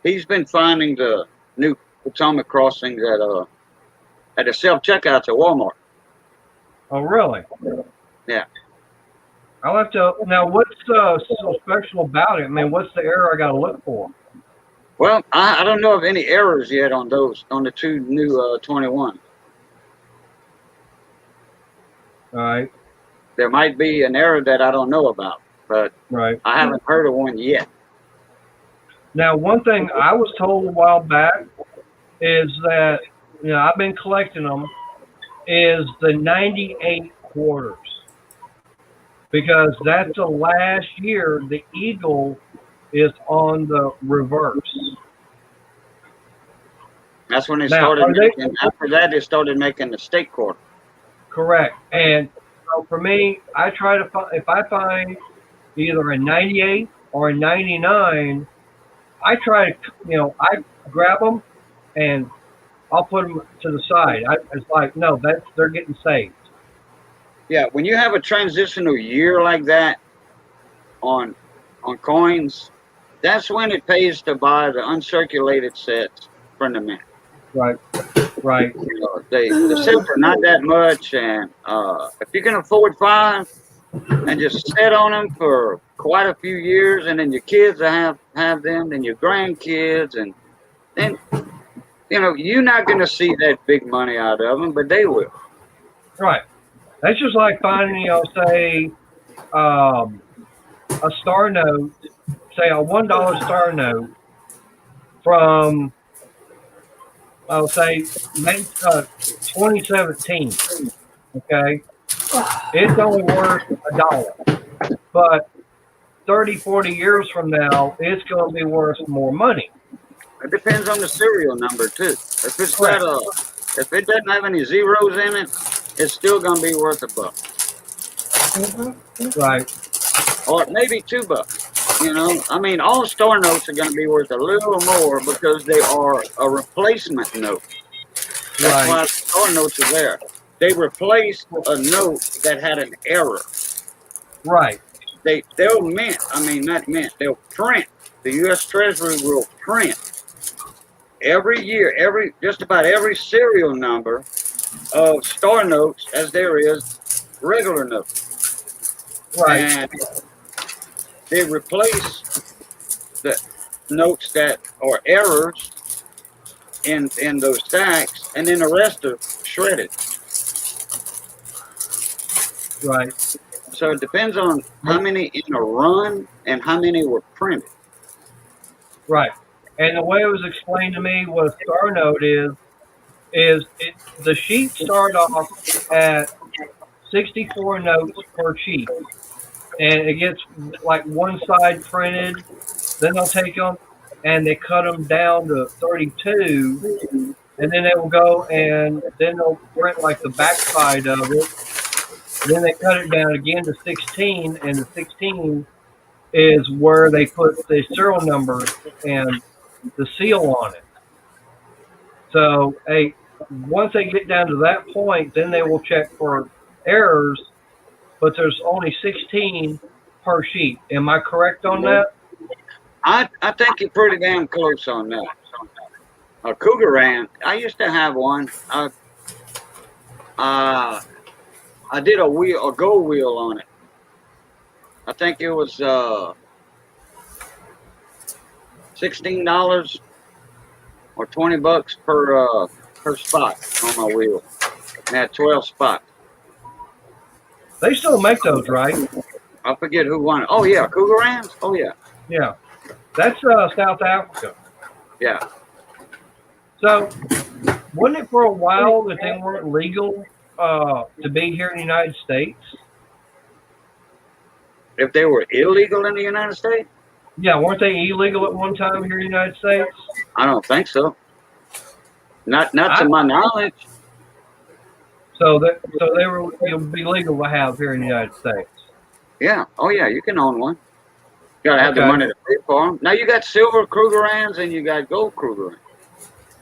[SPEAKER 5] he's been finding the new Potomac crossings at the self checkouts at Walmart.
[SPEAKER 1] Oh, really?
[SPEAKER 5] Yeah.
[SPEAKER 1] I'll have to. Now, what's so special about it? I mean, what's the error I got to look for?
[SPEAKER 5] Well, I don't know of any errors yet on those, on the two new 21.
[SPEAKER 1] All right.
[SPEAKER 5] There might be an error that I don't know about, but
[SPEAKER 1] Right.
[SPEAKER 5] I haven't heard of one yet.
[SPEAKER 1] Now, one thing I was told a while back is that, I've been collecting them, is the 98 quarters. Because that's the last year the eagle is on the reverse.
[SPEAKER 5] That's when they
[SPEAKER 1] Now,
[SPEAKER 5] started
[SPEAKER 1] are they
[SPEAKER 5] making, after that, they started making the state quarter.
[SPEAKER 1] correct? And so for me, I try to find, if I find either a 98 or a 99, I try to, I grab them and I'll put them to the side. It's like, no, they're getting saved.
[SPEAKER 5] Yeah, when you have a transitional year like that on coins, that's when it pays to buy the uncirculated sets from the mint.
[SPEAKER 1] Right, right,
[SPEAKER 5] The sets are not that much, and if you can afford 5 and just sit on them for quite a few years, and then your kids have them, then your grandkids, and then you're not going to see that big money out of them, but they will.
[SPEAKER 1] right. That's just like finding, say, a star note, say a $1 star note from, I'll say, 2017. Okay, it's only worth $1, but 30, 40 years from now, it's going to be worth more money.
[SPEAKER 5] It depends on the serial number too. If it's got if it doesn't have any zeros in it, it's still going to be worth $1.
[SPEAKER 1] Right.
[SPEAKER 5] Or maybe $2. I mean, all star notes are going to be worth a little more because they are a replacement note. That's why star notes are there. They replaced a note that had an error.
[SPEAKER 1] Right.
[SPEAKER 5] They'll they'll print. The U.S. Treasury will print every year, just about every serial number of star notes as there is regular notes.
[SPEAKER 1] Right.
[SPEAKER 5] And they replace the notes that are errors in those stacks, and then the rest are shredded.
[SPEAKER 1] Right.
[SPEAKER 5] So it depends on how many in a run and how many were printed.
[SPEAKER 1] Right. And the way it was explained to me what a star note the sheets start off at 64 notes per sheet, and it gets like one side printed. Then they'll take them and they cut them down to 32, and then they will go and then they'll print like the back side of it. Then they cut it down again to 16, and the 16 is where they put the serial number and the seal on it. So, once they get down to that point, then they will check for errors, but there's only 16 per sheet. Am I correct on that?
[SPEAKER 5] I think you're pretty damn close on that. A Cougaran, I used to have one. I did a gold wheel on it. I think it was $16 or $20 per spot on my wheel. And had 12 spots.
[SPEAKER 1] They still make those, right?
[SPEAKER 5] I forget who won it. Oh yeah, Cougarans. Oh yeah.
[SPEAKER 1] Yeah, that's South Africa.
[SPEAKER 5] Yeah.
[SPEAKER 1] So, wasn't it for a while that they weren't legal to be here in the United States?
[SPEAKER 5] If they were illegal in the United States?
[SPEAKER 1] Yeah, weren't they illegal at one time here in the United States?
[SPEAKER 5] I don't think so. Not to my knowledge.
[SPEAKER 1] So it would be legal to have here in the United States.
[SPEAKER 5] Yeah. Oh yeah, you can own one. You gotta have the money to pay for them. Now you got silver Krugerrands and you got gold Krugerrands.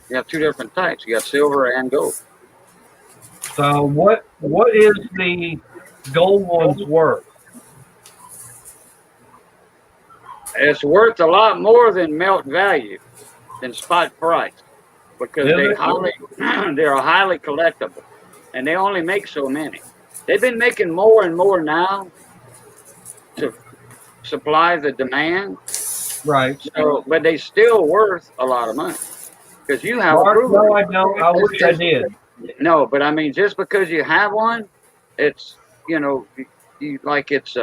[SPEAKER 5] You have two different types. You got silver and gold.
[SPEAKER 1] So what is the gold one's worth?
[SPEAKER 5] It's worth a lot more than melt value, than spot price, because they're highly collectible, and they only make so many. They've been making more and more now to supply the demand,
[SPEAKER 1] Right.
[SPEAKER 5] So, but they still worth a lot of money because you have a
[SPEAKER 1] Mark,
[SPEAKER 5] Kruger.
[SPEAKER 1] no, I don't. I wish I did.
[SPEAKER 5] No, but I mean, just because you have one, it's you like it's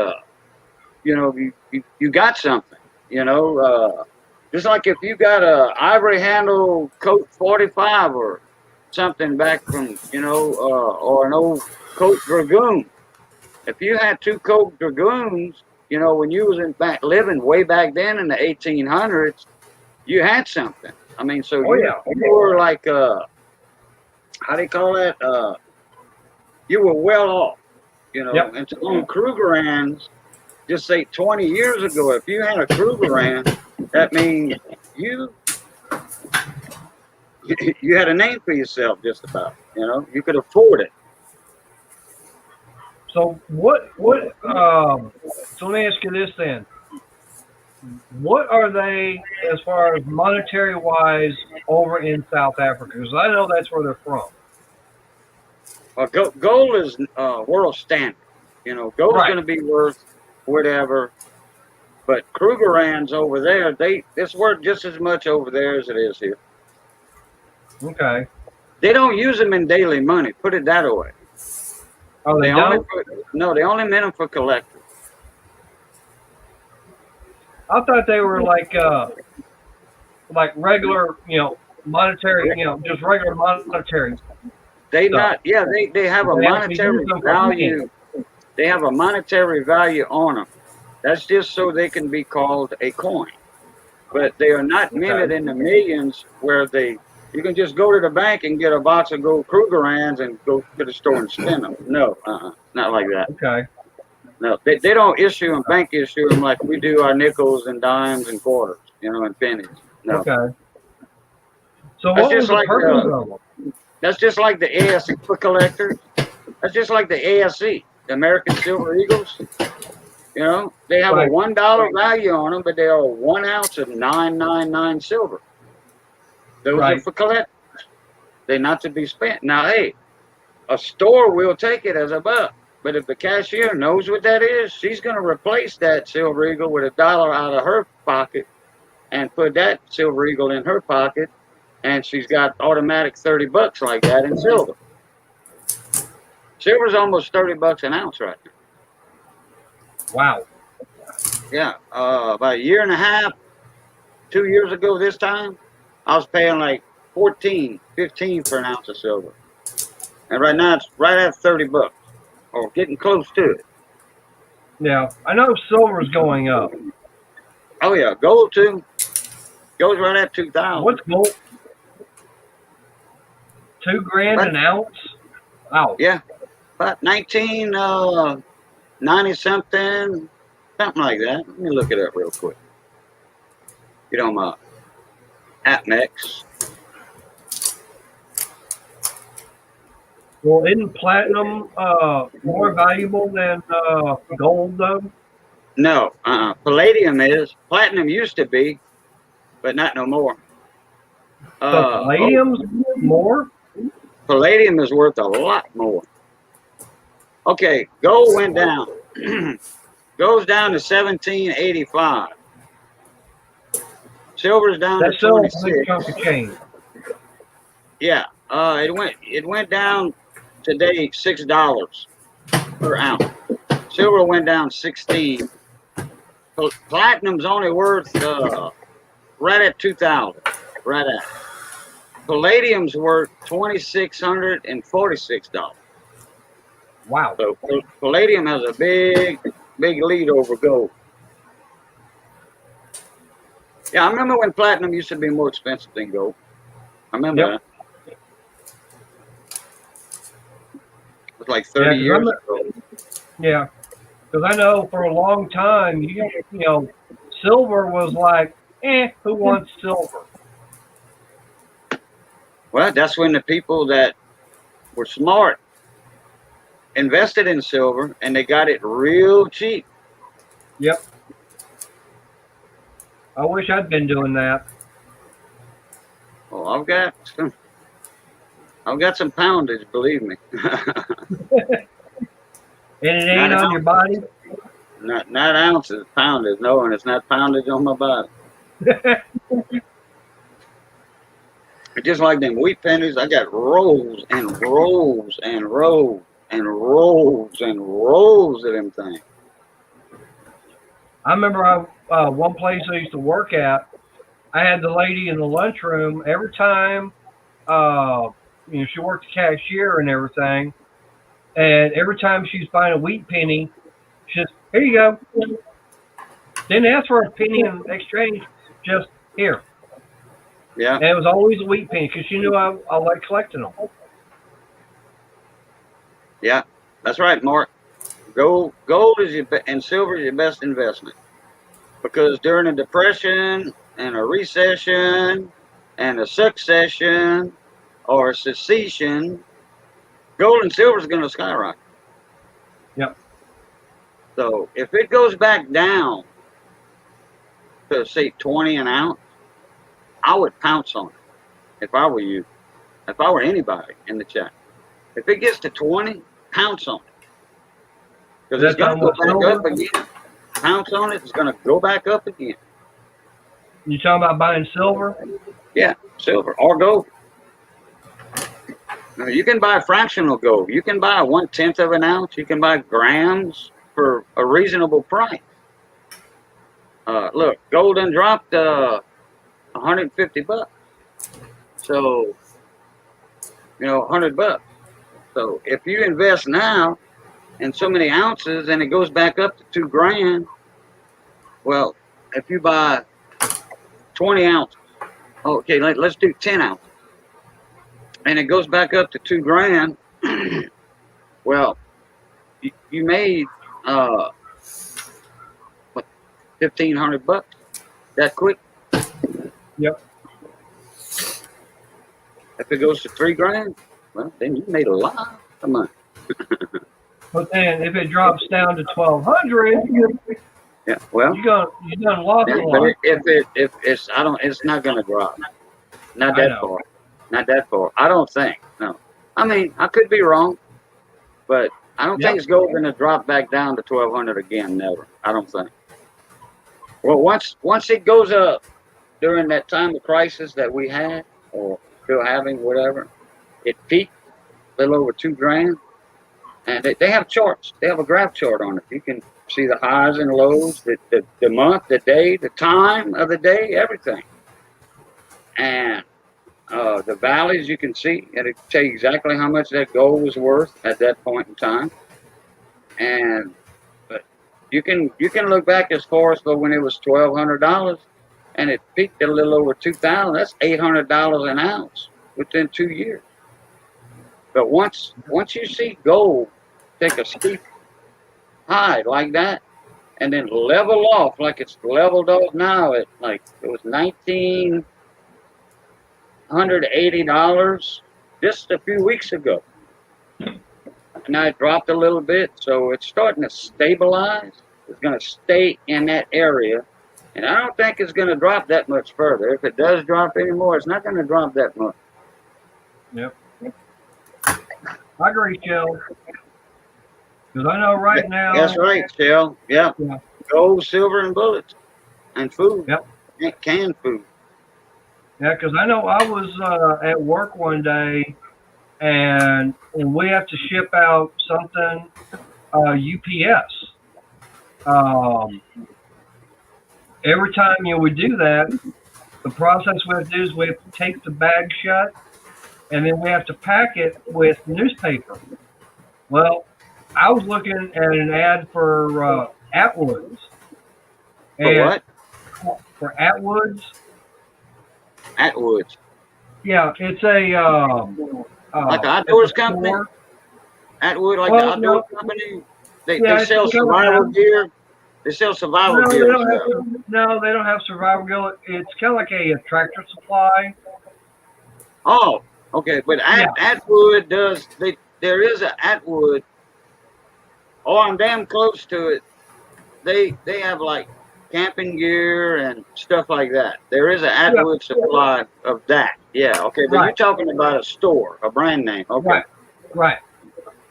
[SPEAKER 5] you got something. Just like if you got a ivory handle Colt 45 or something back from or an old Colt Dragoon. If you had two Colt Dragoons, when you was in back living way back then in the 1800s, you had something. I mean, so
[SPEAKER 1] Oh,
[SPEAKER 5] you
[SPEAKER 1] yeah.
[SPEAKER 5] you were like how do you call that? You were well off,
[SPEAKER 1] Yep.
[SPEAKER 5] And to own Krugerrands, just say 20 years ago, if you had a Krugerrand, that means you you had a name for yourself, just about. You could afford it.
[SPEAKER 1] So so let me ask you this then. What are they as far as monetary wise over in South Africa? Because I know that's where they're from.
[SPEAKER 5] Gold is world standard. Gold's
[SPEAKER 1] Right.
[SPEAKER 5] going to be worth whatever. But Krugerrands over there, it's worth just as much over there as it is here.
[SPEAKER 1] Okay.
[SPEAKER 5] They don't use them in daily money. Put it that way.
[SPEAKER 1] Oh, they
[SPEAKER 5] only
[SPEAKER 1] don't?
[SPEAKER 5] they only meant them for collectors.
[SPEAKER 1] I thought they were like regular, monetary, just regular monetary.
[SPEAKER 5] They
[SPEAKER 1] stuff.
[SPEAKER 5] they have a
[SPEAKER 1] They have to
[SPEAKER 5] monetary
[SPEAKER 1] use them for
[SPEAKER 5] value. They have a monetary value on them. That's just so they can be called a coin. But they are not minted in the millions where you can just go to the bank and get a box of gold Krugerrands and go to the store and spend them. No, not like that.
[SPEAKER 1] Okay.
[SPEAKER 5] No, they don't issue them, bank issue them like we do our nickels and dimes and quarters, and pennies. No.
[SPEAKER 1] Okay. So
[SPEAKER 5] That's
[SPEAKER 1] what was
[SPEAKER 5] just
[SPEAKER 1] the
[SPEAKER 5] like
[SPEAKER 1] purpose of them?
[SPEAKER 5] That's just like the ASE for collectors. That's just like the ASE, the American Silver Eagles. They have
[SPEAKER 1] Right.
[SPEAKER 5] a $1 value on them, but they are 1 ounce of 999 silver. Those
[SPEAKER 1] Right.
[SPEAKER 5] are for collectors. They're not to be spent. Now, hey, a store will take it as a buck, but if the cashier knows what that is, she's going to replace that Silver Eagle with $1 out of her pocket and put that Silver Eagle in her pocket, and she's got automatic $30 like that in silver. Silver's almost $30 an ounce right now.
[SPEAKER 1] Wow.
[SPEAKER 5] Yeah, about a year and a half, 2 years ago this time, I was paying like 14, 15 for an ounce of silver. And right now it's right at $30 or getting close to it.
[SPEAKER 1] Yeah. I know silver's going up.
[SPEAKER 5] Oh yeah, gold too. Gold's right at 2,000.
[SPEAKER 1] What's gold? $2,000 an ounce? Wow.
[SPEAKER 5] Yeah, about 1990 something like that. Let me look it up real quick. Get on my AppMex.
[SPEAKER 1] Well, isn't platinum more valuable than gold though?
[SPEAKER 5] No, palladium is. Platinum used to be, but not no more.
[SPEAKER 1] So palladium's more?
[SPEAKER 5] Palladium is worth a lot more. Okay, gold went down. Goes down to 1785. Silver's down
[SPEAKER 1] That's
[SPEAKER 5] to
[SPEAKER 1] still a big
[SPEAKER 5] 26.
[SPEAKER 1] chunk of change.
[SPEAKER 5] Yeah, it went down today $6 per ounce. Silver went down 16. Platinum's only worth right at 2,000. Right at. Palladium's worth $2,646.
[SPEAKER 1] Wow.
[SPEAKER 5] So palladium has a big lead over gold. Yeah, I remember when platinum used to be more expensive than gold. I remember that. It was like 30 years ago.
[SPEAKER 1] Yeah, because I know for a long time, silver was like, who wants silver?
[SPEAKER 5] Well, that's when the people that were smart invested in silver and they got it real cheap.
[SPEAKER 1] Yep. I wish I'd been doing that.
[SPEAKER 5] Well, I've got some poundage, believe me.
[SPEAKER 1] And it ain't on your body?
[SPEAKER 5] Not ounces, poundage. No, and it's not poundage on my body. Just like them wheat pennies, I got rolls and rolls and rolls and rolls and rolls of them things.
[SPEAKER 1] I remember one place I used to work at, I had the lady in the lunchroom every time, she worked the cashier and everything, and every time she was buying a wheat penny, she says, "Here you go." Didn't ask for a penny in exchange, just here.
[SPEAKER 5] Yeah.
[SPEAKER 1] And it was always a wheat penny because she knew I liked collecting them.
[SPEAKER 5] Yeah, that's right, Mark. Gold is and silver is your best investment, because during a depression and a recession and a succession or a secession, gold and silver is going to skyrocket.
[SPEAKER 1] Yep.
[SPEAKER 5] So if it goes back down to say 20 an ounce, I would pounce on it if I were you. If I were anybody in the chat, if it gets to 20, pounce on it, because it's going to go back up again. Pounce on it, it's going to go back up again.
[SPEAKER 1] You talking about buying silver?
[SPEAKER 5] Yeah, silver or gold. Now, you can buy fractional gold. You can buy 1/10 of an ounce. You can buy grams for a reasonable price. Look, gold done dropped $150. So, $100. So if you invest now in so many ounces and it goes back up to $2,000, well, if you buy 20 ounces, okay, let's do 10 ounces, and it goes back up to $2,000, well, you made $1,500 that quick.
[SPEAKER 1] Yep.
[SPEAKER 5] If it goes to $3,000, well, then you made a lot of money.
[SPEAKER 1] But then if it drops down to 1,200,
[SPEAKER 5] yeah, well,
[SPEAKER 1] you done lost a lot.
[SPEAKER 5] But it's not going to drop. Not that far. Not that far. I don't think. No. I mean, I could be wrong, but I don't think it's going to drop back down to 1,200 again. Never. I don't think. Well, once it goes up during that time of crisis that we had, or still having, whatever, it peaked a little over $2,000, and they have charts. They have a graph chart on it. You can see the highs and lows, the month, the day, the time of the day, everything. And the valleys you can see, and it tell you exactly how much that gold was worth at that point in time. And but you can look back as far as when it was $1,200, and it peaked at a little over $2,000. That's $800 an ounce within 2 years. But once you see gold take a steep high like that, and then level off like it's leveled off now at like it was $1,980 just a few weeks ago. Now it dropped a little bit, so it's starting to stabilize. It's going to stay in that area, and I don't think it's going to drop that much further. If it does drop anymore, it's not going to drop that much.
[SPEAKER 1] Yep. I agree, Shell. Because I know right now.
[SPEAKER 5] That's right, Shell. Yeah. Gold, silver, and bullets, and food.
[SPEAKER 1] Yep.
[SPEAKER 5] And canned food.
[SPEAKER 1] Yeah, because I know I was at work one day, and we have to ship out something, UPS. Every time we do that, the process we have to do is we have to take the bag shut, and then we have to pack it with newspaper. Well, I was looking at an ad for Atwoods.
[SPEAKER 5] For what?
[SPEAKER 1] For Atwoods.
[SPEAKER 5] Atwoods.
[SPEAKER 1] Yeah, it's a
[SPEAKER 5] like an outdoors company. Atwood, like the outdoor company. They sell survival gear. They sell survival gear.
[SPEAKER 1] They don't have survival gear. It's kind of like a tractor supply.
[SPEAKER 5] Oh, okay. But Atwood does. There is an Atwood. Oh, I'm damn close to it. They have like camping gear and stuff like that. There is an Atwood supply of that. Yeah, okay. But you're talking about a store, a brand name. Okay.
[SPEAKER 1] Right.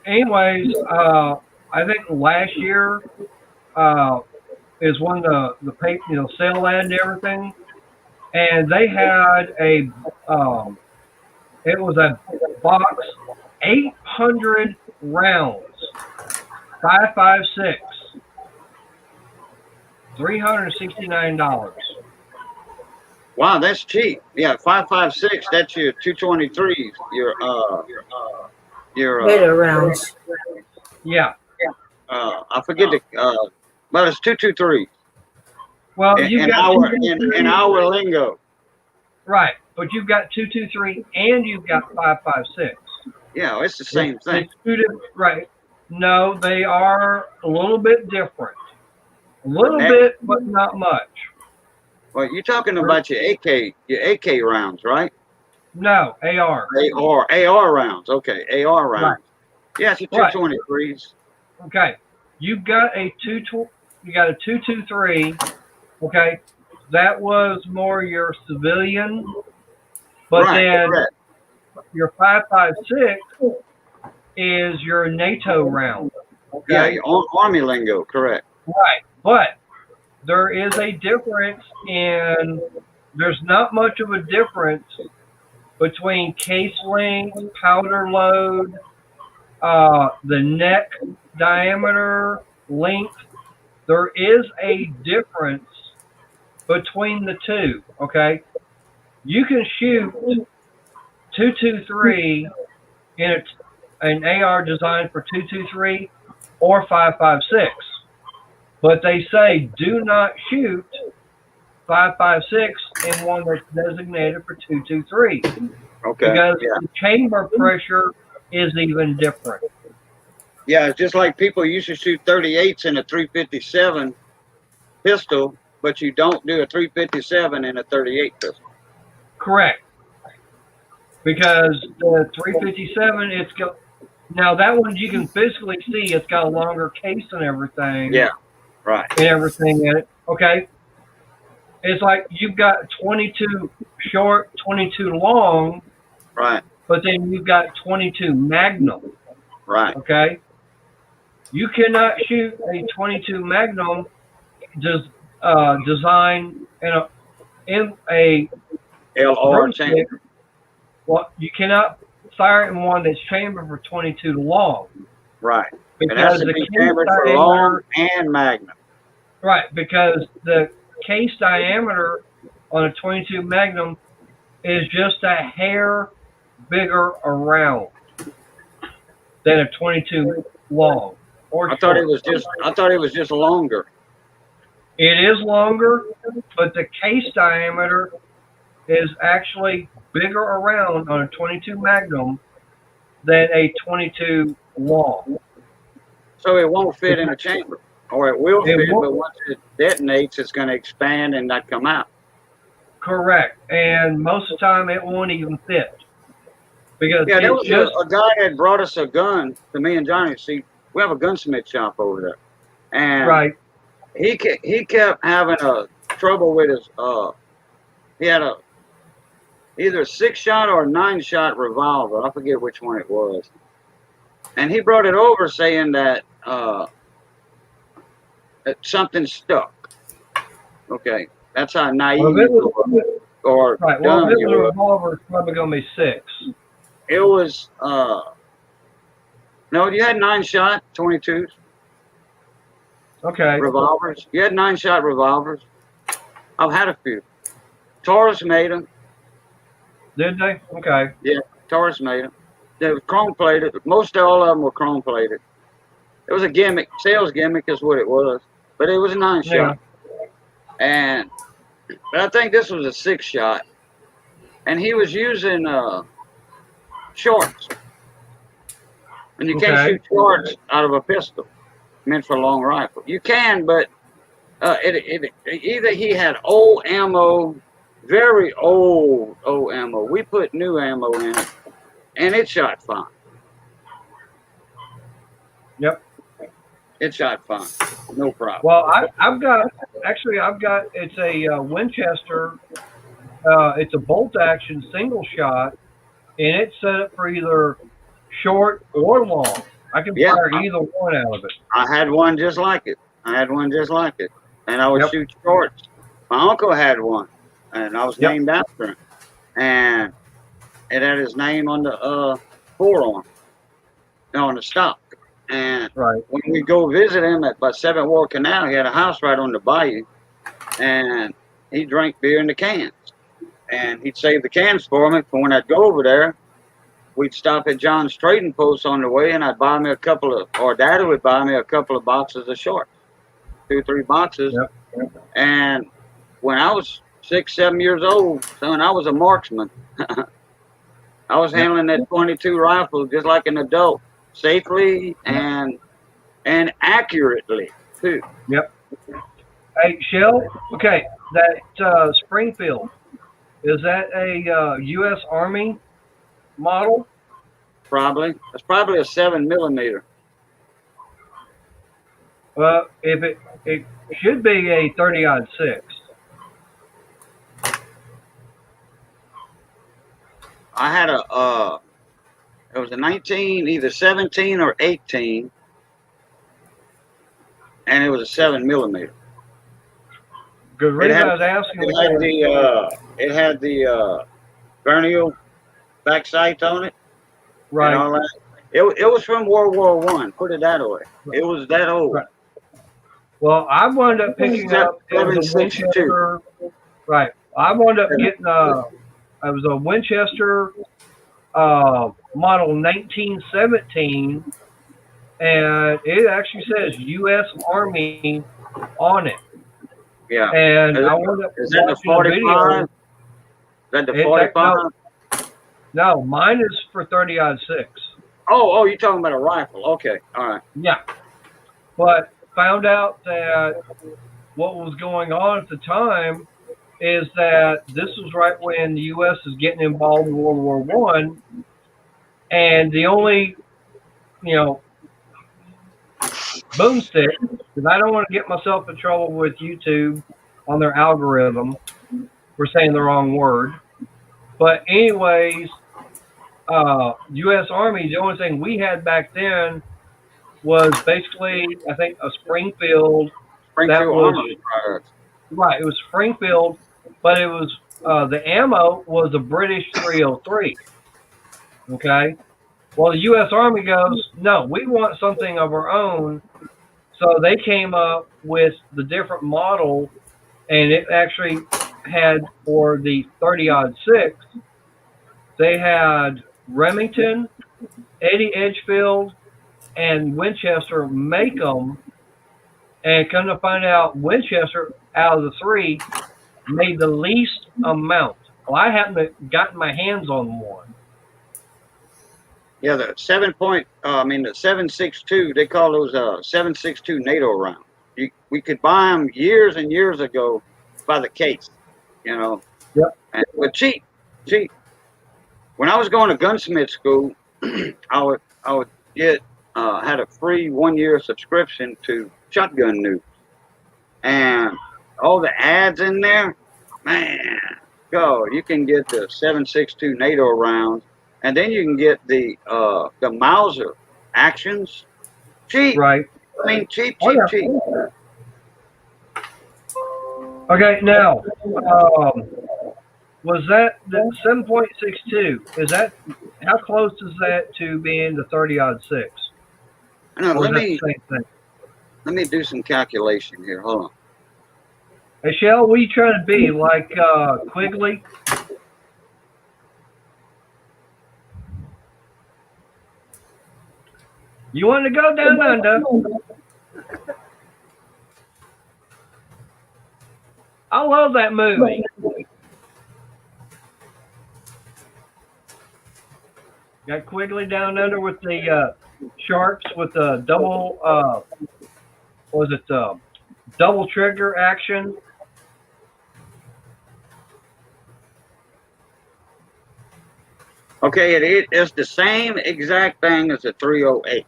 [SPEAKER 1] Anyways, I think last year is when the paper, sale ad and everything and they had a it was a box, 800 rounds, 5.56, $369.
[SPEAKER 5] Wow, that's cheap. Yeah, 5.56. That's your 223s. Your
[SPEAKER 3] Beta rounds.
[SPEAKER 1] Yeah.
[SPEAKER 5] I forget the but it's 223.
[SPEAKER 1] Well, you've got
[SPEAKER 5] in our lingo.
[SPEAKER 1] right, but you've got 223 and you've got 5.56.
[SPEAKER 5] Yeah, it's the same thing.
[SPEAKER 1] It's two different, right? No, they are a little bit different. A little bit, but not much.
[SPEAKER 5] Well, you're talking about your AK rounds, right?
[SPEAKER 1] No, AR.
[SPEAKER 5] AR rounds. Okay, AR rounds.
[SPEAKER 1] Right.
[SPEAKER 5] Yeah, it's your 223s.
[SPEAKER 1] Okay, you've got a 223. Okay, that was more your civilian, but then your 5.56 is your NATO round. Okay?
[SPEAKER 5] Yeah, your Army lingo, correct.
[SPEAKER 1] Right, but there is a difference there's not much of a difference between case length, powder load, the neck diameter, length. There is a difference between the two, okay? You can shoot 223 in an AR designed for 223 or 5.56. But they say do not shoot 5.56 in one that's designated for 223.
[SPEAKER 5] Okay.
[SPEAKER 1] Because the chamber pressure is even different.
[SPEAKER 5] Yeah, it's just like people used to shoot 38s in a 357 pistol, but you don't do a 357 in a 38 pistol.
[SPEAKER 1] Correct. Because the 357, now that one you can physically see it's got a longer case and everything.
[SPEAKER 5] Yeah, right.
[SPEAKER 1] And everything in it. Okay. It's like you've got 22 short, 22 long.
[SPEAKER 5] Right.
[SPEAKER 1] But then you've got 22 Magnum.
[SPEAKER 5] Right.
[SPEAKER 1] Okay. You cannot shoot a 22 Magnum design in a
[SPEAKER 5] LR chamber.
[SPEAKER 1] Well, you cannot fire it in one that's chambered for 22 long.
[SPEAKER 5] Right.
[SPEAKER 1] Because
[SPEAKER 5] it has to be chambered for long and Magnum.
[SPEAKER 1] Right, because the case diameter on a 22 Magnum is just a hair bigger around than a 22 long.
[SPEAKER 5] I thought it was just longer.
[SPEAKER 1] It is longer, but the case diameter is actually bigger around on a 22 Magnum than a 22 long.
[SPEAKER 5] So it won't fit in a chamber, or it will fit, but once it detonates, it's going to expand and not come out.
[SPEAKER 1] Correct, and most of the time it won't even fit. Because
[SPEAKER 5] there was a guy that brought us a gun to me and Johnny. See, we have a gunsmith shop over there, and he kept having trouble with his. He had either a 6-shot or a 9-shot revolver. I forget which one it was, and he brought it over saying that something stuck. Okay, that's how naive or
[SPEAKER 1] right.
[SPEAKER 5] dumb
[SPEAKER 1] Well, if it was
[SPEAKER 5] you
[SPEAKER 1] a
[SPEAKER 5] were.
[SPEAKER 1] revolver, it's probably going to be 6.
[SPEAKER 5] It was no, you had 9-shot 22s.
[SPEAKER 1] Okay.
[SPEAKER 5] Revolvers. You had 9-shot revolvers. I've had a few. Taurus made them.
[SPEAKER 1] Did they? Okay.
[SPEAKER 5] Yeah, Taurus made them. They were chrome plated. Most all of them were chrome plated. It was a gimmick, sales gimmick is what it was. But it was a 9-shot. Yeah. But I think this was a 6-shot. And he was using shorts. And you can't shoot shorts out of a pistol meant for a long rifle. You can, but either he had old ammo, very old ammo. We put new ammo in it, and it shot fine.
[SPEAKER 1] Yep.
[SPEAKER 5] It shot fine. No problem.
[SPEAKER 1] Well, I've got it's a Winchester. It's a bolt action single shot, and it's set up for either short or long. I can fire either one out of it.
[SPEAKER 5] I had one just like it. And I would shoot shorts. My uncle had one. and I was
[SPEAKER 1] Yep.
[SPEAKER 5] named after him. And it had his name on the forearm, on the stock. And
[SPEAKER 1] Right.
[SPEAKER 5] when we go visit him at by 7th Ward Canal, he had a house right on the bayou, and he drank beer in the cans. And he'd save the cans for me. For when I'd go over there, we'd stop at John's Trading Post on the way, and I'd buy me or Daddy would buy me a couple of boxes of shorts, 2 or 3 boxes.
[SPEAKER 1] Yep.
[SPEAKER 5] And when I was 6, 7 years old, son, I was a marksman. I was handling that 22 rifle just like an adult, safely and accurately too.
[SPEAKER 1] Yep. Hey, Shell. Okay, that Springfield, is that a U.S. Army model?
[SPEAKER 5] Probably. It's probably a 7mm.
[SPEAKER 1] Well, if it should be a 30-06.
[SPEAKER 5] I had it was a either 17 or 18, and it was a 7mm.
[SPEAKER 1] Because reason I was asking
[SPEAKER 5] It had the Vernio back sights on it.
[SPEAKER 1] right.
[SPEAKER 5] And all that. It was from World War I. Put it that way. It was that old.
[SPEAKER 1] Right. Well, I wound up picking up it was a Winchester. Right. I wound up getting it was a Winchester model 1917, and it actually says U.S. Army on it.
[SPEAKER 5] Yeah.
[SPEAKER 1] And I wound up
[SPEAKER 5] is that the
[SPEAKER 1] watching a
[SPEAKER 5] 45? Is that the 45?
[SPEAKER 1] No, mine is for 30-06.
[SPEAKER 5] Oh, you're talking about a rifle. Okay. All right.
[SPEAKER 1] Yeah. But found out that what was going on at the time is that this was right when the U.S. is getting involved in World War I, and the only, boomstick, because I don't want to get myself in trouble with YouTube on their algorithm for saying the wrong word. But anyways, U.S. Army, the only thing we had back then was basically, I think, a Springfield.
[SPEAKER 5] Army products.
[SPEAKER 1] Right, it was Springfield, but it was the ammo was a British 303. Okay, well the U.S. Army goes, no, we want something of our own, so they came up with the different model, and it actually had for the 30-06, they had Remington, Eddie Edgefield, and Winchester make them, and come to find out Winchester out of the 3 made the least amount. Well, I happen to gotten my hands on one.
[SPEAKER 5] Yeah, the 7.62. They call those 7.62 NATO rounds. We could buy them years and years ago by the case,
[SPEAKER 1] Yep.
[SPEAKER 5] But cheap. When I was going to gunsmith school, I would get had a free 1-year subscription to Shotgun News, and all the ads in there, man, you can get the 7.62 NATO rounds, and then you can get the Mauser actions, cheap.
[SPEAKER 1] Right.
[SPEAKER 5] I mean, cheap.
[SPEAKER 1] Okay, now, was that the 7.62? Is that, how close is that to being the 30-06?
[SPEAKER 5] No, let
[SPEAKER 1] the same thing?
[SPEAKER 5] me do some calculation here. Hold on.
[SPEAKER 1] Hey, Shell, what are you trying to be, like Quigley? You want to go down under? I love that movie. Got Quigley down under with the sharks with the double, double trigger action.
[SPEAKER 5] Okay, it's the same exact thing as the 308.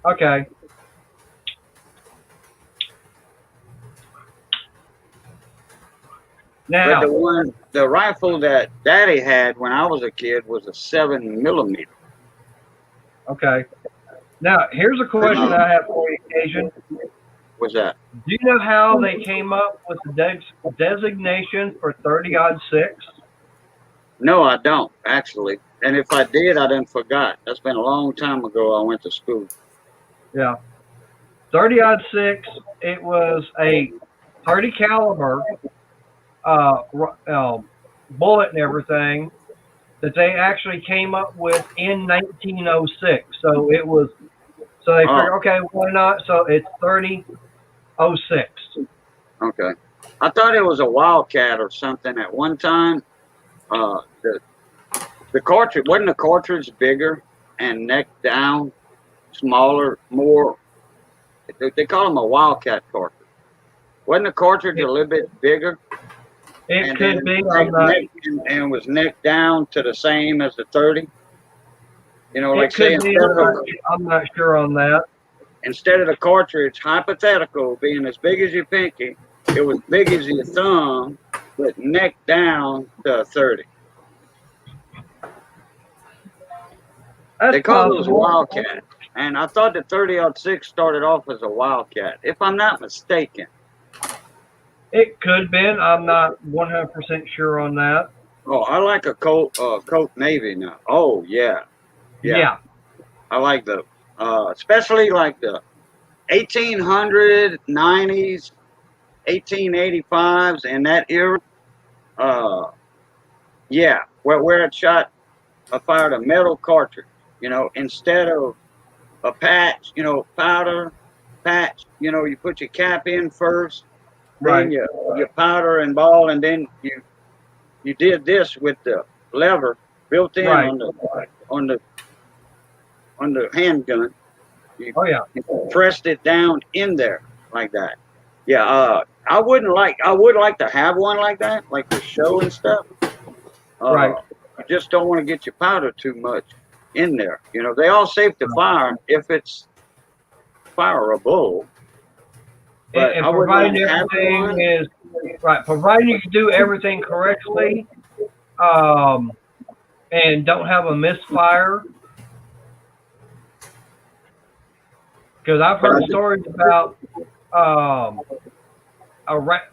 [SPEAKER 1] Okay. Now,
[SPEAKER 5] But the rifle that Daddy had when I was a kid was a 7mm.
[SPEAKER 1] Okay. Now, here's a question I have for you, Asian.
[SPEAKER 5] What's that?
[SPEAKER 1] Do you know how they came up with the designation for 30-06?
[SPEAKER 5] No, I don't actually. And if I did, I done forgot. That's been a long time ago. I went to school.
[SPEAKER 1] Yeah. 30-06, it was a 30 caliber bullet and everything that they actually came up with in 1906. So it was, so they figured, okay, why not? So it's 30-06.
[SPEAKER 5] Okay. I thought it was a Wildcat or something at one time. The cartridge, wasn't the cartridge bigger and neck down, smaller, more? They call them a Wildcat cartridge. Wasn't the cartridge a little bit bigger?
[SPEAKER 1] It
[SPEAKER 5] And
[SPEAKER 1] could
[SPEAKER 5] then
[SPEAKER 1] be.
[SPEAKER 5] and was neck down to the same as the 30. You know,
[SPEAKER 1] It
[SPEAKER 5] like say
[SPEAKER 1] could be. I'm not sure on that.
[SPEAKER 5] instead of the cartridge, hypothetical, being as big as your pinky, it was big as your thumb, but neck down to a 30. They call those Wildcat. And I thought the 30-06 started off as a Wildcat, if I'm not mistaken.
[SPEAKER 1] It could have been. I'm not 100% sure on that.
[SPEAKER 5] Oh, I like a Colt Navy now. Oh, yeah.
[SPEAKER 1] Yeah.
[SPEAKER 5] I like the, especially like the 1800s, 90s, 1885s, and that era. Yeah, where it shot, I fired a metal cartridge, you know, instead of a patch, you know, powder patch, you know, you put your cap in first, then you powder and ball, and then you did this with the lever built in on the handgun. You pressed it down in there like that. Yeah, I would like to have one like that, like the show and stuff. You just don't want to get your powder too much in there. You know, they all safe to fire if it's fireable. But
[SPEAKER 1] And
[SPEAKER 5] I would like
[SPEAKER 1] providing
[SPEAKER 5] to have
[SPEAKER 1] everything
[SPEAKER 5] one.
[SPEAKER 1] is providing you can do everything correctly, and don't have a misfire. Because I've heard stories about,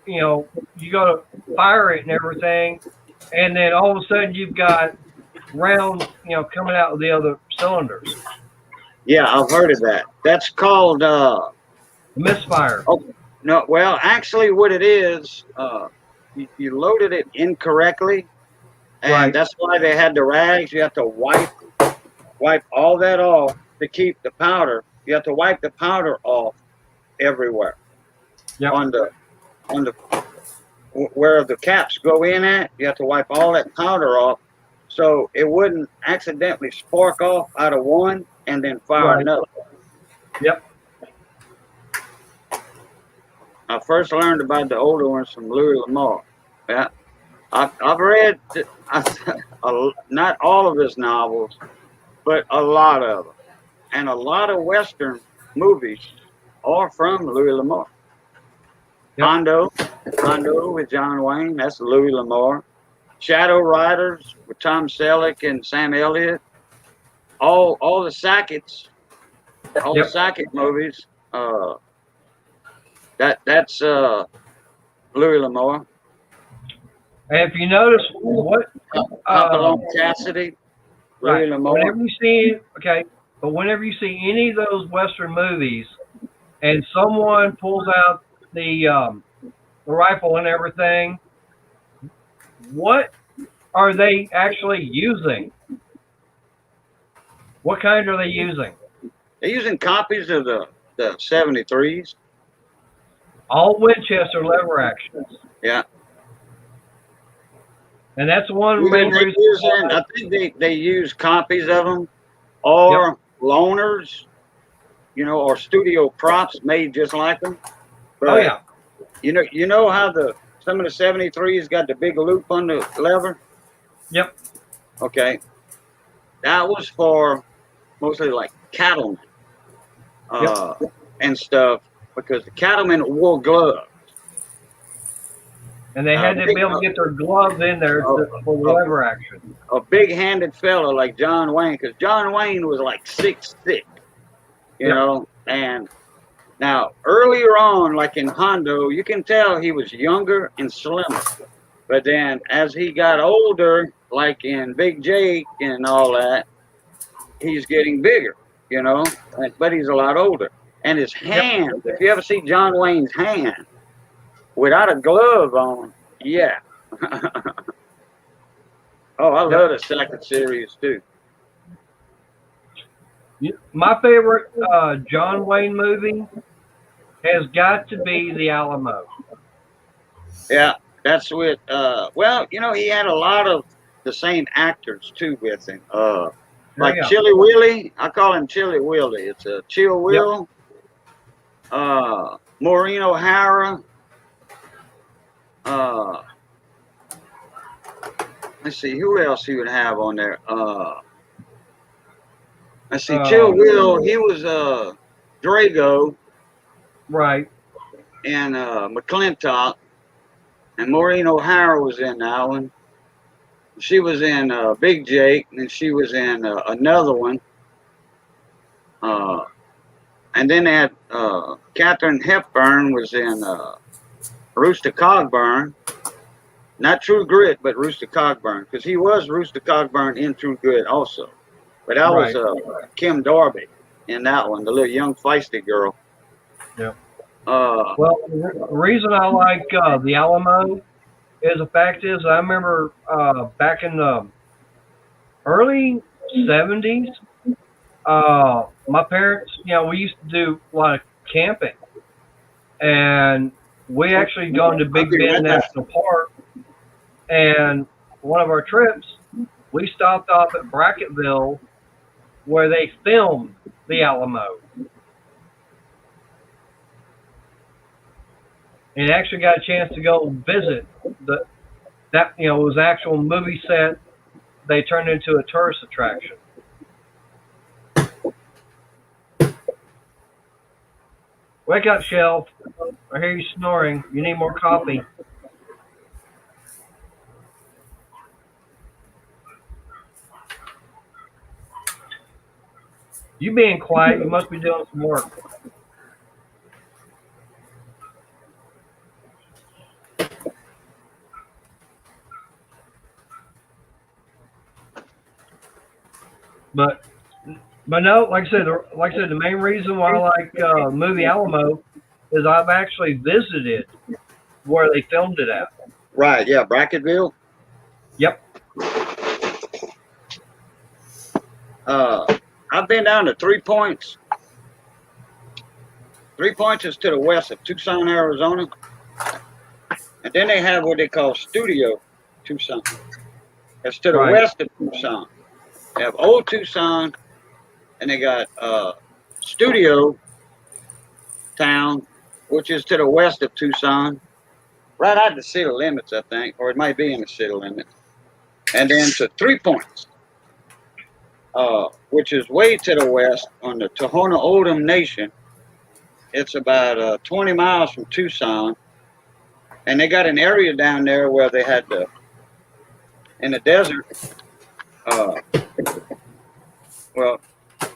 [SPEAKER 1] you know, you go to fire it and everything, and then all of a sudden you've got rounds, you know, coming out of the other cylinders.
[SPEAKER 5] Yeah, I've heard of that. That's called
[SPEAKER 1] misfire.
[SPEAKER 5] Oh no, well, actually, what it is, you loaded it incorrectly, and that's why they had the rags. You have to wipe all that off to keep the powder. You have to wipe the powder off everywhere.
[SPEAKER 1] Yep.
[SPEAKER 5] On the where the caps go in at, you have to wipe all that powder off, so it wouldn't accidentally spark off out of one and then fire another.
[SPEAKER 1] Yep.
[SPEAKER 5] I first learned about the older ones from Louis L'Amour. Yeah, I've read not all of his novels, but a lot of them, and a lot of Western movies are from Louis L'Amour. Yep. Hondo with John Wayne, that's Louis L'Amour. Shadow Riders with Tom Selleck and Sam Elliott. All the Sackett's, the Sackett movies. That's Louis L'Amour.
[SPEAKER 1] And if you notice what
[SPEAKER 5] Cassidy, Louis L'Amour.
[SPEAKER 1] Whenever you see any of those Western movies, and someone pulls out the rifle and everything, what are they actually using? What kind are they using?
[SPEAKER 5] They're using copies of the 73s.
[SPEAKER 1] All Winchester lever actions.
[SPEAKER 5] Yeah.
[SPEAKER 1] And that's one main reason.
[SPEAKER 5] I think they use copies of them, or loaners, you know, or studio props made just like them. But, you know how some of the 73s got the big loop on the lever?
[SPEAKER 1] Yep.
[SPEAKER 5] Okay. That was for mostly like cattlemen and stuff, because the cattlemen wore gloves.
[SPEAKER 1] And they had to be able to get their gloves in there for the lever action.
[SPEAKER 5] A big-handed fella like John Wayne, because John Wayne was like 6'6", you know, and Now, earlier on, like in Hondo, you can tell he was younger and slimmer. But then as he got older, like in Big Jake and all that, he's getting bigger, you know, but he's a lot older. And his hands, if you ever see John Wayne's hand without a glove on, yeah. Oh, I love the second series too.
[SPEAKER 1] My favorite John Wayne movie has got to be The Alamo.
[SPEAKER 5] Yeah, that's with well, you know, he had a lot of the same actors too with him. Like Chilly Willy, I call him Chilly Willy. It's a Chill Will. Maureen O'Hara. Let's see who else he would have on there. Let's see, Chill Will. He was Drago.
[SPEAKER 1] Right.
[SPEAKER 5] And McClintock. And Maureen O'Hara was in that one. She was in Big Jake, and she was in another one. And then they had Katharine Hepburn was in Rooster Cogburn. Not True Grit, but Rooster Cogburn, because he was Rooster Cogburn in True Grit also. But that was Kim Darby in that one, the little young feisty girl.
[SPEAKER 1] Yeah. Well, the reason I like The Alamo is the fact is I remember back in the early 70s, my parents, you know, we used to do a lot of camping. And we actually gone to Big Bend National Park. And one of our trips, we stopped off at Brackettville where they filmed The Alamo. And actually got a chance to go visit that you know, was actual movie set. They turned into a tourist attraction. Wake up, Shelf. I hear you snoring. You need more coffee. You being quiet, you must be doing some work. But no, like I said, the main reason why I like movie Alamo is I've actually visited where they filmed it at.
[SPEAKER 5] Right, yeah, Brackettville.
[SPEAKER 1] Yep.
[SPEAKER 5] I've been down to 3 Points. 3 Points is to the west of Tucson, Arizona. And then they have what they call Studio Tucson. That's to the west of Tucson. They have Old Tucson, and they got Studio Town, which is to the west of Tucson. Right out the city limits, I think, or it might be in the city limits. And then to 3 Points, which is way to the west on the Tohono O'odham Nation. It's about 20 miles from Tucson. And they got an area down there where they had in the desert, well,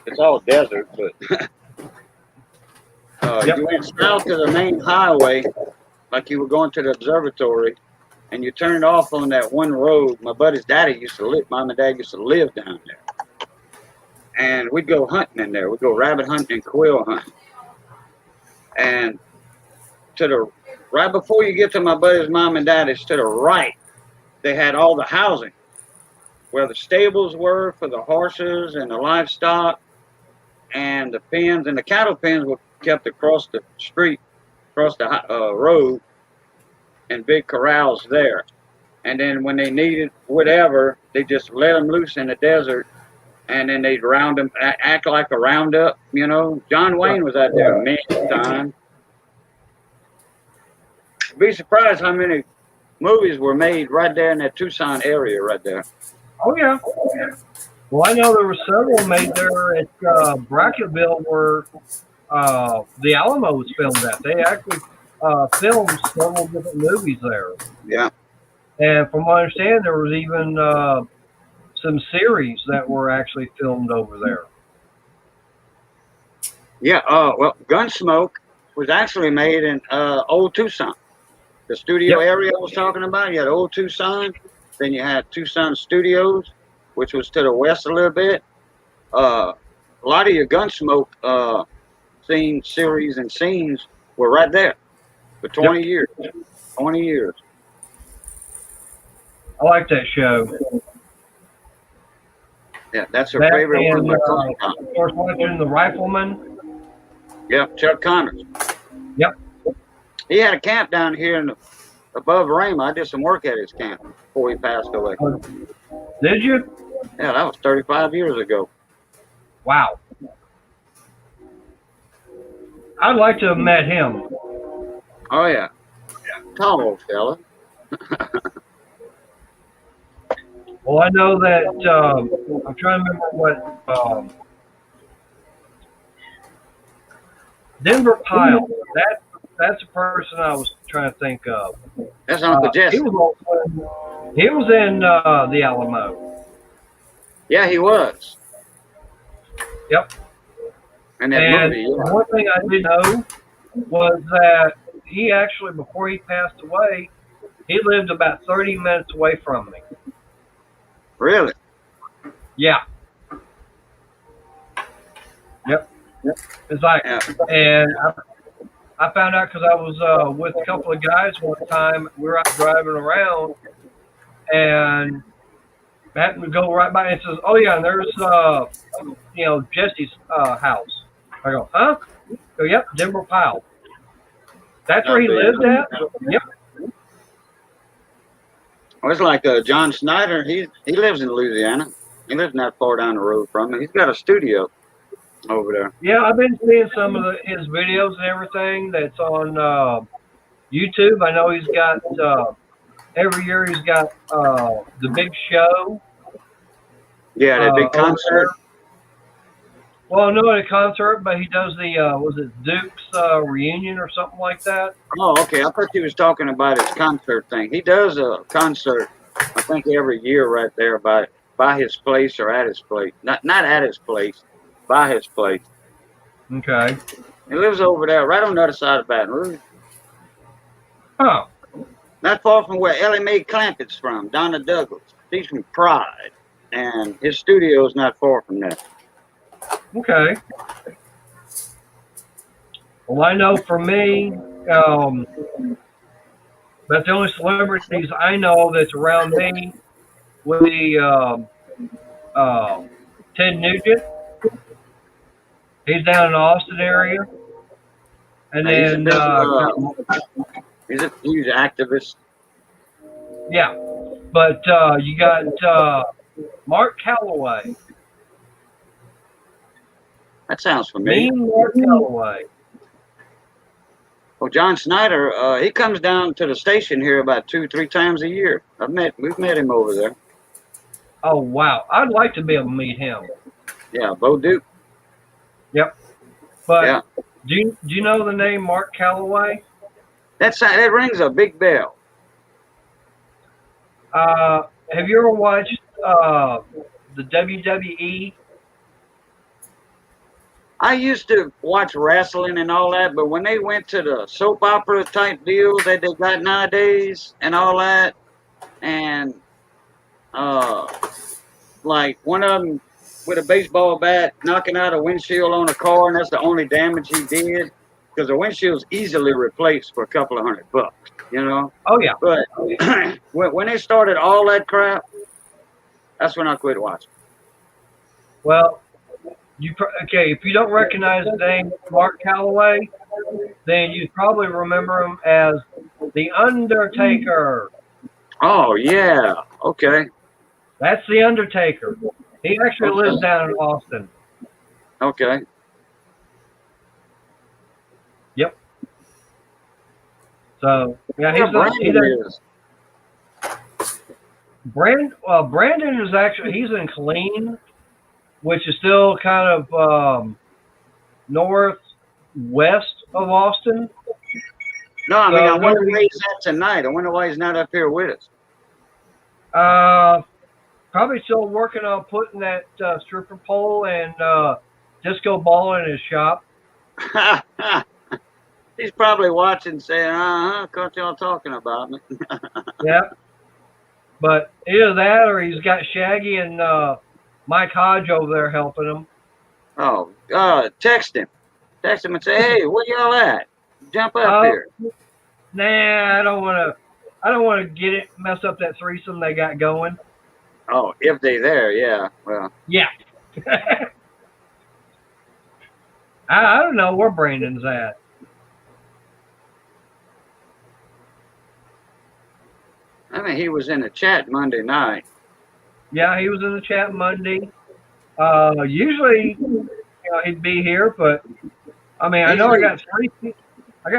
[SPEAKER 5] it's all desert, but you went south to the main highway, like you were going to the observatory, and you turned off on that one road. My buddy's daddy used to live, mom and dad used to live down there. And we'd go hunting in there. We'd go rabbit hunting and quail hunting. And right before you get to my buddy's mom and daddy's, to the right, they had all the housing where the stables were for the horses and the livestock, and the pens and the cattle pens were kept across the street, across the road, and big corrals there. And then when they needed whatever, they just let them loose in the desert, and then they'd round them, act like a roundup, you know. John Wayne was out there many times. Be surprised how many movies were made right there in that Tucson area right there.
[SPEAKER 1] Oh, yeah. Well, I know there were several made there at Brackettville where The Alamo was filmed at. They actually filmed several different movies there.
[SPEAKER 5] Yeah.
[SPEAKER 1] And from what I understand, there was even some series that were actually filmed over there.
[SPEAKER 5] Yeah. Well, Gunsmoke was actually made in Old Tucson. The studio area I was talking about, you had Old Tucson, then you had Tucson Studios, which was to the west a little bit. A lot of your Gunsmoke series and scenes were right there for 20 years. 20 years.
[SPEAKER 1] I like that show.
[SPEAKER 5] Yeah, that's her
[SPEAKER 1] That
[SPEAKER 5] favorite
[SPEAKER 1] and,
[SPEAKER 5] one.
[SPEAKER 1] of course, watching The Rifleman.
[SPEAKER 5] Yep, Chuck Connors.
[SPEAKER 1] Yep.
[SPEAKER 5] He had a camp down here above Rama. I did some work at his camp before he passed away.
[SPEAKER 1] Did you?
[SPEAKER 5] Yeah, that was 35 years ago.
[SPEAKER 1] Wow. I'd like to have met him.
[SPEAKER 5] Oh, yeah. Tall old fella.
[SPEAKER 1] Well, I know that, I'm trying to remember what, Denver Pyle, that's a person I was trying to think of.
[SPEAKER 5] That's Uncle Jesse.
[SPEAKER 1] He was in the Alamo.
[SPEAKER 5] Yeah, he was.
[SPEAKER 1] Yep.
[SPEAKER 5] And that
[SPEAKER 1] And
[SPEAKER 5] movie, yeah.
[SPEAKER 1] one thing I did know was that he actually, before he passed away, he lived about 30 minutes away from me.
[SPEAKER 5] Really?
[SPEAKER 1] Yeah. Yep. It's like,
[SPEAKER 5] Yeah.
[SPEAKER 1] and I found out because I was with a couple of guys one time. We were out driving around, and I happened to go right by and says, "Oh yeah, and there's Jesse's house." I go, "Huh?" I go, "Yep, Denver Pyle. That's where he lived at." Yep.
[SPEAKER 5] Well, it's like John Snyder. He lives in Louisiana. He lives not far down the road from me. He's got a studio over there.
[SPEAKER 1] Yeah, I've been seeing some of his videos and everything that's on YouTube. I know he's got every year he's got the big show.
[SPEAKER 5] Yeah, that big concert.
[SPEAKER 1] Well, not a concert, but he does the was it Duke's reunion or something like that?
[SPEAKER 5] Oh, okay. I thought you was talking about his concert thing. He does a concert, I think, every year right there by his place or at his place. Not at his place, by his place.
[SPEAKER 1] Okay.
[SPEAKER 5] He lives over there, right on the other side of Baton Rouge.
[SPEAKER 1] Huh.
[SPEAKER 5] Not far from where Ellie Mae Clampett's from, Donna Douglas. She's from Pride, and his studio is not far from there.
[SPEAKER 1] Okay. Well, I know for me, that's the only celebrities I know that's around me would be Ted Nugent. He's down in the Austin area. And then,
[SPEAKER 5] he's a huge activist.
[SPEAKER 1] yeah. But you got Mark Calloway.
[SPEAKER 5] That sounds familiar.
[SPEAKER 1] Mean Mark Calloway.
[SPEAKER 5] Well, John Snyder, he comes down to the station here about 2-3 times a year. We've met him over there.
[SPEAKER 1] Oh, wow. I'd like to be able to meet him.
[SPEAKER 5] Yeah, Bo Duke.
[SPEAKER 1] Yep. But
[SPEAKER 5] yeah.
[SPEAKER 1] Do you know the name Mark Calloway?
[SPEAKER 5] That rings a big bell.
[SPEAKER 1] Have you ever watched the WWE?
[SPEAKER 5] I used to watch wrestling and all that, but when they went to the soap opera type deal that they got nowadays and all that, and like one of them with a baseball bat knocking out a windshield on a car, and that's the only damage he did, because the windshield's easily replaced for a couple of $100, you know?
[SPEAKER 1] Oh, yeah.
[SPEAKER 5] But when they started all that crap, that's when I quit watching.
[SPEAKER 1] Well, okay, if you don't recognize the name Mark Calloway, then you probably remember him as The Undertaker.
[SPEAKER 5] Oh, yeah. Okay.
[SPEAKER 1] That's The Undertaker. He actually lives down in Austin.
[SPEAKER 5] Okay.
[SPEAKER 1] Yep. So, yeah, Brandon is actually, he's in Killeen, which is still kind of northwest of Austin.
[SPEAKER 5] No, I mean, I wonder where he's at tonight. I wonder why he's not up here with
[SPEAKER 1] us. Probably still working on putting that stripper pole and disco ball in his shop.
[SPEAKER 5] He's probably watching, saying, what y'all talking about me?
[SPEAKER 1] Yeah. But either that or he's got Shaggy and Mike Hodge over there helping him.
[SPEAKER 5] Oh, text him. Text him and say, hey, where y'all at? Jump up here.
[SPEAKER 1] Nah, I don't want to mess up that threesome they got going.
[SPEAKER 5] Oh, if they there, yeah. Well.
[SPEAKER 1] Yeah. I don't know where Brandon's at.
[SPEAKER 5] I mean, he was in the chat Monday night.
[SPEAKER 1] Yeah, he was in the chat Monday. Usually, he'd be here, but I mean, I know I got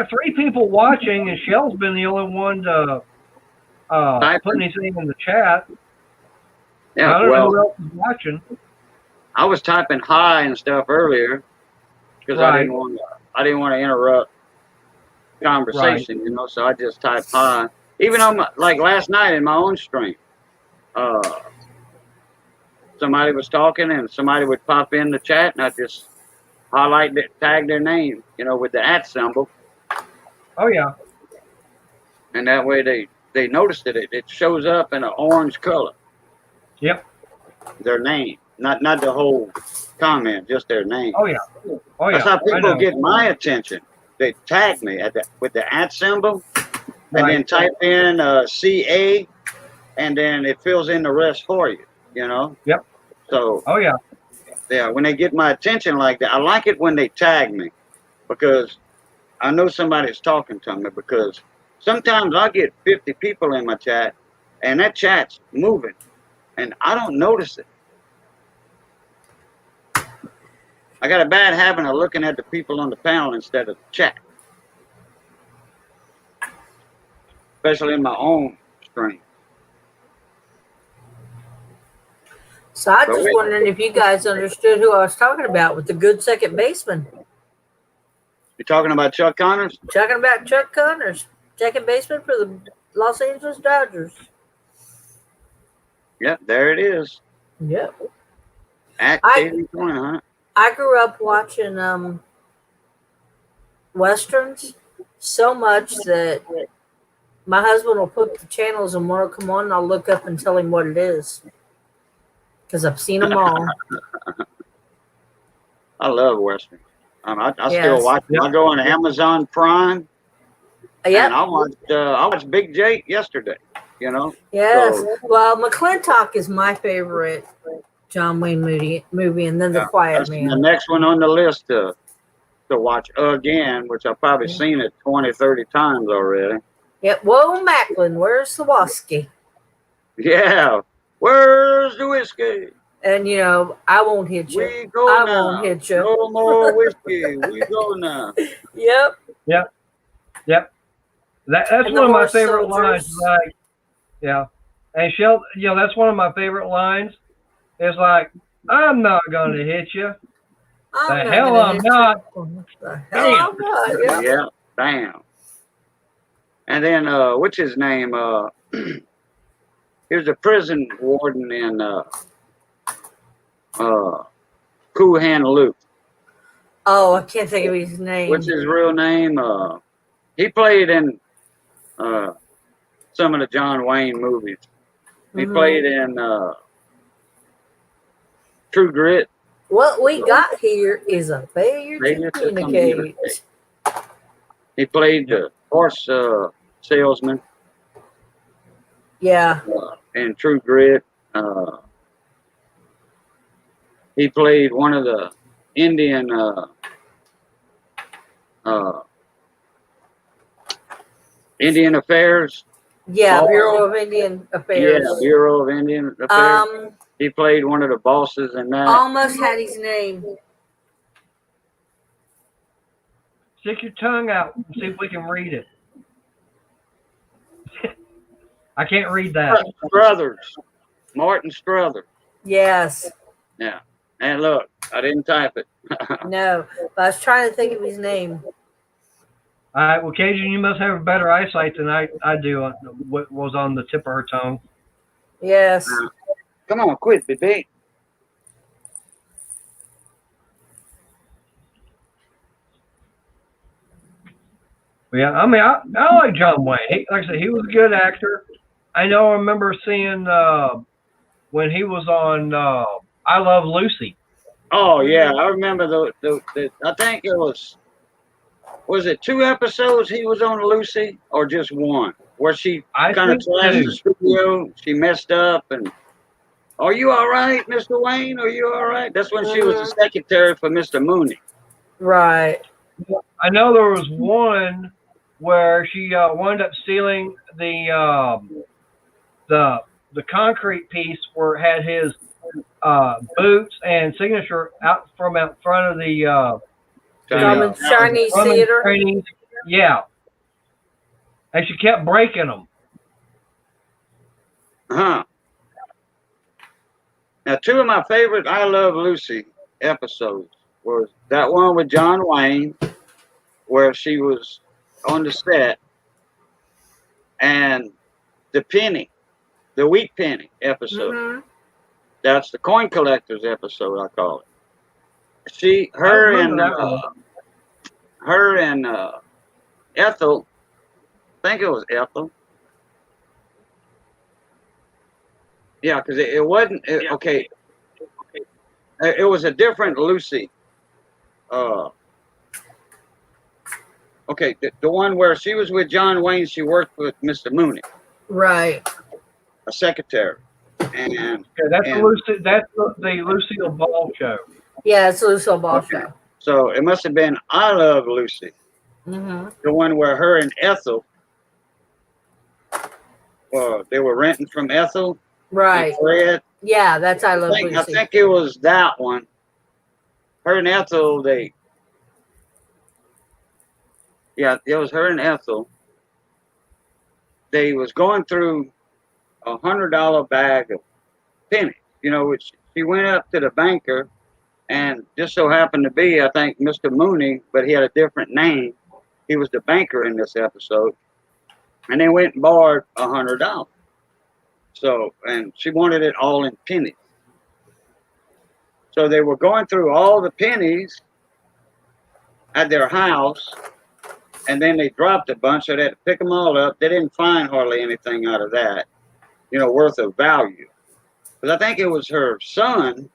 [SPEAKER 1] three people watching, and Shell's been the only one to put anything in the chat.
[SPEAKER 5] Yeah,
[SPEAKER 1] I don't know who else is watching.
[SPEAKER 5] I was typing hi and stuff earlier because I didn't want to interrupt conversation, so I just typed hi. Even on like last night in my own stream, somebody was talking and somebody would pop in the chat and I just tag their name, with the @ symbol.
[SPEAKER 1] Oh yeah.
[SPEAKER 5] And that way they noticed it. It shows up in an orange color.
[SPEAKER 1] Yep.
[SPEAKER 5] Their name, not the whole comment, just their name.
[SPEAKER 1] Oh yeah. Oh yeah.
[SPEAKER 5] That's how people get my attention. They tag me with the @ symbol, and then type in CA, and then it fills in the rest for you.
[SPEAKER 1] Yep.
[SPEAKER 5] So.
[SPEAKER 1] Oh yeah.
[SPEAKER 5] Yeah, when they get my attention like that, I like it when they tag me because I know somebody's talking to me. Because sometimes I get 50 people in my chat, and that chat's moving, and I don't notice it. I got a bad habit of looking at the people on the panel instead of the chat, especially in my own stream.
[SPEAKER 3] So I just wondering if you guys understood who I was talking about with the good second baseman.
[SPEAKER 5] You're talking about Chuck Connors?
[SPEAKER 3] Talking about Chuck Connors, second baseman for the Los Angeles Dodgers.
[SPEAKER 5] Yep, there it is.
[SPEAKER 3] Yep.
[SPEAKER 5] Active 20, huh?
[SPEAKER 3] I grew up watching Westerns so much that my husband will put the channels and one will come on and I'll look up and tell him what it is. Because I've seen them all.
[SPEAKER 5] I love Westerns. I still watch them. I go on Amazon Prime.
[SPEAKER 3] Yeah.
[SPEAKER 5] And I watched Big Jake yesterday,
[SPEAKER 3] Yes.
[SPEAKER 5] So,
[SPEAKER 3] well, McClintock is my favorite John Wayne movie, and then The Quiet Man.
[SPEAKER 5] The next one on the list to watch again, which I've probably seen it 20, 30 times already.
[SPEAKER 3] Yep. Whoa, Macklin, where's the whiskey?
[SPEAKER 5] Yeah. Where's the whiskey?
[SPEAKER 3] And, I won't hit you.
[SPEAKER 5] We go
[SPEAKER 3] I
[SPEAKER 5] now.
[SPEAKER 3] won't hit you.
[SPEAKER 5] No more whiskey. We go now.
[SPEAKER 3] Yep.
[SPEAKER 1] Yep. Yep. That's one of my favorite lines. Like, yeah. And Shell, that's one of my favorite lines. It's like, I'm not going to hit you. The hell I'm not.
[SPEAKER 3] Bam.
[SPEAKER 5] Yeah. Bam. And then, what's his name? He was a prison warden in Cool Hand Luke.
[SPEAKER 3] Oh, I can't think of his name.
[SPEAKER 5] What's his real name? He played in some of the John Wayne movies. He played in True Grit.
[SPEAKER 3] What we got here is a failure to communicate.
[SPEAKER 5] He played the horse salesman.
[SPEAKER 3] Yeah.
[SPEAKER 5] In True Grit. He played one of the Indian Indian Affairs.
[SPEAKER 3] Yeah, Bureau of Indian Affairs.
[SPEAKER 5] Yeah, Bureau of Indian Affairs. He played one of the bosses in that.
[SPEAKER 3] Almost had his name.
[SPEAKER 1] Stick your tongue out and see if we can read it. I can't read that.
[SPEAKER 5] Struthers. Martin Struthers.
[SPEAKER 3] Yes.
[SPEAKER 5] Yeah. And look, I didn't type it.
[SPEAKER 3] No, but I was trying to think of his name.
[SPEAKER 1] All right. Well, Cajun, you must have better eyesight than I do on what was on the tip of her tongue.
[SPEAKER 3] Yes.
[SPEAKER 5] Come on, quit, baby.
[SPEAKER 1] Yeah, I mean, I like John Wayne. Like I said, he was a good actor. I remember seeing when he was on I Love Lucy.
[SPEAKER 5] Oh yeah, I remember the I think it was it 2 episodes he was on Lucy or just one? Where she
[SPEAKER 1] I
[SPEAKER 5] kind of
[SPEAKER 1] think
[SPEAKER 5] trashed the
[SPEAKER 1] too.
[SPEAKER 5] studio, she messed up and are you all right, Mr. Wayne? Are you all right? That's when she was the secretary for Mr. Mooney.
[SPEAKER 3] Right.
[SPEAKER 1] I know there was one where she wound up stealing the concrete piece where it had his boots and signature out front of the
[SPEAKER 3] Common Chinese
[SPEAKER 1] Grumman
[SPEAKER 3] Theater.
[SPEAKER 1] Chinese. Yeah, and she kept breaking them.
[SPEAKER 5] Huh. Now, 2 of my favorite I Love Lucy episodes was that one with John Wayne, where she was on the set, and the penny, the wheat penny episode.
[SPEAKER 3] Mm-hmm.
[SPEAKER 5] That's the coin collectors episode, I call it. Her and Ethel, I think it was Ethel. Yeah, because it wasn't okay. It was a different Lucy. Okay, the one where she was with John Wayne, she worked with Mr. Mooney,
[SPEAKER 3] Right.
[SPEAKER 5] a secretary, and
[SPEAKER 1] That's the Lucille Ball show.
[SPEAKER 3] Yeah, it's Lucille Ball show.
[SPEAKER 5] So it must have been I Love Lucy,
[SPEAKER 3] Mm-hmm.
[SPEAKER 5] the one where her and Ethel, they were renting from Ethel.
[SPEAKER 3] Right.
[SPEAKER 5] Fred.
[SPEAKER 3] Yeah, that's I Love Lucy.
[SPEAKER 5] I think it was that one. Her and Ethel, it was her and Ethel. They was going through $100 bag of pennies, which she went up to the banker, and just so happened to be, I think, Mr. Mooney, but he had a different name. He was the banker in this episode, and they went and borrowed $100. So, and she wanted it all in pennies. So they were going through all the pennies at their house, and then they dropped a bunch, so they had to pick them all up. They didn't find hardly anything out of that, worth of value. Because I think it was her son.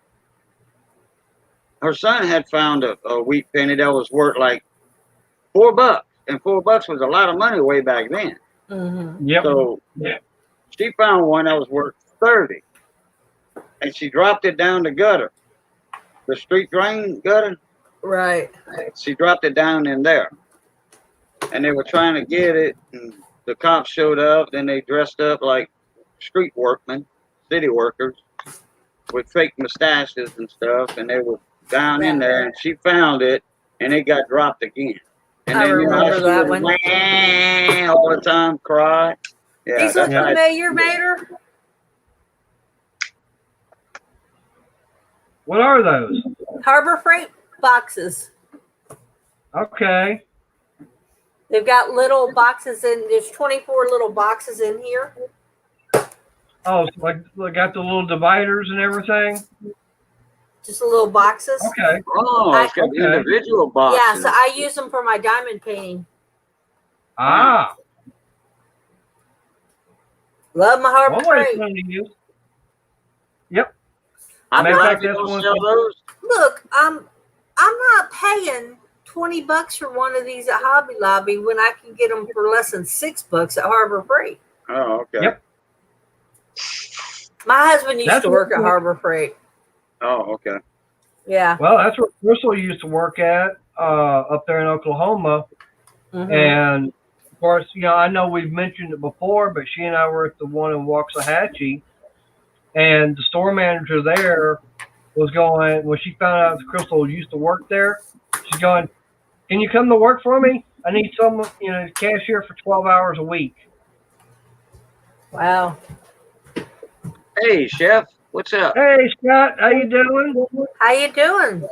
[SPEAKER 5] Her son had found a wheat penny that was worth like $4, and $4 was a lot of money way back then.
[SPEAKER 3] Mm-hmm.
[SPEAKER 1] Yep.
[SPEAKER 5] So she found one that was worth $30, and she dropped it down the gutter, the street drain gutter.
[SPEAKER 3] Right.
[SPEAKER 5] She dropped it down in there, and they were trying to get it, and the cops showed up. Then they dressed up like street workmen, city workers, with fake mustaches and stuff, and they were down in there, and she found it, and it got dropped again. And
[SPEAKER 3] I
[SPEAKER 5] then
[SPEAKER 3] remember that one.
[SPEAKER 5] All the time, cry. Yeah,
[SPEAKER 3] These look familiar, Mater.
[SPEAKER 1] What are those?
[SPEAKER 3] Harbor Freight boxes.
[SPEAKER 1] Okay.
[SPEAKER 3] They've got little boxes there's 24 little boxes in here.
[SPEAKER 1] Oh, so like got the little dividers and everything?
[SPEAKER 3] Just little boxes.
[SPEAKER 1] Okay.
[SPEAKER 5] Oh, it's got individual boxes.
[SPEAKER 3] Yeah, so I use them for my diamond painting.
[SPEAKER 1] Ah.
[SPEAKER 3] Love my Harbor Freight.
[SPEAKER 1] Yep.
[SPEAKER 5] I'm
[SPEAKER 1] Matter of
[SPEAKER 5] glad
[SPEAKER 1] fact,
[SPEAKER 5] you
[SPEAKER 1] that's
[SPEAKER 5] don't
[SPEAKER 1] one
[SPEAKER 5] sell
[SPEAKER 1] thing.
[SPEAKER 5] those.
[SPEAKER 3] Look, I'm not paying $20 for one of these at Hobby Lobby when I can get them for less than $6 at Harbor Freight.
[SPEAKER 5] Oh, okay.
[SPEAKER 1] Yep.
[SPEAKER 3] My husband used to work at Harbor Freight.
[SPEAKER 5] Oh, okay.
[SPEAKER 3] Yeah.
[SPEAKER 1] Well, that's where Crystal used to work at up there in Oklahoma.
[SPEAKER 3] Mm-hmm.
[SPEAKER 1] And, of course, I know we've mentioned it before, but she and I were at the one in Waxahachie. And the store manager there was going, when she found out that Crystal used to work there, she's going, "Can you come to work for me? I need someone, cashier for 12 hours a week."
[SPEAKER 3] Wow.
[SPEAKER 5] Hey, Chef, what's up?
[SPEAKER 1] Hey, Scott, how you doing?
[SPEAKER 3] How you doing?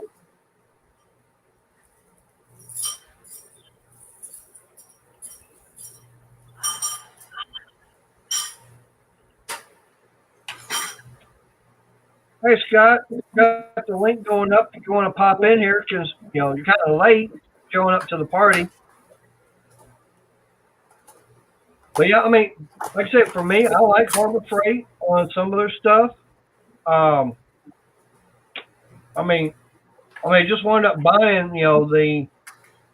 [SPEAKER 1] Hey, Scott, got the link going up if you want to pop in here because, you're kind of late showing up to the party. But yeah, I mean, like I said, for me, I like Harbor Freight on some of their stuff. Um, I mean, I just wound up buying, the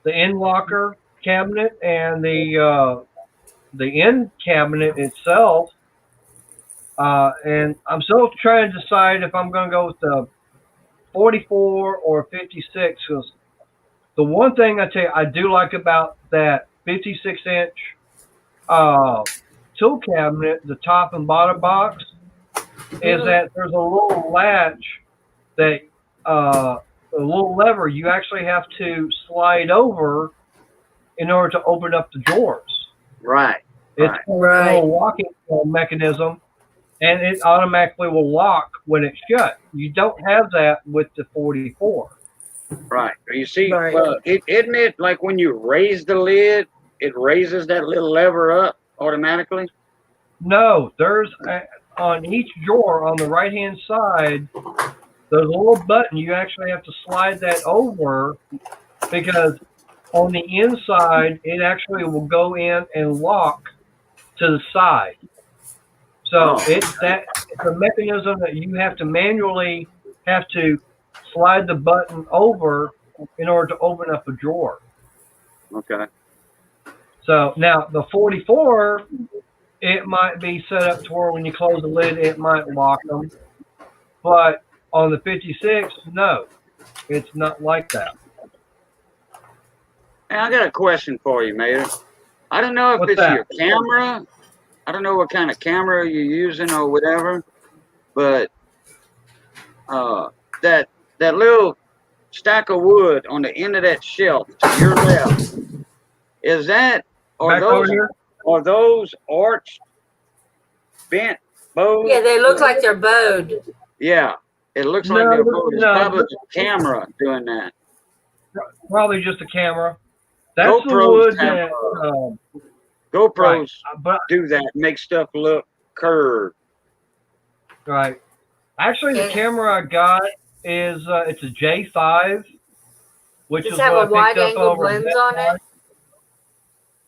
[SPEAKER 1] end locker cabinet and the end cabinet itself. And I'm still trying to decide if I'm going to go with the 44 or 56. Because the one thing I tell you I do like about that 56-inch tool cabinet, the top and bottom box, is that there's a little latch that a little lever you actually have to slide over in order to open up the drawers.
[SPEAKER 5] Right.
[SPEAKER 1] It's a little locking mechanism, and it automatically will lock when it's shut. You don't have that with the 44.
[SPEAKER 5] Right. You see, well, isn't it like when you raise the lid, it raises that little lever up automatically?
[SPEAKER 1] No, there's on each drawer on the right-hand side, there's a little button. You actually have to slide that over because on the inside, it actually will go in and lock to the side. So it's a mechanism that you have to manually have to slide the button over in order to open up a drawer.
[SPEAKER 5] Okay.
[SPEAKER 1] So now the 44, it might be set up to where when you close the lid, it might lock them. But on the 56, no, it's not like that.
[SPEAKER 5] Hey, I got a question for you, Mayor. I don't know if
[SPEAKER 1] What's
[SPEAKER 5] it's
[SPEAKER 1] that?
[SPEAKER 5] your camera. I don't know what kind of camera you're using or whatever, but that little stack of wood on the end of that shelf to your left, is that are those arched, bent bows?
[SPEAKER 3] Yeah, they look like they're bowed.
[SPEAKER 5] Yeah, it looks like they're bowed. It's probably the camera doing that.
[SPEAKER 1] Probably just a camera. That's
[SPEAKER 5] GoPros
[SPEAKER 1] the wood that.
[SPEAKER 5] GoPros
[SPEAKER 1] but
[SPEAKER 5] do that, make stuff look curved.
[SPEAKER 1] Right. Actually, the camera I got is it's a J5, which
[SPEAKER 3] Does
[SPEAKER 1] is
[SPEAKER 3] it have
[SPEAKER 1] what
[SPEAKER 3] a
[SPEAKER 1] I picked up
[SPEAKER 3] wide-angle
[SPEAKER 1] over
[SPEAKER 3] lens on it?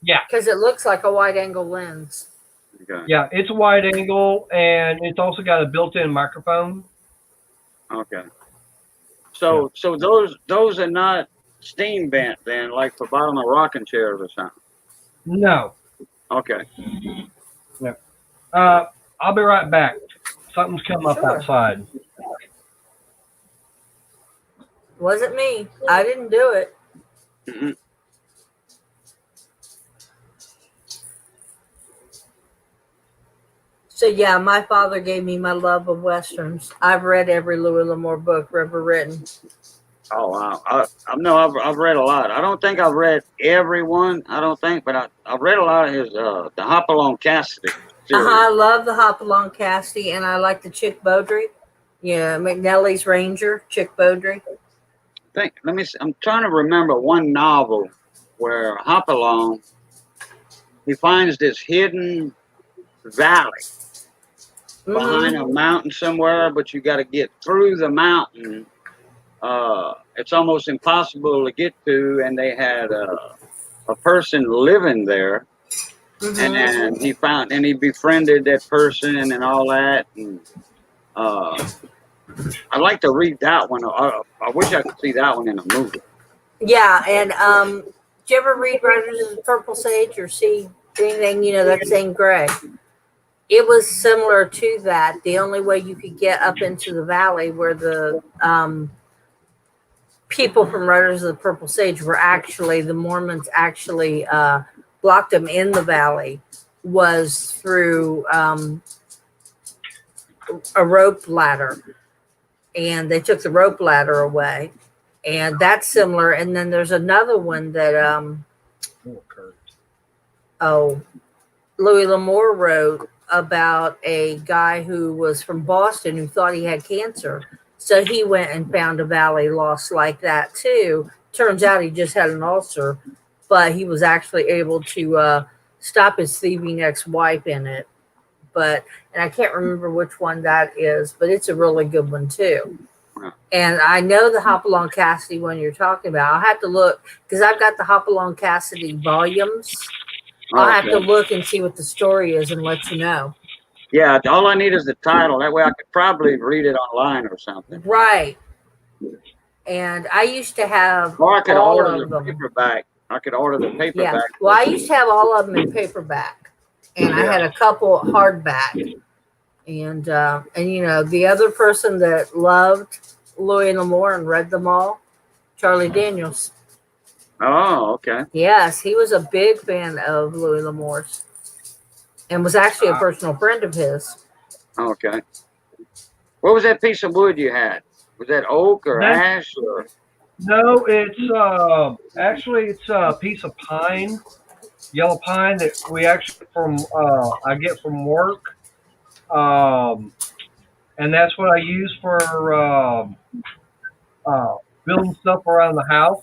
[SPEAKER 1] Yeah.
[SPEAKER 3] Because it looks like a wide-angle lens.
[SPEAKER 5] Okay.
[SPEAKER 1] Yeah, it's a wide angle, and it's also got a built-in microphone.
[SPEAKER 5] Okay. So those are not steam bent then, like for bottom of rocking chairs or something.
[SPEAKER 1] No.
[SPEAKER 5] Okay.
[SPEAKER 1] No. I'll be right back. Something's come up outside.
[SPEAKER 3] Wasn't me. I didn't do it.
[SPEAKER 5] Mm-hmm.
[SPEAKER 3] So yeah, my father gave me my love of westerns. I've read every Louis L'Amour book ever written.
[SPEAKER 5] Oh wow! I've read a lot. I don't think I've read every one. I don't think, but I've read a lot of his the Hopalong Cassidy series.
[SPEAKER 3] I love the Hopalong Cassidy, and I like the Chick Beaudry. Yeah, McNally's Ranger, Chick Beaudry.
[SPEAKER 5] I'm trying to remember one novel where Hopalong he finds this hidden valley behind a mountain somewhere, but you got to get through the mountain. It's almost impossible to get to, and they had a person living there, and he befriended that person and all that. And I'd like to read that one. I wish I could see that one in a movie.
[SPEAKER 3] Yeah, and did you ever read Riders of the Purple Sage or see anything, that's Zane Grey? It was similar to that. The only way you could get up into the valley where the people from Riders of the Purple Sage the Mormons actually blocked them in the valley was through a rope ladder. And they took the rope ladder away. And that's similar. And then there's another one that Louis L'Amour wrote about a guy who was from Boston who thought he had cancer. So he went and found a valley lost like that too. Turns out he just had an ulcer, but he was actually able to stop his thieving ex-wife in it. And I can't remember which one that is, but it's a really good one too. And I know the Hopalong Cassidy one you're talking about. I'll have to look because I've got the Hopalong Cassidy volumes. I'll have to look and see what the story is and let you know.
[SPEAKER 5] Yeah, all I need is the title. That way I could probably read it online or something.
[SPEAKER 3] Right. And I used to have
[SPEAKER 5] Or I could
[SPEAKER 3] all
[SPEAKER 5] order
[SPEAKER 3] of
[SPEAKER 5] the
[SPEAKER 3] them.
[SPEAKER 5] paperback. I could order the paperback.
[SPEAKER 3] Yeah. Well, I used to have all of them in paperback, and I had a couple hardback. And you know, the other person that loved Louis L'Amour and read them all, Charlie Daniels.
[SPEAKER 5] Oh, okay.
[SPEAKER 3] Yes, he was a big fan of Louis L'Amour's, and was actually a personal friend of his.
[SPEAKER 5] Okay. What was that piece of wood you had? Was that oak or ash or?
[SPEAKER 1] No, it's actually it's a piece of pine, yellow pine that we actually I get from work, and that's what I use for building stuff around the house.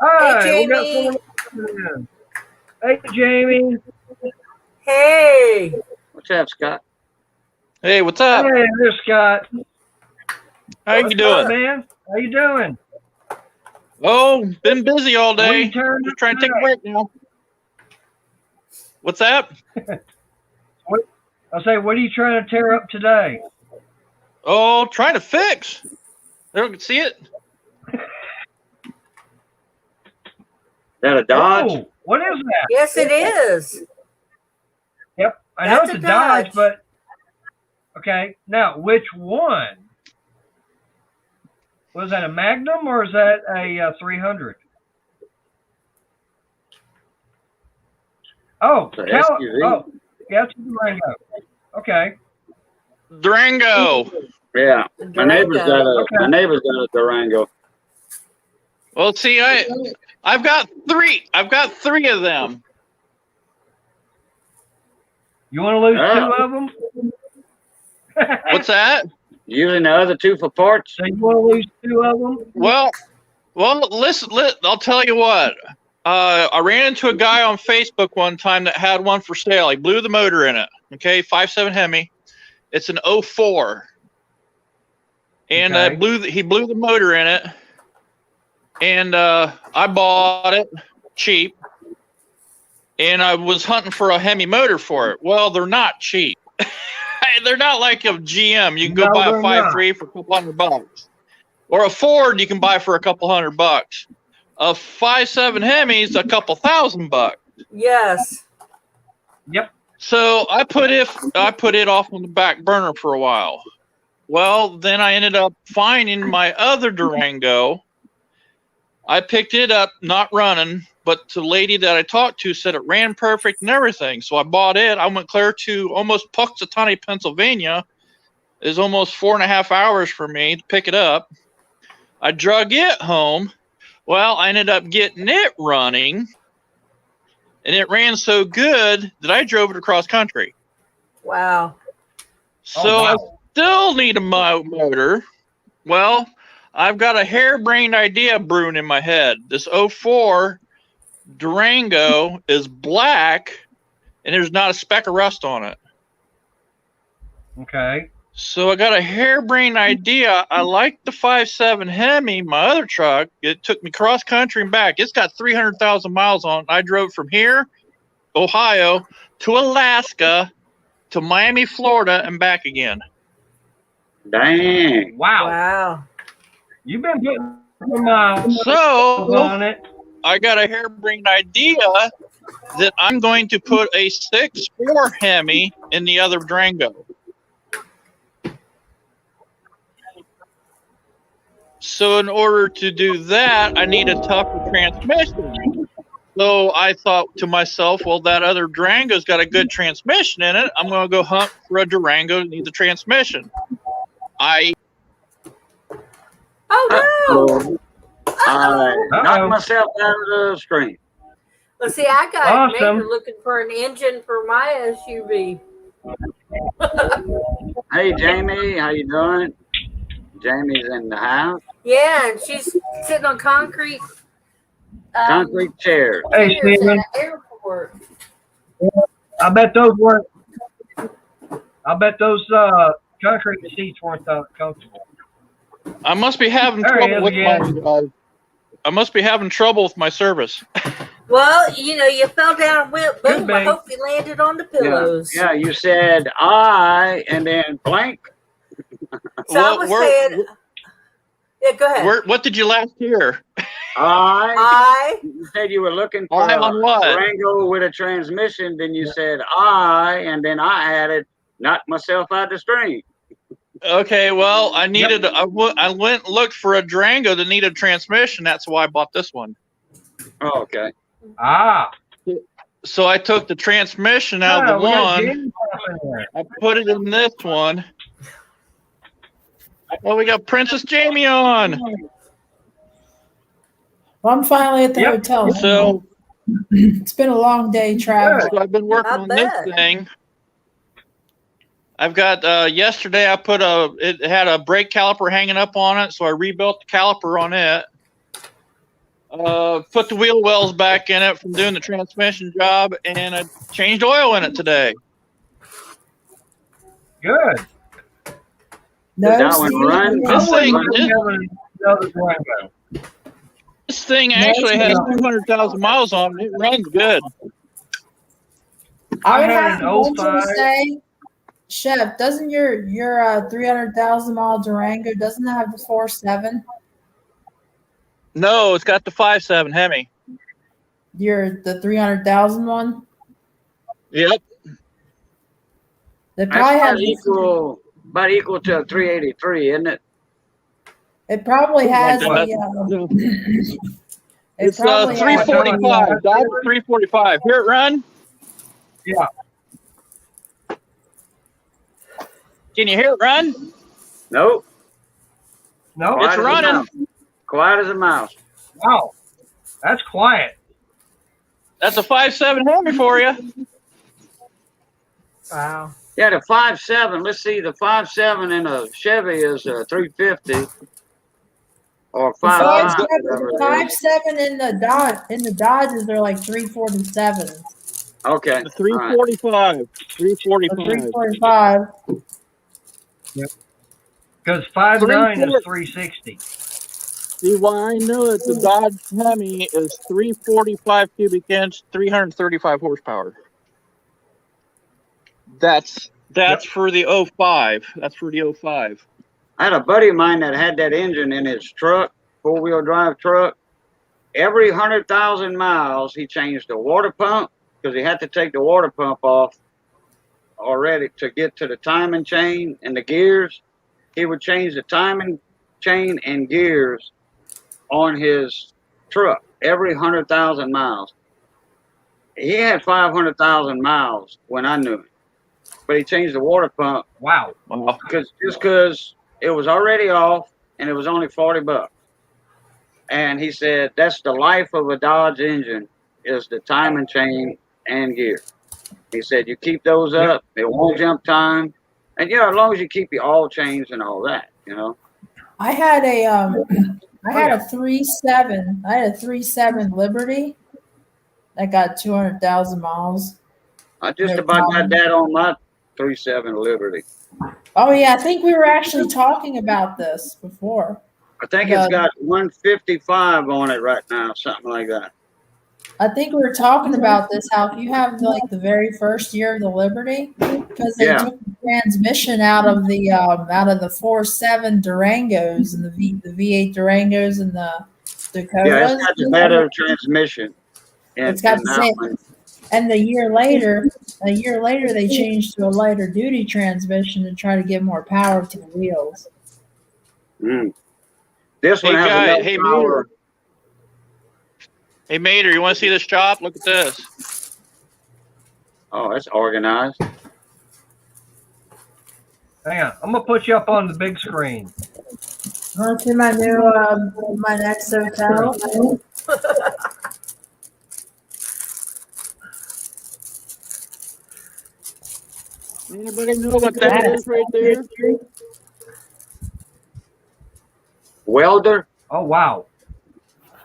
[SPEAKER 1] Hi,
[SPEAKER 3] Hey,
[SPEAKER 1] we got
[SPEAKER 3] Jamie.
[SPEAKER 1] someone in. Hey, Jamie.
[SPEAKER 3] Hey.
[SPEAKER 5] What's up, Scott?
[SPEAKER 7] Hey, what's up?
[SPEAKER 1] Hey, there's Scott.
[SPEAKER 7] How you
[SPEAKER 1] What's
[SPEAKER 7] doing?
[SPEAKER 1] up, man? How you doing?
[SPEAKER 7] Oh, been busy all
[SPEAKER 1] What are
[SPEAKER 7] day.
[SPEAKER 1] you turning
[SPEAKER 7] Just trying to take a break now. What's that?
[SPEAKER 1] I say, what are you trying to tear up today?
[SPEAKER 7] Oh, trying to fix. Everyone can see it.
[SPEAKER 5] Is that a Dodge?
[SPEAKER 1] Oh, what is that?
[SPEAKER 3] Yes, it is.
[SPEAKER 1] Yep, I
[SPEAKER 3] That's
[SPEAKER 1] know it's
[SPEAKER 3] a
[SPEAKER 1] a Dodge,
[SPEAKER 3] Dodge.
[SPEAKER 1] but okay. Now, which one? Was that a Magnum or is that a 300? Oh,
[SPEAKER 5] The SUV?
[SPEAKER 1] oh, yeah, it's a Durango. Okay.
[SPEAKER 7] Durango.
[SPEAKER 5] Yeah. My neighbor's got a
[SPEAKER 1] Okay.
[SPEAKER 5] my neighbor's got a Durango.
[SPEAKER 7] Well, see, I've got three. I've got three of them.
[SPEAKER 1] You want to lose
[SPEAKER 5] Oh.
[SPEAKER 1] 2 of them?
[SPEAKER 7] What's that?
[SPEAKER 5] Using the other 2 for parts?
[SPEAKER 1] So you want to lose 2 of them?
[SPEAKER 7] Well, listen. I'll tell you what. I ran into a guy on Facebook one time that had one for sale. He blew the motor in it. Okay, 5.7 Hemi. It's an 04. And
[SPEAKER 1] Okay.
[SPEAKER 7] he blew the motor in it. And I bought it cheap. And I was hunting for a Hemi motor for it. Well, they're not cheap. They're not like a GM. You can go
[SPEAKER 1] No,
[SPEAKER 7] buy a
[SPEAKER 1] they're
[SPEAKER 7] 5.3 for a couple $100. Or a Ford you can buy for a couple $100. A 5.7 Hemi's a couple $1,000.
[SPEAKER 3] Yes.
[SPEAKER 1] Yep.
[SPEAKER 7] So I put it off on the back burner for a while. Well, then I ended up finding my other Durango. I picked it up, not running, but the lady that I talked to said it ran perfect and everything. So I bought it. I went clear to almost Puxatawny, Pennsylvania. It's almost 4.5 hours for me to pick it up. I drug it home. Well, I ended up getting it running, and it ran so good that I drove it across country.
[SPEAKER 3] Wow.
[SPEAKER 7] So I still need a motor. Well, I've got a harebrained idea brewing in my head. This 04 Durango is black, and there's not a speck of rust on it.
[SPEAKER 1] Okay.
[SPEAKER 7] So I got a harebrained idea. I like the 5.7 Hemi, my other truck. It took me cross country and back. It's got 300,000 miles on it. I drove from here, Ohio, to Alaska, to Miami, Florida, and back again.
[SPEAKER 5] Dang.
[SPEAKER 1] Wow.
[SPEAKER 3] Wow.
[SPEAKER 1] You've been putting some miles
[SPEAKER 7] So
[SPEAKER 1] on it.
[SPEAKER 7] I got a harebrained idea that I'm going to put a 6.4 Hemi in the other Durango. So in order to do that, I need a tougher transmission. So I thought to myself, well, that other Durango's got a good transmission in it. I'm going to go hunt for a Durango that needs a transmission.
[SPEAKER 3] Oh no.
[SPEAKER 5] I knocked myself out of the stream.
[SPEAKER 3] Well, see, I got
[SPEAKER 1] Awesome.
[SPEAKER 3] Maker looking for an engine for my SUV.
[SPEAKER 5] Hey, Jamie, how you doing? Jamie's in the house.
[SPEAKER 3] Yeah, and she's sitting on concrete.
[SPEAKER 5] Concrete chairs.
[SPEAKER 1] Hey,
[SPEAKER 3] chairs at
[SPEAKER 1] Stephen.
[SPEAKER 3] the airport.
[SPEAKER 1] I bet those concrete seats weren't that comfortable.
[SPEAKER 7] I must be having
[SPEAKER 1] There he
[SPEAKER 7] trouble
[SPEAKER 1] is
[SPEAKER 7] with
[SPEAKER 1] again.
[SPEAKER 7] I must be having trouble with my service.
[SPEAKER 3] Well, you fell down and went boom.
[SPEAKER 1] Could
[SPEAKER 3] I
[SPEAKER 1] be.
[SPEAKER 3] hope you landed on the pillows.
[SPEAKER 5] Yeah, you said I and then blank.
[SPEAKER 3] So I was saying, yeah, go ahead.
[SPEAKER 7] What did you last hear?
[SPEAKER 5] You said you were looking for
[SPEAKER 7] I on what?
[SPEAKER 5] Durango with a transmission. Then you said I, and then I added, knocked myself out the stream.
[SPEAKER 7] Okay, well, I needed. I went and looked for a Durango that needed a transmission. That's why I bought this one.
[SPEAKER 5] Oh, okay.
[SPEAKER 1] Ah.
[SPEAKER 7] So I took the transmission out of the one. I put it in this one. Well, we got Princess Jamie on.
[SPEAKER 8] Well, I'm finally at the hotel.
[SPEAKER 7] So
[SPEAKER 8] it's been a long day traveling.
[SPEAKER 7] So I've been working on this thing. I've got yesterday I put it had a brake caliper hanging up on it, so I rebuilt the caliper on it. Put the wheel wells back in it from doing the transmission job, and I changed oil in it today.
[SPEAKER 1] Good.
[SPEAKER 7] This thing actually has 200,000 miles on it. It runs good.
[SPEAKER 8] I would have to say, Chef, doesn't your 300,000 mile Durango doesn't have the 4.7?
[SPEAKER 7] No, it's got the 5.7 Hemi.
[SPEAKER 8] The 300,000 one?
[SPEAKER 7] Yep.
[SPEAKER 8] They probably
[SPEAKER 5] That's about equal to a 383, isn't it?
[SPEAKER 8] It probably has
[SPEAKER 7] it's 345. Dodge 345. Hear it run?
[SPEAKER 1] Yeah.
[SPEAKER 7] Can you hear it run?
[SPEAKER 5] Nope.
[SPEAKER 1] No.
[SPEAKER 7] It's running.
[SPEAKER 5] Quiet as a mouse.
[SPEAKER 1] Wow. That's quiet.
[SPEAKER 7] That's a 5.7 Hemi for you.
[SPEAKER 3] Wow.
[SPEAKER 5] Yeah, the 5.7. Let's see, the 5.7 in a Chevy is 350 or 5.5.
[SPEAKER 8] The 5.7 in the Dodges are like 347.
[SPEAKER 5] Okay.
[SPEAKER 7] 345. Right.
[SPEAKER 8] 345.
[SPEAKER 1] Yep. Because 5.9 is 360.
[SPEAKER 7] See why I knew it? The Dodge Hemi is 345 cubic inch, 335 horsepower. That's for the 05. That's for the 05.
[SPEAKER 5] I had a buddy of mine that had that engine in his truck, 4-wheel drive truck. Every 100,000 miles, he changed the water pump because he had to take the water pump off already to get to the timing chain and the gears. He would change the timing chain and gears on his truck every 100,000 miles. He had 500,000 miles when I knew him, but he changed the water pump.
[SPEAKER 1] Wow.
[SPEAKER 5] Because it was already off and it was only $40. And he said that's the life of a Dodge engine is the timing chain and gear. He said you keep those up, it won't jump time, and as long as you keep your oil change and all that,
[SPEAKER 8] I had a 3.7. I had a 3.7 Liberty that got 200,000 miles.
[SPEAKER 5] I just about got that on my 3.7 Liberty.
[SPEAKER 8] Oh yeah, I think we were actually talking about this before.
[SPEAKER 5] I think it's got 155 on it right now, something like that.
[SPEAKER 8] I think we were talking about this, how if you have like the very first year of the Liberty, because they took the transmission out of the 4.7 Durangos and the V8 Durangos and the Dakotas.
[SPEAKER 5] Yeah, it's got the better transmission.
[SPEAKER 8] It's got the same. And a year later, they changed to a lighter duty transmission to try to give more power to the wheels.
[SPEAKER 5] This one has enough power.
[SPEAKER 7] Hey, Mater, you want to see this shop? Look at this.
[SPEAKER 5] Oh, that's organized.
[SPEAKER 1] Hang on. I'm going to put you up on the big screen.
[SPEAKER 8] Want to see my new, my next hotel?
[SPEAKER 7] Anybody know what that is right there?
[SPEAKER 5] Welder?
[SPEAKER 1] Oh, wow.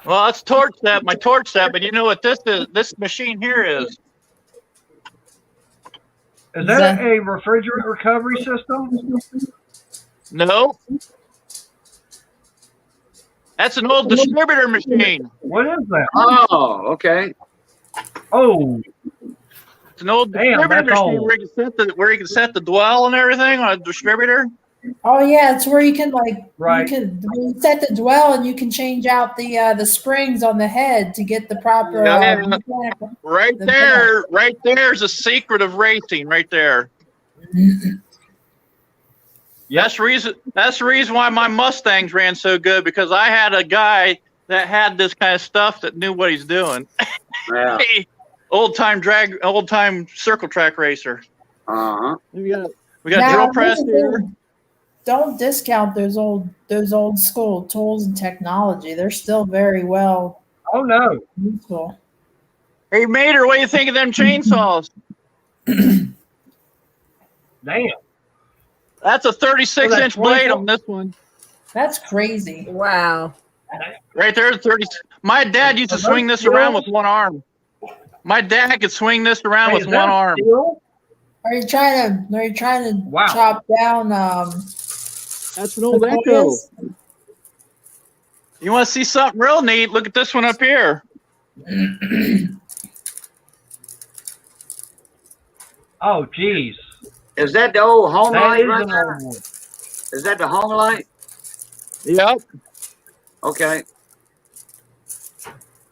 [SPEAKER 7] Well, that's torch set, my torch set, but you know what this is? This machine here is.
[SPEAKER 1] Is that a refrigerant recovery system?
[SPEAKER 7] No. That's an old distributor machine.
[SPEAKER 1] What is that?
[SPEAKER 5] Oh, okay.
[SPEAKER 1] Oh,
[SPEAKER 7] It's an old
[SPEAKER 1] damn,
[SPEAKER 7] distributor
[SPEAKER 1] that's
[SPEAKER 7] machine
[SPEAKER 1] old.
[SPEAKER 7] where you can set the dwell and everything on a distributor.
[SPEAKER 8] Oh yeah, it's where you can like
[SPEAKER 1] Right.
[SPEAKER 8] you set the dwell and you can change out the springs on the head to get the proper
[SPEAKER 7] Yeah.
[SPEAKER 8] mechanical.
[SPEAKER 7] Right
[SPEAKER 8] The
[SPEAKER 7] there's a secret of racing right there. That's the reason why my Mustangs ran so good, because I had a guy that had this kind of stuff that knew what he's doing.
[SPEAKER 5] Yeah.
[SPEAKER 7] old time circle track racer.
[SPEAKER 5] Uh-huh.
[SPEAKER 7] We got
[SPEAKER 8] Now,
[SPEAKER 7] drill press here.
[SPEAKER 8] Don't discount those old school tools and technology. They're still very well
[SPEAKER 1] Oh no.
[SPEAKER 8] useful.
[SPEAKER 7] Hey Mater, what do you think of them chainsaws?
[SPEAKER 1] Damn.
[SPEAKER 7] That's a 36-inch blade
[SPEAKER 1] 24?
[SPEAKER 7] on this one.
[SPEAKER 8] That's crazy.
[SPEAKER 3] Wow.
[SPEAKER 7] Right there, 30. My dad used to swing this around with one arm. My dad could swing this around
[SPEAKER 1] Hey,
[SPEAKER 7] with
[SPEAKER 1] is
[SPEAKER 7] one
[SPEAKER 1] that
[SPEAKER 7] arm.
[SPEAKER 1] steel?
[SPEAKER 8] Are you trying to
[SPEAKER 1] Wow.
[SPEAKER 8] chop down
[SPEAKER 7] That's an old Echo.
[SPEAKER 8] sequoias?
[SPEAKER 7] You want to see something real neat? Look at this one up here.
[SPEAKER 1] Oh, geez.
[SPEAKER 5] Is that the old home
[SPEAKER 1] That
[SPEAKER 5] light
[SPEAKER 1] is
[SPEAKER 5] right
[SPEAKER 1] an
[SPEAKER 5] there?
[SPEAKER 1] old one.
[SPEAKER 5] Is that the home light?
[SPEAKER 7] Yep.
[SPEAKER 5] Okay.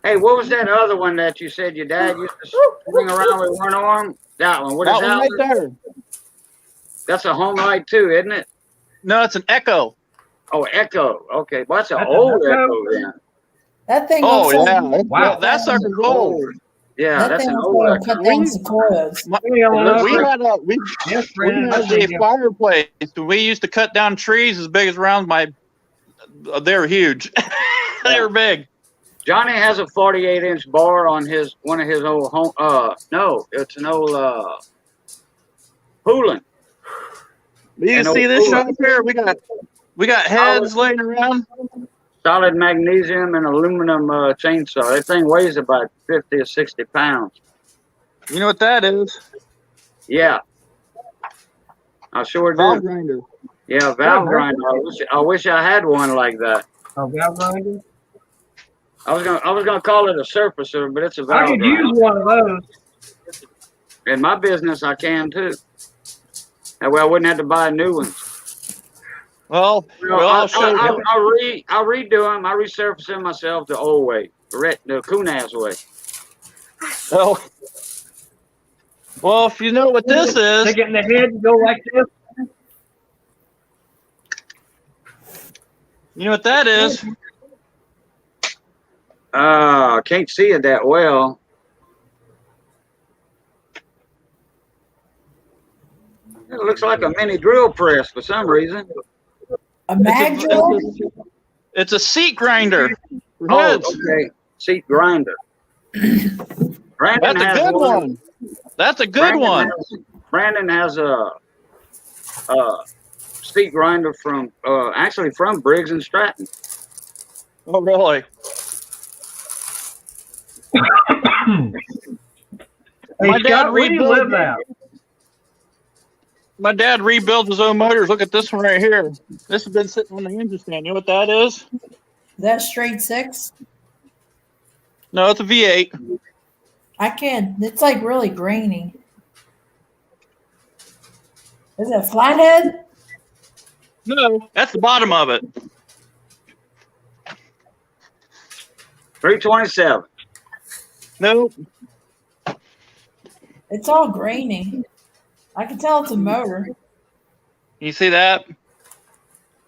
[SPEAKER 5] Hey, what was that other one that you said your dad used to swing around with one arm? That one. What is
[SPEAKER 7] That
[SPEAKER 5] that
[SPEAKER 7] one right
[SPEAKER 5] one?
[SPEAKER 7] there.
[SPEAKER 5] That's a home light too, isn't it?
[SPEAKER 7] No, it's an Echo.
[SPEAKER 5] Oh, Echo. Okay, well, that's an
[SPEAKER 1] That's an
[SPEAKER 5] old
[SPEAKER 1] Echo?
[SPEAKER 5] Echo then.
[SPEAKER 8] That thing
[SPEAKER 7] Oh
[SPEAKER 8] looks
[SPEAKER 7] yeah.
[SPEAKER 8] like
[SPEAKER 1] Wow.
[SPEAKER 7] That sucker's old.
[SPEAKER 5] Yeah,
[SPEAKER 8] that
[SPEAKER 5] that's
[SPEAKER 8] thing
[SPEAKER 5] an
[SPEAKER 8] looks
[SPEAKER 5] old
[SPEAKER 8] like
[SPEAKER 5] Echo.
[SPEAKER 8] cut down sequoias.
[SPEAKER 1] Hey, on
[SPEAKER 5] Looks
[SPEAKER 7] We
[SPEAKER 1] over.
[SPEAKER 7] had a
[SPEAKER 1] Yes,
[SPEAKER 7] we
[SPEAKER 1] Brandon.
[SPEAKER 7] had
[SPEAKER 1] I see
[SPEAKER 7] a
[SPEAKER 1] you.
[SPEAKER 7] fireplace. We used to cut down trees as big as around my. They were huge. They were big.
[SPEAKER 5] Johnny has a 48-inch bar on one of his old home. No, it's an old Poolin.
[SPEAKER 7] You
[SPEAKER 5] And
[SPEAKER 7] see
[SPEAKER 5] old
[SPEAKER 7] this
[SPEAKER 5] cooler.
[SPEAKER 7] shop here? We got heads laying around.
[SPEAKER 5] Solid magnesium and aluminum chainsaw. That thing weighs about 50 or 60 pounds.
[SPEAKER 7] You know what that is?
[SPEAKER 5] Yeah, I sure
[SPEAKER 7] Valve
[SPEAKER 5] do.
[SPEAKER 7] grinder.
[SPEAKER 5] Yeah, valve grinder. I wish I had one like that.
[SPEAKER 1] A valve grinder?
[SPEAKER 5] I was gonna call it a surfacer, but it's a
[SPEAKER 1] I
[SPEAKER 5] valve
[SPEAKER 1] could
[SPEAKER 5] grinder.
[SPEAKER 1] use one of those.
[SPEAKER 5] In my business, I can too. That way, I wouldn't have to buy new ones.
[SPEAKER 7] Well, I'll show you.
[SPEAKER 5] I'll redo them. I resurface them myself the old way, the Kunaz way.
[SPEAKER 7] Oh. Well, if you know what this is,
[SPEAKER 1] Stick it in the head and go like this.
[SPEAKER 7] you know what that is.
[SPEAKER 5] I can't see it that well. It looks like a mini drill press for some reason.
[SPEAKER 8] A mag drill?
[SPEAKER 7] It's a seat grinder.
[SPEAKER 5] Oh, okay. Seat grinder. Brandon
[SPEAKER 7] That's a
[SPEAKER 5] has
[SPEAKER 7] good one. That's a good one.
[SPEAKER 5] Brandon has a seat grinder from actually from Briggs and Stratton.
[SPEAKER 7] Oh, really?
[SPEAKER 1] Hey,
[SPEAKER 7] My dad
[SPEAKER 1] Scott, where do you live at?
[SPEAKER 7] My dad rebuilds his own motors. Look at this one right here. This has been sitting on the engine stand. You know what that is?
[SPEAKER 8] Is that straight six?
[SPEAKER 7] No, it's a V8.
[SPEAKER 8] I can't. It's like really grainy. Is it a flathead?
[SPEAKER 7] No, that's the bottom of it.
[SPEAKER 5] 327.
[SPEAKER 7] No,
[SPEAKER 8] It's all grainy. I can tell it's a motor.
[SPEAKER 7] you see that?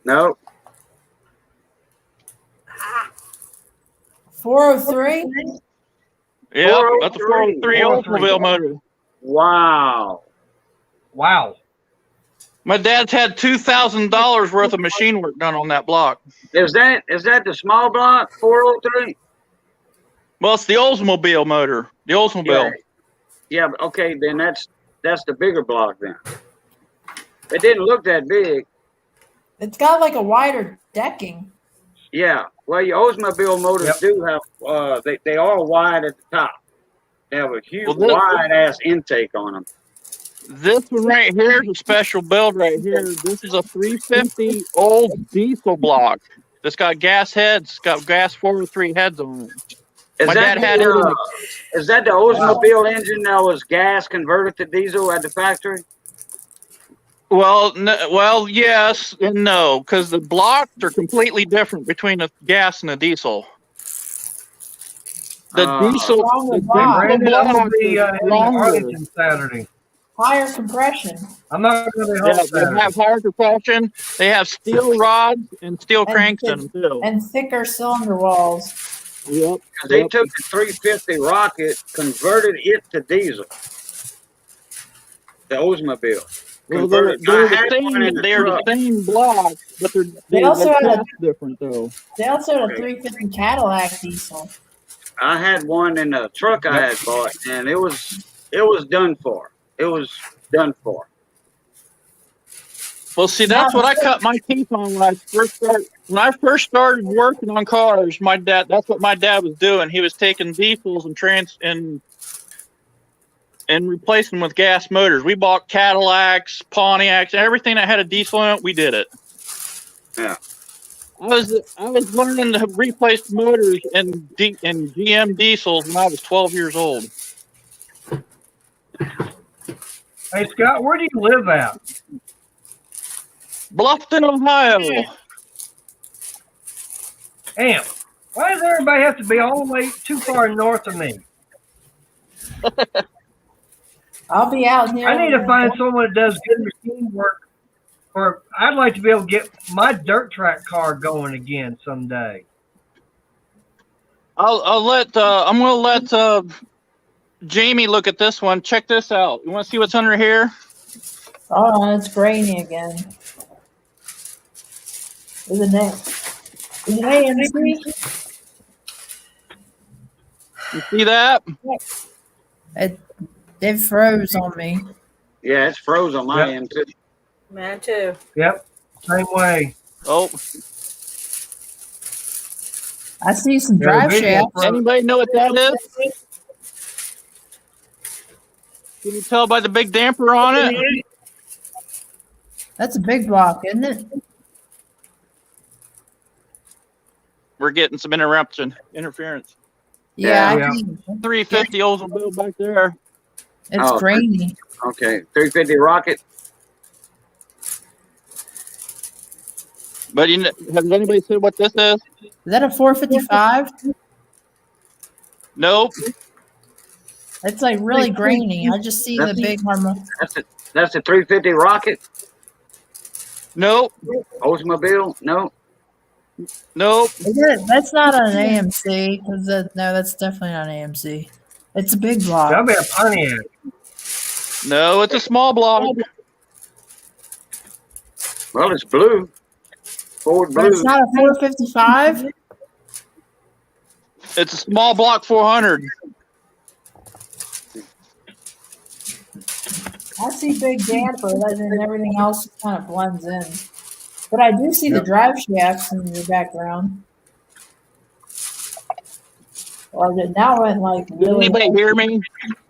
[SPEAKER 5] No.
[SPEAKER 8] 403?
[SPEAKER 7] Yeah, that's a 403 Oldsmobile motor.
[SPEAKER 5] Wow.
[SPEAKER 1] Wow.
[SPEAKER 7] My dad's had $2,000 worth of machine work done on that block.
[SPEAKER 5] Is that the small block 403?
[SPEAKER 7] Well, it's the Oldsmobile motor. The Oldsmobile.
[SPEAKER 5] Yeah, but okay, then that's the bigger block then. It didn't look that big.
[SPEAKER 8] It's got like a wider decking.
[SPEAKER 5] Yeah. Well, your Oldsmobile motors do have they are wide at the top. They have a huge wide ass intake on them.
[SPEAKER 7] This one right here is a special build right here. This is a 350 old diesel block. It's got gas heads. It's got gas 403 heads on it. My dad had it in the
[SPEAKER 5] Is that the Oldsmobile engine that was gas converted to diesel at the factory?
[SPEAKER 7] Well, yes and no, because the blocks are completely different between a gas and a diesel. The diesel
[SPEAKER 1] Brandon, I'm
[SPEAKER 7] block
[SPEAKER 1] gonna be
[SPEAKER 7] is
[SPEAKER 1] in
[SPEAKER 7] stronger.
[SPEAKER 1] Arlington Saturday.
[SPEAKER 8] Higher compression
[SPEAKER 1] I'm not gonna be home
[SPEAKER 7] Yeah, they
[SPEAKER 1] Saturday.
[SPEAKER 7] have higher compression. They have steel rods and steel cranks in them too.
[SPEAKER 8] and thicker cylinder walls.
[SPEAKER 7] Yep.
[SPEAKER 5] They took the 350 Rocket, converted it to diesel. The Oldsmobile.
[SPEAKER 7] Well, they're the same block, but
[SPEAKER 8] They also had a
[SPEAKER 7] different though.
[SPEAKER 8] They also had a 350 Cadillac diesel.
[SPEAKER 5] I had one in the truck I had bought, and it was done for. It was done for.
[SPEAKER 7] Well, see, that's what I cut my teeth on when I first started working on cars. That's what my dad was doing. He was taking diesels and replacing them with gas motors. We bought Cadillacs, Pontiacs, everything that had a diesel in it. We did it.
[SPEAKER 5] Yeah.
[SPEAKER 7] I was learning to replace motors in GM diesels when I was 12 years old.
[SPEAKER 1] Hey Scott, where do you live at?
[SPEAKER 7] Bluffton, Ohio.
[SPEAKER 1] Damn. Why does everybody have to be all the way too far north of me?
[SPEAKER 8] I'll be out here.
[SPEAKER 1] I need to find someone that does good machine work. Or I'd like to be able to get my dirt track car going again someday.
[SPEAKER 7] I'm gonna let Jamie look at this one. Check this out. You want to see what's under here?
[SPEAKER 8] Oh, it's grainy again. Isn't it? Is it AMC?
[SPEAKER 7] You see that?
[SPEAKER 8] It froze on me.
[SPEAKER 5] Yeah, it's froze on my end too.
[SPEAKER 3] Man, too.
[SPEAKER 1] Yep. Same way.
[SPEAKER 7] Oh.
[SPEAKER 8] I see some drive shafts.
[SPEAKER 7] Anybody know what that is? Can you tell by the big damper on it?
[SPEAKER 8] That's a big block, isn't it?
[SPEAKER 7] We're getting some interference.
[SPEAKER 8] Yeah.
[SPEAKER 7] 350 Oldsmobile back there.
[SPEAKER 8] It's grainy.
[SPEAKER 5] Okay, 350 Rocket.
[SPEAKER 7] But has anybody said what this is?
[SPEAKER 8] Is that a 455?
[SPEAKER 7] Nope.
[SPEAKER 8] It's like really grainy. I just see the big harmonic.
[SPEAKER 5] That's the 350 Rocket.
[SPEAKER 7] Nope.
[SPEAKER 5] Oldsmobile. Nope.
[SPEAKER 7] Nope.
[SPEAKER 8] That's not an AMC. No, that's definitely not an AMC. It's a big block.
[SPEAKER 1] That'll be a Pontiac.
[SPEAKER 7] No, it's a small block.
[SPEAKER 5] Well, it's blue. Ford blue.
[SPEAKER 8] But it's not a 455?
[SPEAKER 7] It's a small block 400.
[SPEAKER 8] I see big damper, and everything else kind of blends in. But I do see the drive shafts in the background. Or now it like really.
[SPEAKER 7] Did anybody hear me?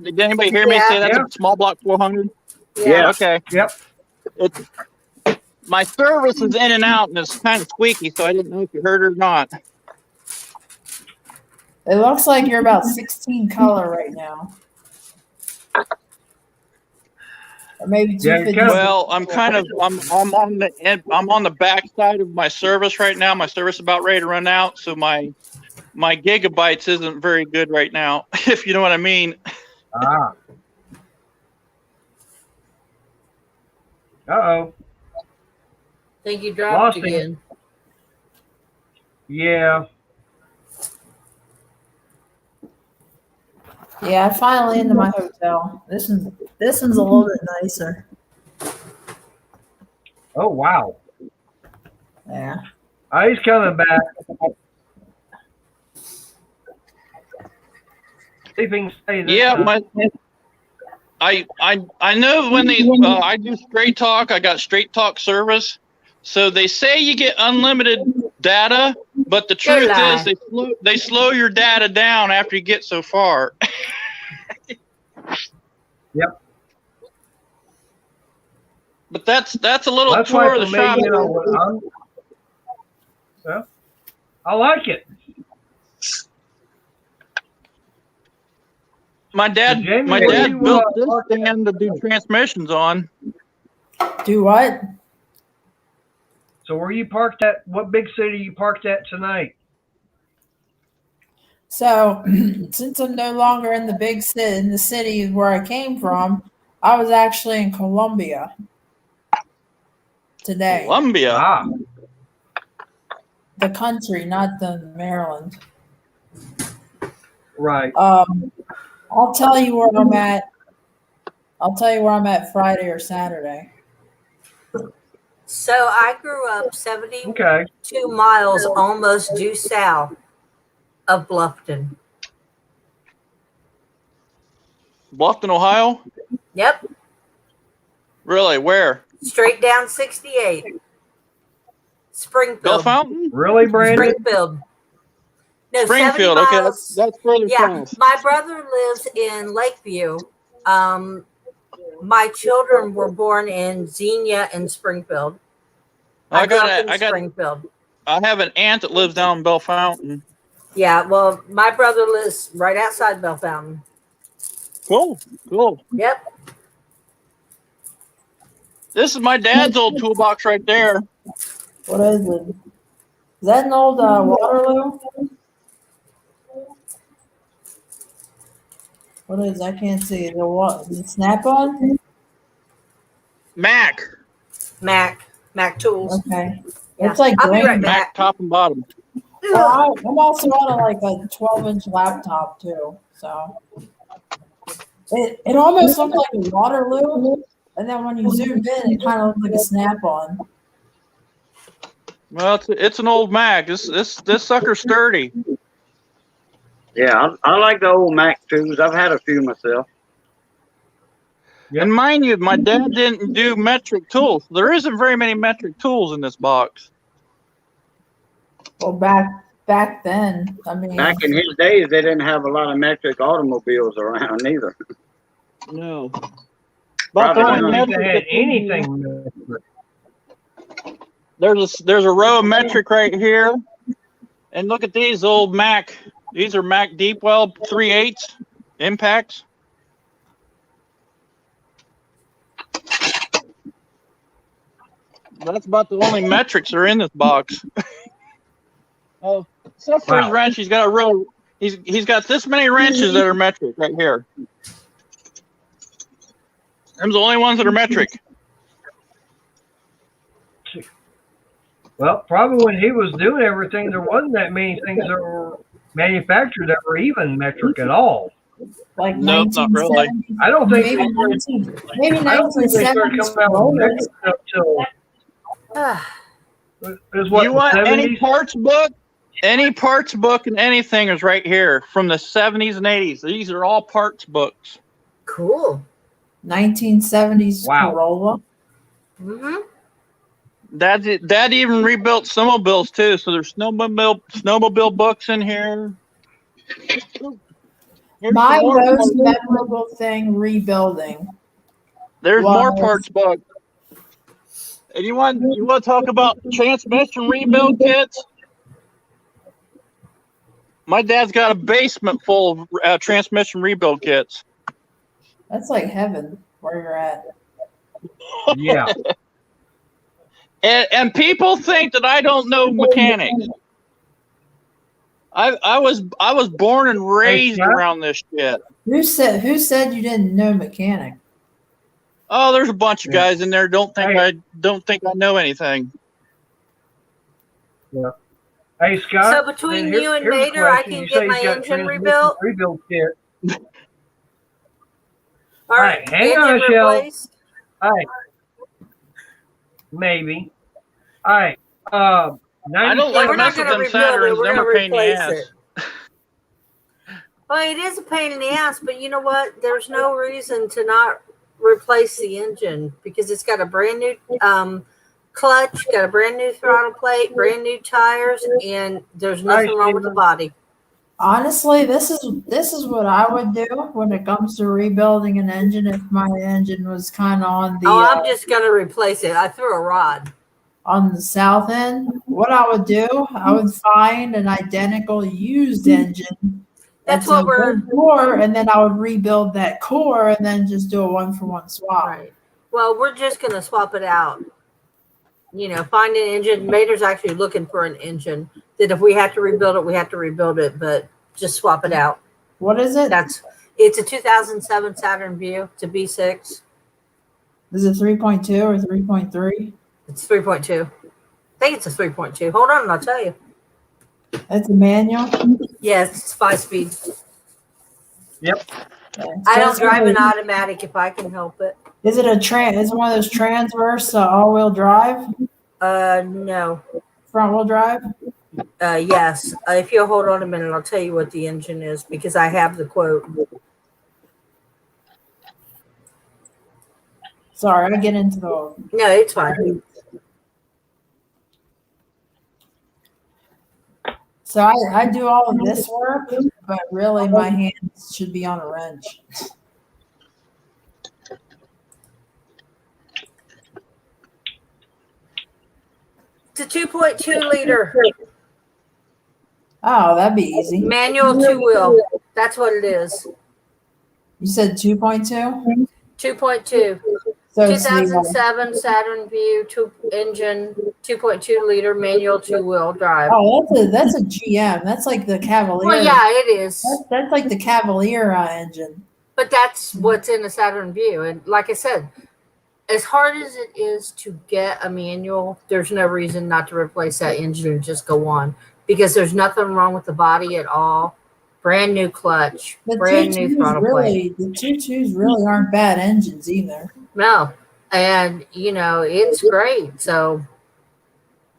[SPEAKER 7] Did anybody hear me say that's a small block 400?
[SPEAKER 5] Yeah.
[SPEAKER 7] Okay.
[SPEAKER 1] Yep.
[SPEAKER 7] My service is in and out, and it's kind of squeaky, so I didn't know if you heard it or not.
[SPEAKER 8] It looks like you're about 16 color right now. Or maybe 250.
[SPEAKER 7] Well, I'm on the back side of my service right now. My service is about ready to run out, so my gigabytes isn't very good right now, if you know what I mean.
[SPEAKER 1] Ah. Uh-oh.
[SPEAKER 3] I think you dropped
[SPEAKER 1] Lost
[SPEAKER 3] again.
[SPEAKER 1] Yeah.
[SPEAKER 8] Yeah, I finally into my hotel. This one's a little bit nicer.
[SPEAKER 1] Oh wow.
[SPEAKER 8] Yeah.
[SPEAKER 1] Oh, he's coming back. See if he can stay this time.
[SPEAKER 7] I know when I do Straight Talk, I got Straight Talk service. So they say you get unlimited data, but the truth is they slow your data down after you get so far.
[SPEAKER 1] Yep.
[SPEAKER 7] But that's a little
[SPEAKER 1] That's
[SPEAKER 7] tour
[SPEAKER 1] why
[SPEAKER 7] of the
[SPEAKER 1] for me,
[SPEAKER 7] shop.
[SPEAKER 1] you know, I like it.
[SPEAKER 7] My dad
[SPEAKER 1] Jamie, where
[SPEAKER 7] built
[SPEAKER 1] you,
[SPEAKER 7] this thing to do transmissions on.
[SPEAKER 8] Do what?
[SPEAKER 1] So where you parked at? What big city you parked at tonight?
[SPEAKER 8] So, since I'm no longer in the big city, in the city where I came from, I was actually in Columbia today.
[SPEAKER 7] Columbia.
[SPEAKER 1] Ah,
[SPEAKER 8] The country, not the Maryland.
[SPEAKER 1] right.
[SPEAKER 8] I'll tell you where I'm at. I'll tell you where I'm at Friday or Saturday.
[SPEAKER 3] So I grew up 72
[SPEAKER 1] Okay.
[SPEAKER 3] miles almost due south of Bluffton.
[SPEAKER 7] Bluffton, Ohio?
[SPEAKER 3] Yep,
[SPEAKER 7] Really? Where?
[SPEAKER 3] straight down 68.
[SPEAKER 7] Bell
[SPEAKER 3] Springfield.
[SPEAKER 7] Fountain?
[SPEAKER 1] Really, Brandon?
[SPEAKER 3] Springfield. No,
[SPEAKER 7] Springfield.
[SPEAKER 3] 70
[SPEAKER 7] Okay,
[SPEAKER 3] miles.
[SPEAKER 7] that's further
[SPEAKER 3] Yeah,
[SPEAKER 7] south.
[SPEAKER 3] my brother lives in Lakeview. My children were born in Xenia and Springfield. I grew up in Springfield.
[SPEAKER 7] I have an aunt that lives down in Bell Fountain.
[SPEAKER 3] Yeah, well, my brother lives right outside Bell Fountain.
[SPEAKER 7] Cool.
[SPEAKER 3] Yep.
[SPEAKER 7] This is my dad's old toolbox right there.
[SPEAKER 8] What is it? Is that an old Waterloo? What is it? I can't see. Is it what? Is it Snap-on?
[SPEAKER 7] Mac
[SPEAKER 3] Tools.
[SPEAKER 8] Okay.
[SPEAKER 3] Yeah.
[SPEAKER 8] It's like
[SPEAKER 3] I'll be
[SPEAKER 8] green.
[SPEAKER 3] right back.
[SPEAKER 7] Mac top and bottom.
[SPEAKER 8] Well, I'm also on like a 12-inch laptop too, so it almost looked like a Waterloo, and then when you zoomed in, it kind of looked like a Snap-on.
[SPEAKER 7] Well, it's an old Mac. This sucker's sturdy.
[SPEAKER 5] Yeah, I like the old Mac tools. I've had a few myself.
[SPEAKER 1] Yep.
[SPEAKER 7] And mind you, my dad didn't do metric tools. There isn't very many metric tools in this box.
[SPEAKER 8] Well, back then, I mean,
[SPEAKER 5] Back in his days, they didn't have a lot of metric automobiles around either.
[SPEAKER 7] No.
[SPEAKER 5] But
[SPEAKER 1] I don't think they had anything.
[SPEAKER 7] There's a row of metric right here, and look at these old Mac. These are Mac Deepwell 3/8 impacts. That's about the only metrics that are in this box. Oh, except for his wrench, he's got a row. He's got this many wrenches that are metric right here. Them's the only ones that are metric.
[SPEAKER 1] Well, probably when he was doing everything, there wasn't that many things that were manufactured that were even metric at all.
[SPEAKER 8] like
[SPEAKER 7] No, not really.
[SPEAKER 8] 1970s.
[SPEAKER 1] I don't think
[SPEAKER 8] Maybe
[SPEAKER 1] I don't think they started
[SPEAKER 8] 1970s
[SPEAKER 1] coming out with
[SPEAKER 8] rollers.
[SPEAKER 1] metric stuff till it was what,
[SPEAKER 7] You want
[SPEAKER 1] the 70s?
[SPEAKER 7] any parts book? Any parts book and anything is right here from the 70s and 80s. These are all parts books.
[SPEAKER 3] Cool.
[SPEAKER 8] 1970s
[SPEAKER 1] Wow.
[SPEAKER 8] Corolla.
[SPEAKER 3] Mm-hmm.
[SPEAKER 7] Dad even rebuilt snowmobiles too. So there's snowmobile books in here. Here's
[SPEAKER 8] My
[SPEAKER 7] some more
[SPEAKER 8] most
[SPEAKER 7] parts.
[SPEAKER 8] memorable thing rebuilding.
[SPEAKER 7] There's more
[SPEAKER 8] was-
[SPEAKER 7] parts book. And you want to talk about transmission rebuild kits? My dad's got a basement full of transmission rebuild kits.
[SPEAKER 8] That's like heaven where you're at.
[SPEAKER 1] Yeah.
[SPEAKER 7] And people think that I don't know mechanics. I was born and raised
[SPEAKER 1] Scott?
[SPEAKER 7] around this shit.
[SPEAKER 8] Who said you didn't know mechanic?
[SPEAKER 7] Oh, there's a bunch of guys in there don't think
[SPEAKER 1] Hey.
[SPEAKER 7] I know anything.
[SPEAKER 1] Yeah. Hey, Scott.
[SPEAKER 3] So between
[SPEAKER 1] then
[SPEAKER 3] you and
[SPEAKER 1] here's a
[SPEAKER 3] Mater, I
[SPEAKER 1] question.
[SPEAKER 3] can
[SPEAKER 1] You
[SPEAKER 3] get
[SPEAKER 1] say
[SPEAKER 3] my
[SPEAKER 1] he's got
[SPEAKER 3] engine
[SPEAKER 1] transmission
[SPEAKER 3] rebuilt?
[SPEAKER 1] Rebuild kit.
[SPEAKER 3] All right,
[SPEAKER 1] hang
[SPEAKER 3] engine
[SPEAKER 1] on, Shell.
[SPEAKER 3] replaced.
[SPEAKER 1] All right. Maybe. All right.
[SPEAKER 7] I don't like
[SPEAKER 3] we're not
[SPEAKER 7] messing with
[SPEAKER 3] gonna
[SPEAKER 7] them
[SPEAKER 3] rebuild it,
[SPEAKER 7] Saturns.
[SPEAKER 3] we're
[SPEAKER 7] Them
[SPEAKER 3] gonna
[SPEAKER 7] are a pain in the
[SPEAKER 3] replace
[SPEAKER 7] ass.
[SPEAKER 3] it. Well, it is a pain in the ass, but you know what? There's no reason to not replace the engine because it's got a brand new clutch, got a brand new throttle plate, brand new tires, and there's nothing wrong with the body.
[SPEAKER 8] Honestly, this is what I would do when it comes to rebuilding an engine if my engine was kind of on the
[SPEAKER 3] I'm just gonna replace it. I threw a rod.
[SPEAKER 8] on the south end. What I would do, I would find an identical used engine
[SPEAKER 3] That's
[SPEAKER 8] so
[SPEAKER 3] what we're.
[SPEAKER 8] one core, and then I would rebuild that core, and then just do a 1-for-1 swap.
[SPEAKER 3] Right. Well, we're just gonna swap it out. You know, find an engine. Mater's actually looking for an engine that if we have to rebuild it, we have to rebuild it, but just swap it out.
[SPEAKER 8] What is it?
[SPEAKER 3] It's a 2007 Saturn Vue. It's a V6.
[SPEAKER 8] Is it 3.2 or 3.3?
[SPEAKER 3] It's 3.2. I think it's a 3.2. Hold on, and I'll tell you.
[SPEAKER 8] That's a manual.
[SPEAKER 3] Yes, it's 5-speed.
[SPEAKER 1] Yep.
[SPEAKER 8] Okay.
[SPEAKER 3] I don't drive an automatic if I can help it.
[SPEAKER 8] Is it Is it one of those transverse all-wheel drive?
[SPEAKER 3] No.
[SPEAKER 8] Front-wheel drive?
[SPEAKER 3] Yes. If you'll hold on a minute, I'll tell you what the engine is because I have the quote.
[SPEAKER 8] Sorry, I get into the.
[SPEAKER 3] No, it's fine.
[SPEAKER 8] So I do all of this work, but really my hands should be on a wrench.
[SPEAKER 3] It's a 2.2 liter
[SPEAKER 8] Oh, that'd be easy.
[SPEAKER 3] manual 2-wheel. That's what it is.
[SPEAKER 8] You said 2.2?
[SPEAKER 3] 2.2.
[SPEAKER 8] So it's the,
[SPEAKER 3] 2007 Saturn Vue engine, 2.2 liter manual 2-wheel drive.
[SPEAKER 8] oh, that's a GM. That's like the Cavalier.
[SPEAKER 3] Well, yeah, it is.
[SPEAKER 8] That's like the Cavalier engine.
[SPEAKER 3] But that's what's in the Saturn Vue. And like I said, as hard as it is to get a manual, there's no reason not to replace that engine and just go on because there's nothing wrong with the body at all. Brand new clutch, brand new throttle plate.
[SPEAKER 8] The 2.2s really aren't bad engines either.
[SPEAKER 3] No. And, you know, it's great. So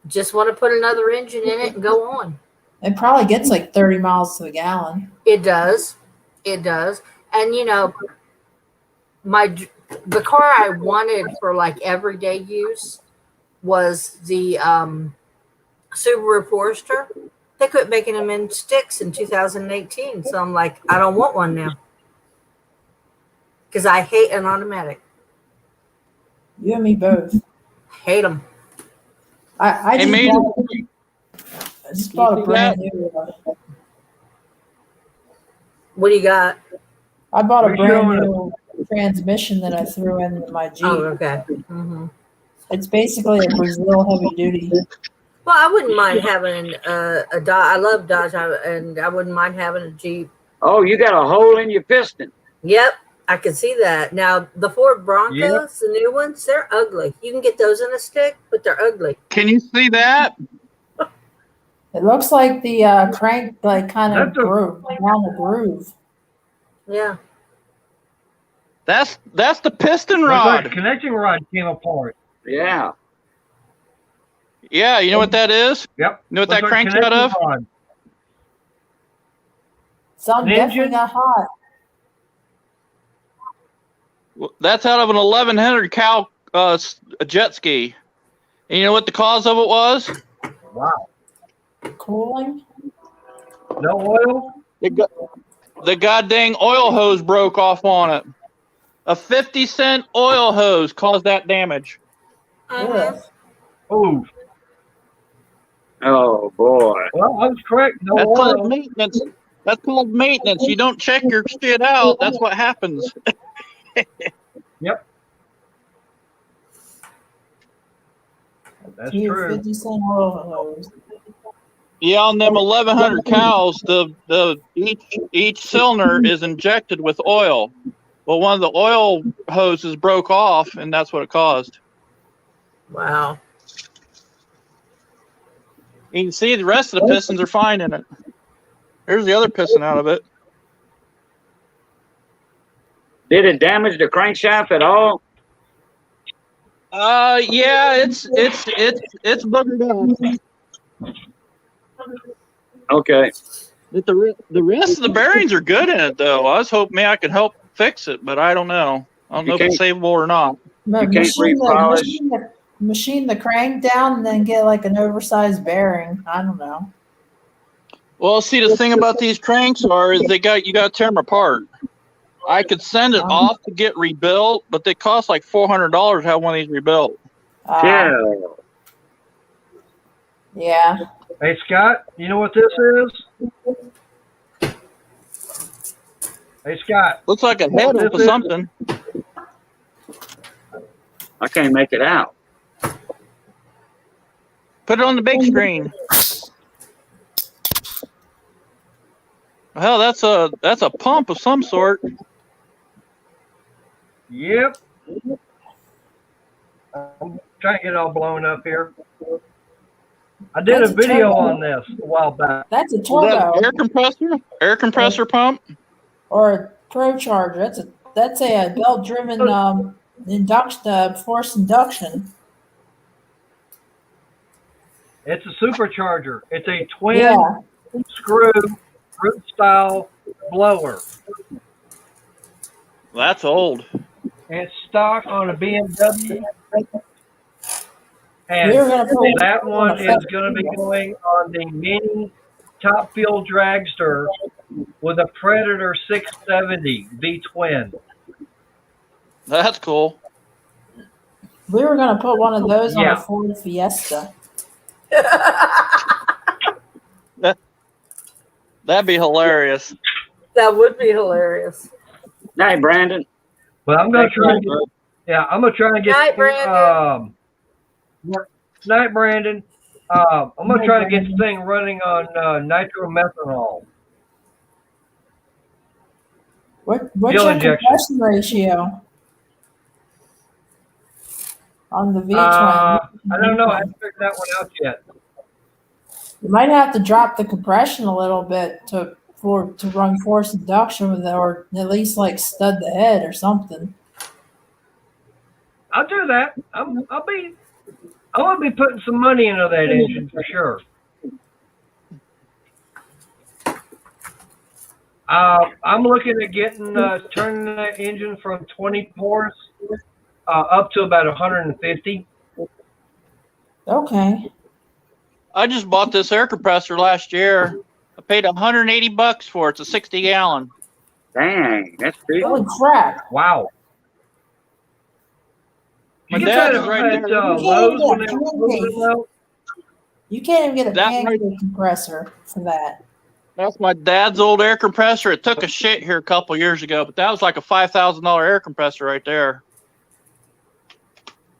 [SPEAKER 3] just want to put another engine in it and go on.
[SPEAKER 8] It probably gets like 30 miles to the gallon.
[SPEAKER 3] It does. It does. And, you know, the car I wanted for like everyday use was the Subaru Forester. They quit making them in sticks in 2018. So I'm like, I don't want one now. Because I hate an automatic.
[SPEAKER 8] You and me both.
[SPEAKER 3] Hate them.
[SPEAKER 8] I just bought a brand new.
[SPEAKER 3] What do you got?
[SPEAKER 8] I bought a brand new transmission that I threw in my Jeep.
[SPEAKER 3] Oh, okay. Mm-hmm.
[SPEAKER 8] It's basically a Brazil heavy duty.
[SPEAKER 3] Well, I wouldn't mind having a Dodge. I love Dodge, and I wouldn't mind having a Jeep.
[SPEAKER 5] Oh, you got a hole in your piston.
[SPEAKER 3] Yep, I can see that. Now, the Ford Broncos, the new ones, they're ugly. You can get those in a stick, but they're ugly.
[SPEAKER 7] Can you see that?
[SPEAKER 8] It looks like the crank, like kind of groove, down the groove.
[SPEAKER 3] Yeah.
[SPEAKER 7] That's the piston
[SPEAKER 1] The
[SPEAKER 7] rod.
[SPEAKER 1] connecting rod came apart.
[SPEAKER 5] Yeah.
[SPEAKER 7] Yeah, you know what that is?
[SPEAKER 1] Yep.
[SPEAKER 7] You know what that
[SPEAKER 1] Looks like
[SPEAKER 7] crank's out of?
[SPEAKER 1] connecting rod.
[SPEAKER 8] Something definitely got hot.
[SPEAKER 7] That's out of an 1100 cal jet ski. And you know what the cause of it was?
[SPEAKER 1] Wow.
[SPEAKER 8] Cooling?
[SPEAKER 1] No oil?
[SPEAKER 7] The goddamn oil hose broke off on it. A 50-cent oil hose caused that damage.
[SPEAKER 3] Uh-huh.
[SPEAKER 1] Oh.
[SPEAKER 5] Oh boy.
[SPEAKER 1] Well, I was correct. No
[SPEAKER 7] That's
[SPEAKER 1] oil.
[SPEAKER 7] called maintenance. That's called maintenance. You don't check your shit out. That's what happens.
[SPEAKER 1] Yep. That's
[SPEAKER 8] Two
[SPEAKER 1] true.
[SPEAKER 8] 50-cent oil hose.
[SPEAKER 7] Yeah, on them 1100 cows, the each cylinder is injected with oil. Well, one of the oil hoses broke off, and that's what it caused.
[SPEAKER 3] Wow.
[SPEAKER 7] You can see the rest of the pistons are fine in it. Here's the other piston out of it.
[SPEAKER 5] Did it damage the crankshaft at all?
[SPEAKER 7] Yeah, it's buggered up.
[SPEAKER 5] Okay.
[SPEAKER 7] But the rest of the bearings are good in it, though. I was hoping I could help fix it, but I don't know. I don't know if it's savable or not.
[SPEAKER 8] Machine the crank down and then get like an oversized bearing. I don't know.
[SPEAKER 7] Well, see, the thing about these cranks is you got to tear them apart. I could send it off to get rebuilt, but they cost like $400 to have one of these rebuilt.
[SPEAKER 8] Yeah.
[SPEAKER 1] Hey, Scott, you know what this is? Hey, Scott.
[SPEAKER 7] Looks like a head for something.
[SPEAKER 5] I can't make it out.
[SPEAKER 7] Put it on the big screen. Hell, that's a pump of some sort.
[SPEAKER 1] Yep. I'm trying to get it all blown up here. I did
[SPEAKER 8] That's
[SPEAKER 1] a
[SPEAKER 8] a
[SPEAKER 1] video
[SPEAKER 8] turbo.
[SPEAKER 1] on this a while back.
[SPEAKER 8] That's a
[SPEAKER 7] Is that
[SPEAKER 8] turbo
[SPEAKER 7] air compressor? Air compressor pump?
[SPEAKER 8] or a pro charger. That's a belt driven induction forced induction.
[SPEAKER 1] It's a supercharger. It's a twin
[SPEAKER 8] Yeah.
[SPEAKER 1] screw root style blower.
[SPEAKER 7] That's old.
[SPEAKER 1] And it's stock on a BMW. And
[SPEAKER 8] We were gonna put
[SPEAKER 1] that one
[SPEAKER 8] on a
[SPEAKER 1] is going to be going on the mini top fuel dragster with a Predator 670 V twin.
[SPEAKER 7] That's cool.
[SPEAKER 8] We were gonna put one of those on
[SPEAKER 1] Yeah.
[SPEAKER 8] a Ford Fiesta.
[SPEAKER 7] That'd be hilarious.
[SPEAKER 3] That would be hilarious.
[SPEAKER 5] Hey, Brandon.
[SPEAKER 1] But I'm going to try and get, yeah, I'm going to try and get,
[SPEAKER 3] Night, Brandon.
[SPEAKER 1] Night, Brandon. I'm going to try and get this thing running on nitromethanol.
[SPEAKER 8] What's
[SPEAKER 1] Fuel
[SPEAKER 8] your
[SPEAKER 1] injection.
[SPEAKER 8] compression ratio on the V twin?
[SPEAKER 1] I don't know. I haven't figured that one out yet.
[SPEAKER 8] You might have to drop the compression a little bit to run forced induction with it, or at least like stud the head or something.
[SPEAKER 1] I'll do that. I'm going to be putting some money into that engine for sure. I'm looking at getting turning that engine from 20 horse up to about 150.
[SPEAKER 8] Okay.
[SPEAKER 7] I just bought this air compressor last year. I paid $180 for it. It's a 60-gallon.
[SPEAKER 5] Dang, that's big.
[SPEAKER 8] Holy crap!
[SPEAKER 1] Wow.
[SPEAKER 7] My
[SPEAKER 1] You get
[SPEAKER 7] dad's
[SPEAKER 1] that
[SPEAKER 7] right
[SPEAKER 1] at
[SPEAKER 7] there.
[SPEAKER 1] Lowe's when they
[SPEAKER 8] You
[SPEAKER 1] were moving them out?
[SPEAKER 8] You can't even get a
[SPEAKER 7] That
[SPEAKER 8] pancake compressor for that.
[SPEAKER 7] That's my dad's old air compressor. It took a shit here a couple years ago, but that was like a $5,000 air compressor right there.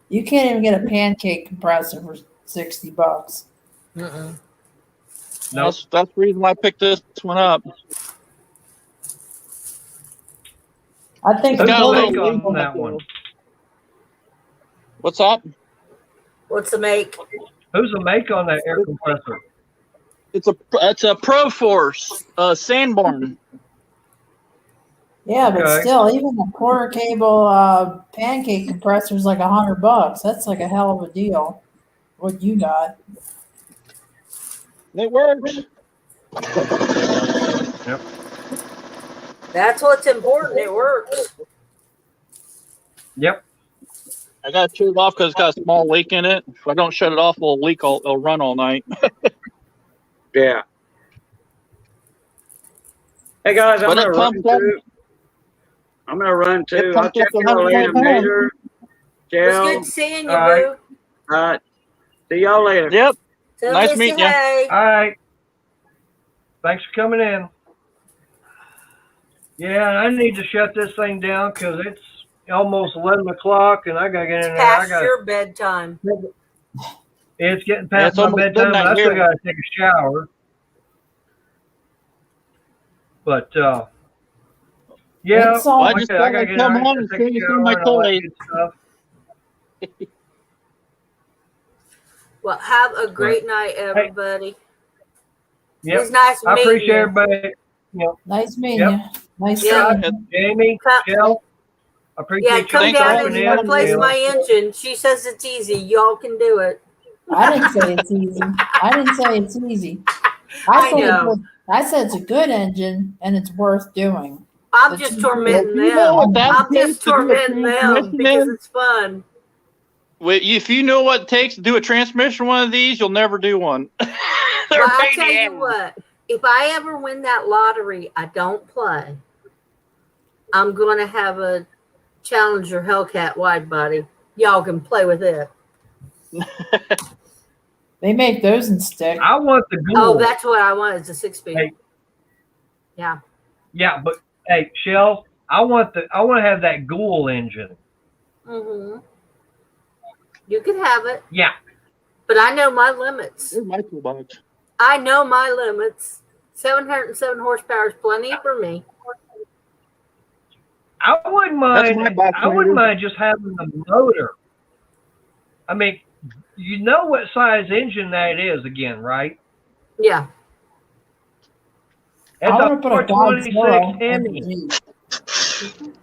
[SPEAKER 8] You can't even get a pancake compressor for $60.
[SPEAKER 3] Mm-mm.
[SPEAKER 7] That's the reason why I picked this one up.
[SPEAKER 8] I think
[SPEAKER 7] It's
[SPEAKER 1] Who's
[SPEAKER 7] got a
[SPEAKER 1] the
[SPEAKER 7] little
[SPEAKER 1] make
[SPEAKER 7] link
[SPEAKER 1] on that one?
[SPEAKER 7] What's up?
[SPEAKER 3] What's the make?
[SPEAKER 1] Who's the make on that air compressor?
[SPEAKER 7] It's a Proforce Sandborn.
[SPEAKER 8] Yeah, but
[SPEAKER 1] Okay.
[SPEAKER 8] still, even a quarter cable pancake compressor is like $100. That's like a hell of a deal. What you got?
[SPEAKER 7] It works.
[SPEAKER 1] Yep.
[SPEAKER 3] That's what's important. It works.
[SPEAKER 1] Yep.
[SPEAKER 7] I got to shut it off because it's got a small leak in it. If I don't shut it off, it'll run all night.
[SPEAKER 5] Yeah. Hey guys, I'm
[SPEAKER 7] But
[SPEAKER 5] gonna
[SPEAKER 7] it
[SPEAKER 5] run
[SPEAKER 7] pumps up.
[SPEAKER 5] too. I'm gonna run too.
[SPEAKER 7] It
[SPEAKER 5] I'll
[SPEAKER 7] pumps
[SPEAKER 5] check
[SPEAKER 7] up to
[SPEAKER 5] y'all later,
[SPEAKER 7] 125 pounds.
[SPEAKER 5] Major.
[SPEAKER 3] It was
[SPEAKER 5] Jill.
[SPEAKER 3] good seeing you,
[SPEAKER 1] All right.
[SPEAKER 3] Boo.
[SPEAKER 5] See y'all later.
[SPEAKER 7] Yep.
[SPEAKER 3] Tell
[SPEAKER 7] Nice
[SPEAKER 3] Missy
[SPEAKER 7] meeting ya.
[SPEAKER 3] hey.
[SPEAKER 1] All right. Thanks for coming in. Yeah, I need to shut this thing down because it's almost 11 o'clock and I got to get in there.
[SPEAKER 3] Past your bedtime.
[SPEAKER 1] It's getting
[SPEAKER 7] Yeah,
[SPEAKER 1] past
[SPEAKER 7] it's
[SPEAKER 1] my
[SPEAKER 7] almost
[SPEAKER 1] bedtime,
[SPEAKER 7] midnight
[SPEAKER 1] but I still
[SPEAKER 7] here.
[SPEAKER 1] got to take a shower. But, yeah,
[SPEAKER 8] It's all-
[SPEAKER 7] Well, I
[SPEAKER 1] like
[SPEAKER 7] just
[SPEAKER 1] I said,
[SPEAKER 7] thought
[SPEAKER 1] I got to
[SPEAKER 7] I'd
[SPEAKER 1] get
[SPEAKER 7] come
[SPEAKER 1] in
[SPEAKER 7] on
[SPEAKER 1] there,
[SPEAKER 7] and
[SPEAKER 1] take
[SPEAKER 7] show
[SPEAKER 1] a
[SPEAKER 7] you some
[SPEAKER 1] shower
[SPEAKER 7] of my
[SPEAKER 1] and all that
[SPEAKER 7] toys.
[SPEAKER 1] good stuff.
[SPEAKER 3] Well, have a great night, everybody.
[SPEAKER 1] Yep.
[SPEAKER 3] It was nice
[SPEAKER 1] I
[SPEAKER 3] meeting
[SPEAKER 1] appreciate
[SPEAKER 3] you.
[SPEAKER 1] everybody.
[SPEAKER 8] Nice meeting
[SPEAKER 1] Yep.
[SPEAKER 8] you. Nice
[SPEAKER 3] Yeah.
[SPEAKER 8] seeing you.
[SPEAKER 1] Jamie,
[SPEAKER 3] Come-
[SPEAKER 1] Jill, I appreciate
[SPEAKER 3] Yeah,
[SPEAKER 1] you
[SPEAKER 3] come
[SPEAKER 7] Thanks for
[SPEAKER 3] down
[SPEAKER 7] having
[SPEAKER 3] and
[SPEAKER 7] me on,
[SPEAKER 3] replace
[SPEAKER 7] Jill.
[SPEAKER 3] my engine. She says it's easy. Y'all can do it.
[SPEAKER 8] I didn't say it's easy. I didn't say it's easy.
[SPEAKER 3] I know.
[SPEAKER 8] I said it's a good engine and it's worth doing.
[SPEAKER 3] I'm
[SPEAKER 8] But
[SPEAKER 3] just
[SPEAKER 8] you-
[SPEAKER 3] tormenting
[SPEAKER 7] You know what
[SPEAKER 3] them.
[SPEAKER 7] that
[SPEAKER 3] I'm
[SPEAKER 7] takes
[SPEAKER 3] just
[SPEAKER 7] to do a
[SPEAKER 3] tormenting them
[SPEAKER 7] transmission
[SPEAKER 3] because
[SPEAKER 7] in?
[SPEAKER 3] it's fun.
[SPEAKER 7] If you know what it takes to do a transmission one of these, you'll never do one. They're
[SPEAKER 3] Well, I
[SPEAKER 7] pain
[SPEAKER 3] tell
[SPEAKER 7] in the
[SPEAKER 3] you
[SPEAKER 7] ass.
[SPEAKER 3] what, if I ever win that lottery, I don't play. I'm going to have a Challenger Hellcat wide body. Y'all can play with it.
[SPEAKER 8] They make those in stick.
[SPEAKER 1] I want the
[SPEAKER 3] Oh,
[SPEAKER 1] Ghoul.
[SPEAKER 3] that's what I want is a 6-speed.
[SPEAKER 1] Hey.
[SPEAKER 3] Yeah.
[SPEAKER 1] Yeah, but Hey, Shell, I want to have that Ghoul engine.
[SPEAKER 3] Mm-hmm. You can have it.
[SPEAKER 1] Yeah.
[SPEAKER 3] But I know my limits.
[SPEAKER 7] There's my toolbox.
[SPEAKER 3] I know my limits. 707 horsepower is plenty for me.
[SPEAKER 1] I wouldn't mind.
[SPEAKER 7] That's my box.
[SPEAKER 1] I wouldn't mind just having the motor. I mean, you know what size engine that is again, right?
[SPEAKER 3] Yeah.
[SPEAKER 1] It's
[SPEAKER 8] I
[SPEAKER 1] a
[SPEAKER 8] want to put a
[SPEAKER 1] 426
[SPEAKER 8] Godzilla
[SPEAKER 1] Hemi.
[SPEAKER 8] in the Jeep.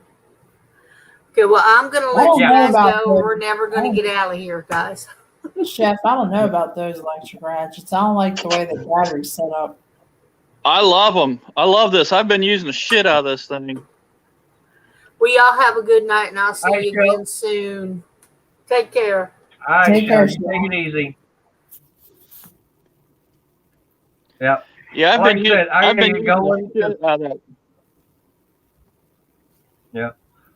[SPEAKER 3] Okay, well, I'm going to
[SPEAKER 8] I
[SPEAKER 3] let
[SPEAKER 8] don't
[SPEAKER 3] you
[SPEAKER 8] know
[SPEAKER 3] guys
[SPEAKER 8] about
[SPEAKER 3] go.
[SPEAKER 8] the-
[SPEAKER 3] We're never going to get out of here, guys.
[SPEAKER 8] Chef, I don't know about those electric ratchets. I don't like the way the battery's set up.
[SPEAKER 7] I love them. I love this. I've been using the shit out of this thing.
[SPEAKER 3] Well, y'all have a good night, and I'll see
[SPEAKER 1] All right,
[SPEAKER 3] you
[SPEAKER 1] Cheryl.
[SPEAKER 3] again soon. Take care.
[SPEAKER 1] All right,
[SPEAKER 8] Take care,
[SPEAKER 1] Shell,
[SPEAKER 8] Shell.
[SPEAKER 1] take it easy. Yeah.
[SPEAKER 7] Yeah, I've
[SPEAKER 1] Like
[SPEAKER 7] been
[SPEAKER 1] I said, I
[SPEAKER 7] I've been
[SPEAKER 1] gotta
[SPEAKER 7] using
[SPEAKER 1] get
[SPEAKER 7] the
[SPEAKER 1] going.
[SPEAKER 7] shit out of that.
[SPEAKER 1] Yeah.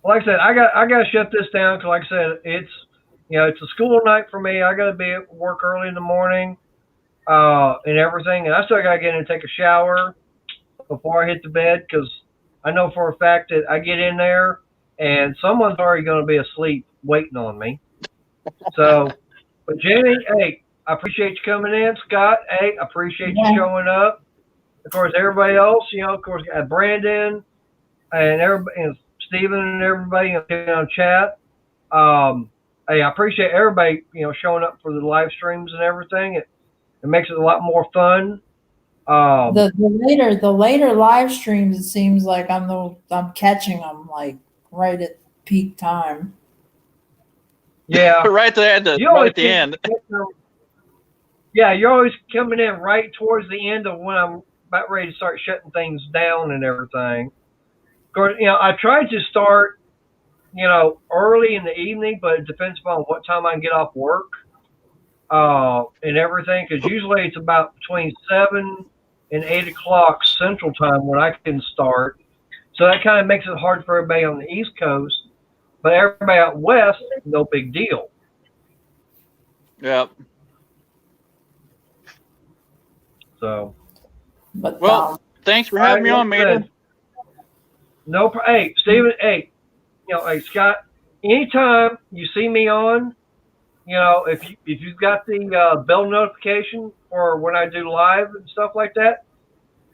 [SPEAKER 1] Like I said, I got to shut this down because, like I said, it's it's a school night for me. I got to be at work early in the morning, and everything, and I still got to get in and take a shower before I hit the bed because I know for a fact that I get in there and someone's already going to be asleep waiting on me. So, but Jenny, hey, I appreciate you coming in. Scott, hey, I appreciate you showing up. Of course, everybody else, of course, Brandon and everybody, and Stephen and everybody on chat. Hey, I appreciate everybody, showing up for the live streams and everything. It makes it a lot more fun.
[SPEAKER 8] The later live streams, it seems like I'm catching them like right at peak time.
[SPEAKER 1] Yeah,
[SPEAKER 7] right there at the end.
[SPEAKER 1] Yeah, you're always coming in right towards the end of when I'm about ready to start shutting things down and everything. Of course, I try to start, early in the evening, but it depends upon what time I can get off work, and everything. Because usually it's about between 7 and 8 o'clock Central Time when I can start. So that kind of makes it hard for everybody on the East Coast, but everybody out west, no big deal.
[SPEAKER 7] Yep.
[SPEAKER 1] So,
[SPEAKER 8] But
[SPEAKER 7] well, thanks for having me on, Mater.
[SPEAKER 1] No, hey, Stephen, hey, hey, Scott, anytime you see me on, if you've got the bell notification for when I do live and stuff like that,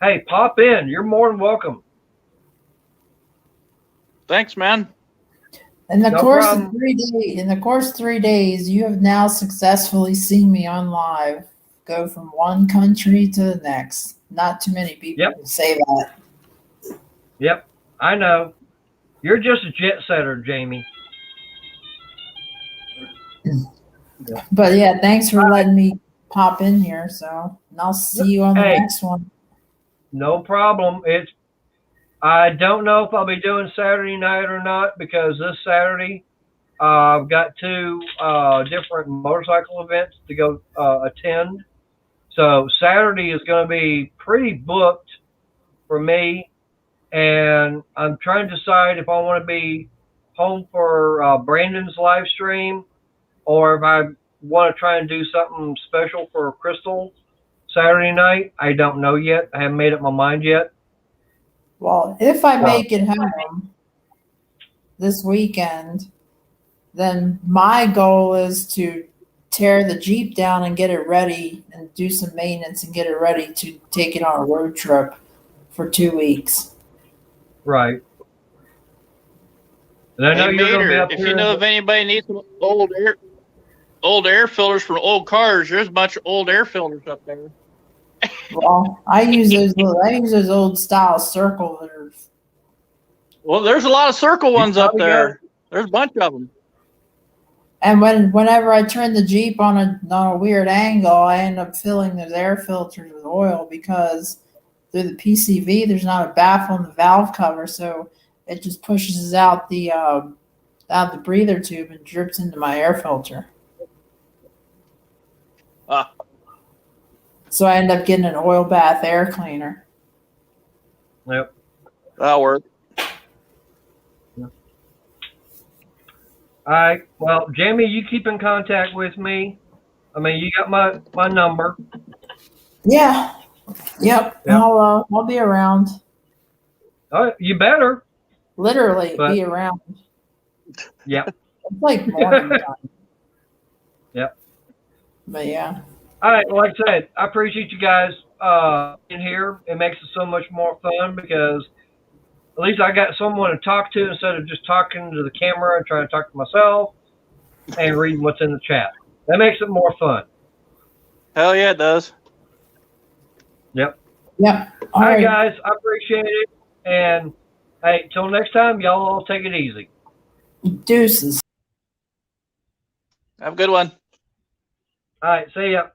[SPEAKER 1] hey, pop in. You're more than welcome.
[SPEAKER 7] Thanks, man.
[SPEAKER 8] In the
[SPEAKER 1] No
[SPEAKER 8] course
[SPEAKER 1] problem.
[SPEAKER 8] of 3 days, in 3 days, you have now successfully seen me on live go from one country to the next. Not too many people can say that.
[SPEAKER 1] Yep, I know. You're just a jet setter, Jamie.
[SPEAKER 8] But yeah, thanks for letting me pop in here. So, and I'll see you on the next one.
[SPEAKER 1] No problem. I don't know if I'll be doing Saturday night or not because this Saturday I've got 2 different motorcycle events to go attend. So Saturday is going to be pretty booked for me, and I'm trying to decide if I want to be home for Brandon's live stream or if I want to try and do something special for Crystal Saturday night. I don't know yet. I haven't made up my mind yet.
[SPEAKER 8] Well, if I make it home this weekend, then my goal is to tear the Jeep down and get it ready and do some maintenance and get it ready to take it on a road trip for 2 weeks.
[SPEAKER 1] Right. And I know
[SPEAKER 7] Hey,
[SPEAKER 1] you're going to be
[SPEAKER 7] Mater,
[SPEAKER 1] up
[SPEAKER 7] if
[SPEAKER 1] here.
[SPEAKER 7] you know if anybody needs some old air filters from old cars, there's a bunch of old air filters up there.
[SPEAKER 8] Well, I use those old style circle filters.
[SPEAKER 7] Well, there's a lot of circle ones up there. There's a bunch of them.
[SPEAKER 8] And whenever I turn the Jeep on a weird angle, I end up filling those air filters with oil because through the PCV, there's not a baffle in the valve cover, so it just pushes out the breather tube and drips into my air filter. So I end up getting an oil bath air cleaner.
[SPEAKER 1] Yep.
[SPEAKER 7] That'll work.
[SPEAKER 1] All right. Well, Jamie, you keep in contact with me. I mean, you got my number.
[SPEAKER 8] Yeah. Yep. I'll be around.
[SPEAKER 1] Oh, you better.
[SPEAKER 8] Literally
[SPEAKER 1] But-
[SPEAKER 8] be around.
[SPEAKER 1] Yeah.
[SPEAKER 8] It's like morning time.
[SPEAKER 1] Yep.
[SPEAKER 8] But yeah.
[SPEAKER 1] All right. Well, like I said, I appreciate you guys in here. It makes it so much more fun because at least I got someone to talk to instead of just talking to the camera and trying to talk to myself and reading what's in the chat. That makes it more fun.
[SPEAKER 7] Hell yeah, it does.
[SPEAKER 1] Yep.
[SPEAKER 8] Yep.
[SPEAKER 1] All right, guys. I appreciate it. And hey, till next time, y'all all take it easy.
[SPEAKER 8] Deuces.
[SPEAKER 7] Have a good one.
[SPEAKER 1] All right. See ya.